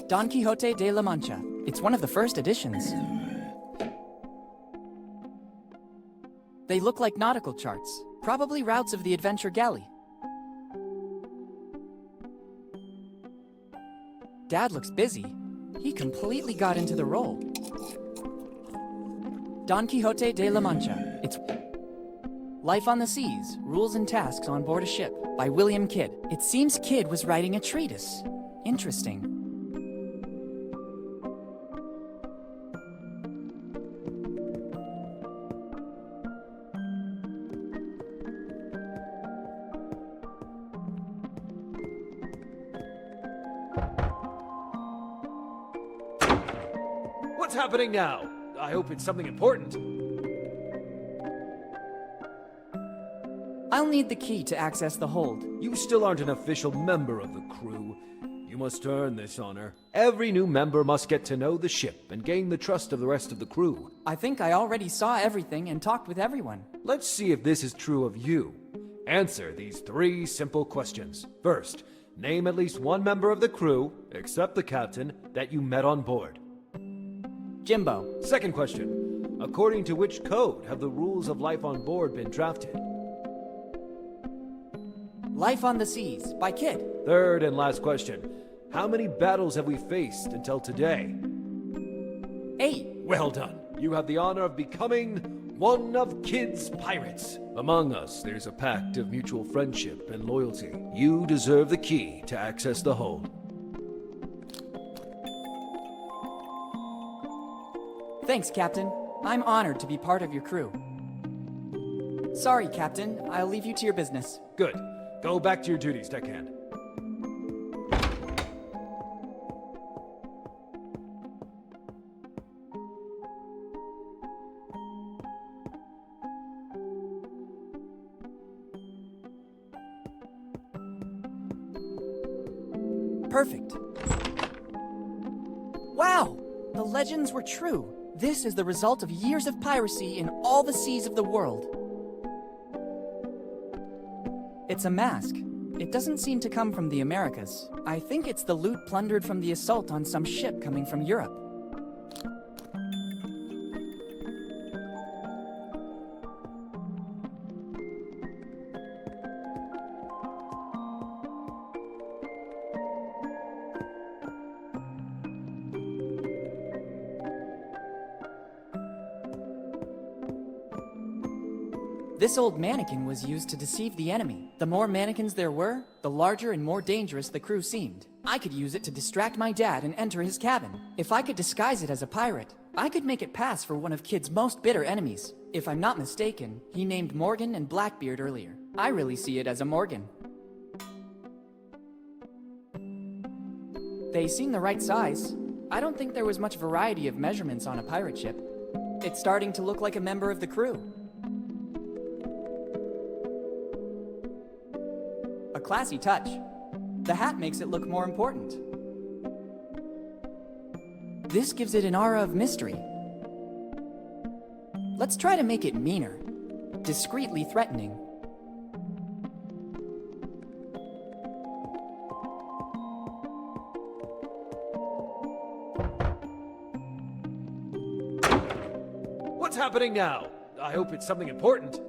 Don Quixote de la Mancha. It's one of the first editions. They look like nautical charts. Probably routes of the Adventure Galley. Dad looks busy. He completely got into the role. Don Quixote de la Mancha. It's Life on the Seas, Rules and Tasks on Board a Ship by William Kidd. It seems Kidd was writing a treatise. Interesting. What's happening now? I hope it's something important. I'll need the key to access the hold. You still aren't an official member of the crew. You must earn this honor. Every new member must get to know the ship and gain the trust of the rest of the crew. I think I already saw everything and talked with everyone. Let's see if this is true of you. Answer these 3 simple questions. First, name at least one member of the crew, except the captain, that you met on board. Jimbo. Second question. According to which code have the rules of life on board been drafted? Life on the Seas by Kid. Third and last question. How many battles have we faced until today? 8. Well done. You have the honor of becoming one of Kid's pirates. Among us, there's a pact of mutual friendship and loyalty. You deserve the key to access the hold. Thanks, Captain. I'm honored to be part of your crew. Sorry, Captain. I'll leave you to your business. Good. Go back to your duties, deckhand. Perfect. Wow! The legends were true. This is the result of years of piracy in all the seas of the world. It's a mask. It doesn't seem to come from the Americas. I think it's the loot plundered from the assault on some ship coming from Europe. This old mannequin was used to deceive the enemy. The more mannequins there were, the larger and more dangerous the crew seemed. I could use it to distract my dad and enter his cabin. If I could disguise it as a pirate, I could make it pass for one of Kid's most bitter enemies. If I'm not mistaken, he named Morgan and Blackbeard earlier. I really see it as a Morgan. They seem the right size. I don't think there was much variety of measurements on a pirate ship. It's starting to look like a member of the crew. A classy touch. The hat makes it look more important. This gives it an aura of mystery. Let's try to make it meaner. Discreetly threatening. What's happening now? I hope it's something important.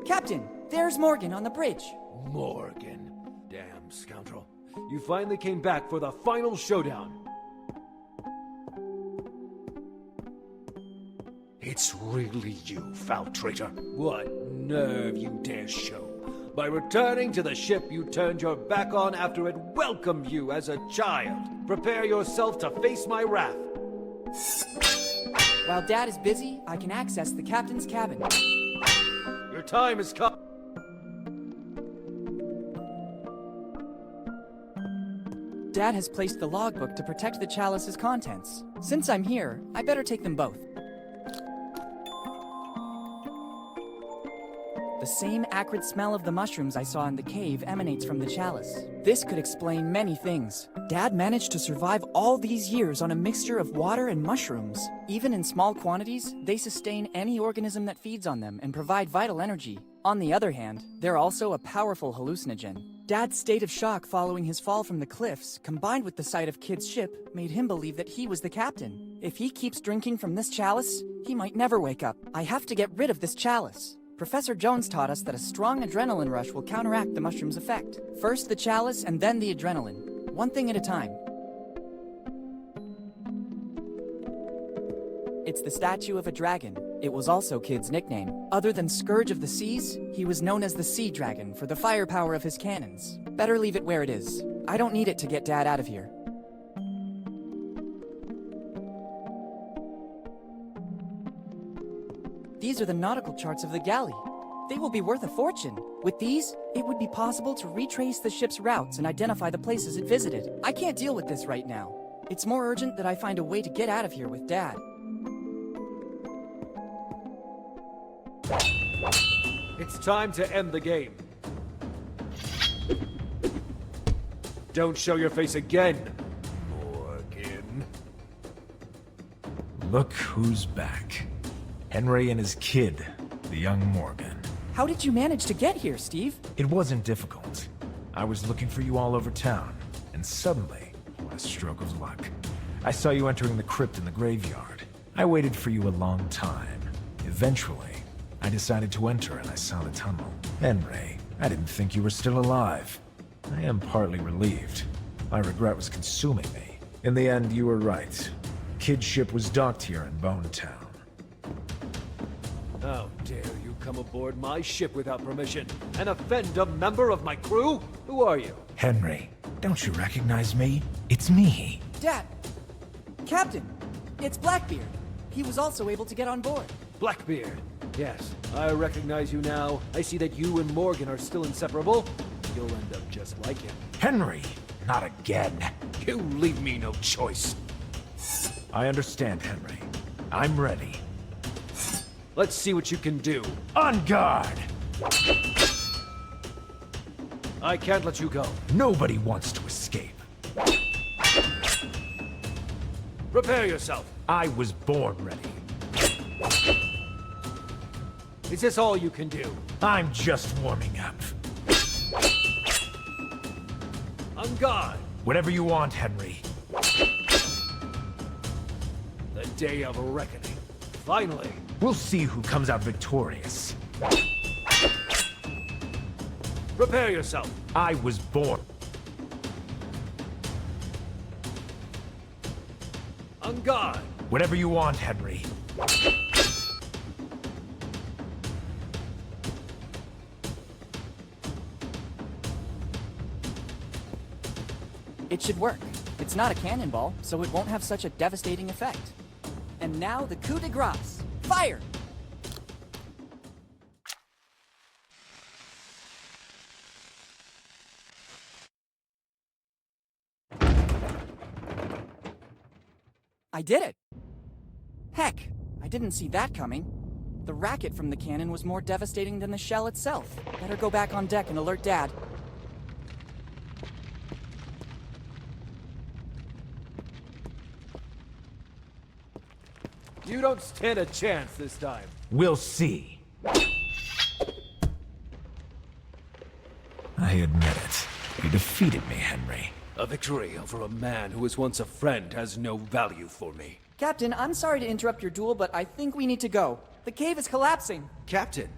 Captain, there's Morgan on the bridge. Morgan. Damn scoundrel. You finally came back for the final showdown. It's really you, foul traitor. What nerve you dare show. By returning to the ship you turned your back on after it welcomed you as a child. Prepare yourself to face my wrath. While Dad is busy, I can access the captain's cabin. Your time has come. Dad has placed the logbook to protect the chalice's contents. Since I'm here, I better take them both. The same acrid smell of the mushrooms I saw in the cave emanates from the chalice. This could explain many things. Dad managed to survive all these years on a mixture of water and mushrooms. Even in small quantities, they sustain any organism that feeds on them and provide vital energy. On the other hand, they're also a powerful hallucinogen. Dad's state of shock following his fall from the cliffs, combined with the sight of Kid's ship, made him believe that he was the captain. If he keeps drinking from this chalice, he might never wake up. I have to get rid of this chalice. Professor Jones taught us that a strong adrenaline rush will counteract the mushroom's effect. First the chalice and then the adrenaline. One thing at a time. It's the statue of a dragon. It was also Kid's nickname. Other than Scourge of the Seas, he was known as the Sea Dragon for the firepower of his cannons. Better leave it where it is. I don't need it to get Dad out of here. These are the nautical charts of the galley. They will be worth a fortune. With these, it would be possible to retrace the ship's routes and identify the places it visited. I can't deal with this right now. It's more urgent that I find a way to get out of here with Dad. It's time to end the game. Don't show your face again, Morgan. Look who's back. Henry and his kid, the young Morgan. How did you manage to get here, Steve? It wasn't difficult. I was looking for you all over town, and suddenly, what a stroke of luck. I saw you entering the crypt in the graveyard. I waited for you a long time. Eventually, I decided to enter and I saw the tunnel. Henry, I didn't think you were still alive. I am partly relieved. My regret was consuming me. In the end, you were right. Kid's ship was docked here in Bone Town. How dare you come aboard my ship without permission and offend a member of my crew? Who are you? Henry, don't you recognize me? It's me. Dad! Captain! It's Blackbeard. He was also able to get on board. Blackbeard. Yes, I recognize you now. I see that you and Morgan are still inseparable. You'll end up just like him. Henry, not again. You leave me no choice. I understand, Henry. I'm ready. Let's see what you can do. On guard! I can't let you go. Nobody wants to escape. Prepare yourself. I was born ready. Is this all you can do? I'm just warming up. On guard. Whatever you want, Henry. The day of reckoning. Finally. We'll see who comes out victorious. Prepare yourself. I was born. On guard. Whatever you want, Henry. It should work. It's not a cannonball, so it won't have such a devastating effect. And now the coup de grace. Fire! I did it! Heck, I didn't see that coming. The racket from the cannon was more devastating than the shell itself. Better go back on deck and alert Dad. You don't stand a chance this time. We'll see. I admit it. You defeated me, Henry. A victory over a man who was once a friend has no value for me. Captain, I'm sorry to interrupt your duel, but I think we need to go. The cave is collapsing. Captain,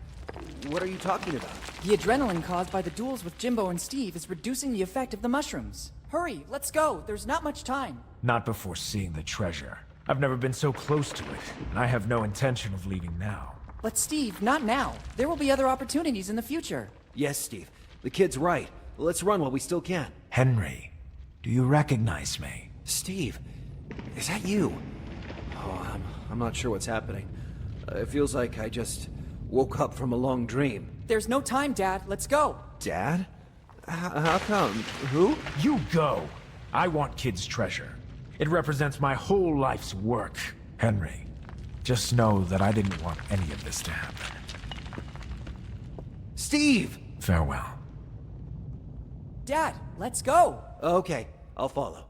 what are you talking about? The adrenaline caused by the duels with Jimbo and Steve is reducing the effect of the mushrooms. Hurry, let's go. There's not much time. Not before seeing the treasure. I've never been so close to it, and I have no intention of leaving now. But Steve, not now. There will be other opportunities in the future. Yes, Steve. The kid's right. Let's run while we still can. Henry, do you recognize me? Steve, is that you? Oh, I'm not sure what's happening. It feels like I just woke up from a long dream. There's no time, Dad. Let's go. Dad? How come? Who? You go. I want Kid's treasure. It represents my whole life's work. Henry, just know that I didn't want any of this to happen. Steve! Farewell. Dad, let's go. Okay, I'll follow.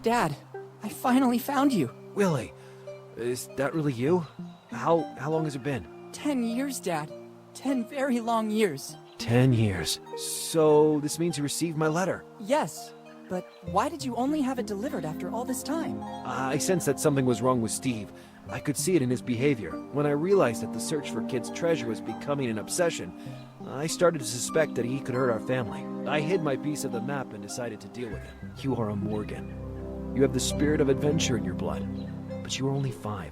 Dad, I finally found you. Willy, is that really you? How long has it been? 10 years, Dad. 10 very long years. 10 years. So this means you received my letter. Yes, but why did you only have it delivered after all this time? I sensed that something was wrong with Steve. I could see it in his behavior. When I realized that the search for Kid's treasure was becoming an obsession, I started to suspect that he could hurt our family. I hid my piece of the map and decided to deal with it. You are a Morgan. You have the spirit of adventure in your blood. But you were only 5,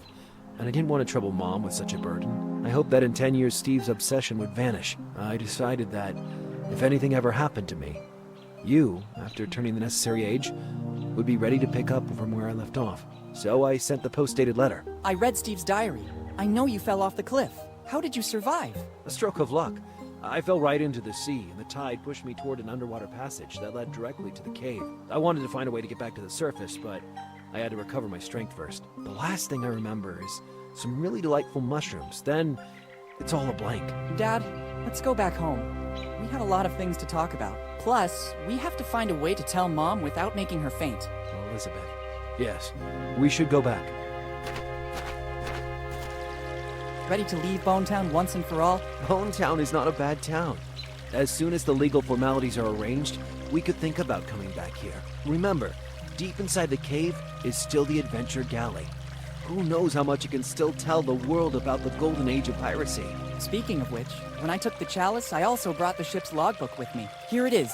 and I didn't want to trouble Mom with such a burden. I hoped that in 10 years Steve's obsession would vanish. I decided that if anything ever happened to me, you, after turning the necessary age, would be ready to pick up from where I left off. So I sent the post-dated letter. I read Steve's diary. I know you fell off the cliff. How did you survive? A stroke of luck. I fell right into the sea, and the tide pushed me toward an underwater passage that led directly to the cave. I wanted to find a way to get back to the surface, but I had to recover my strength first. The last thing I remember is some really delightful mushrooms. Then, it's all a blank. Dad, let's go back home. We have a lot of things to talk about. Plus, we have to find a way to tell Mom without making her faint. Elizabeth, Yes, we should go back. Ready to leave Bonetown once and for all? Bonetown is not a bad town. As soon as the legal formalities are arranged, we could think about coming back here. Remember, deep inside the cave is still the adventure galley. Who knows how much it can still tell the world about the golden age of piracy. Speaking of which, when I took the chalice, I also brought the ship's logbook with me. Here it is.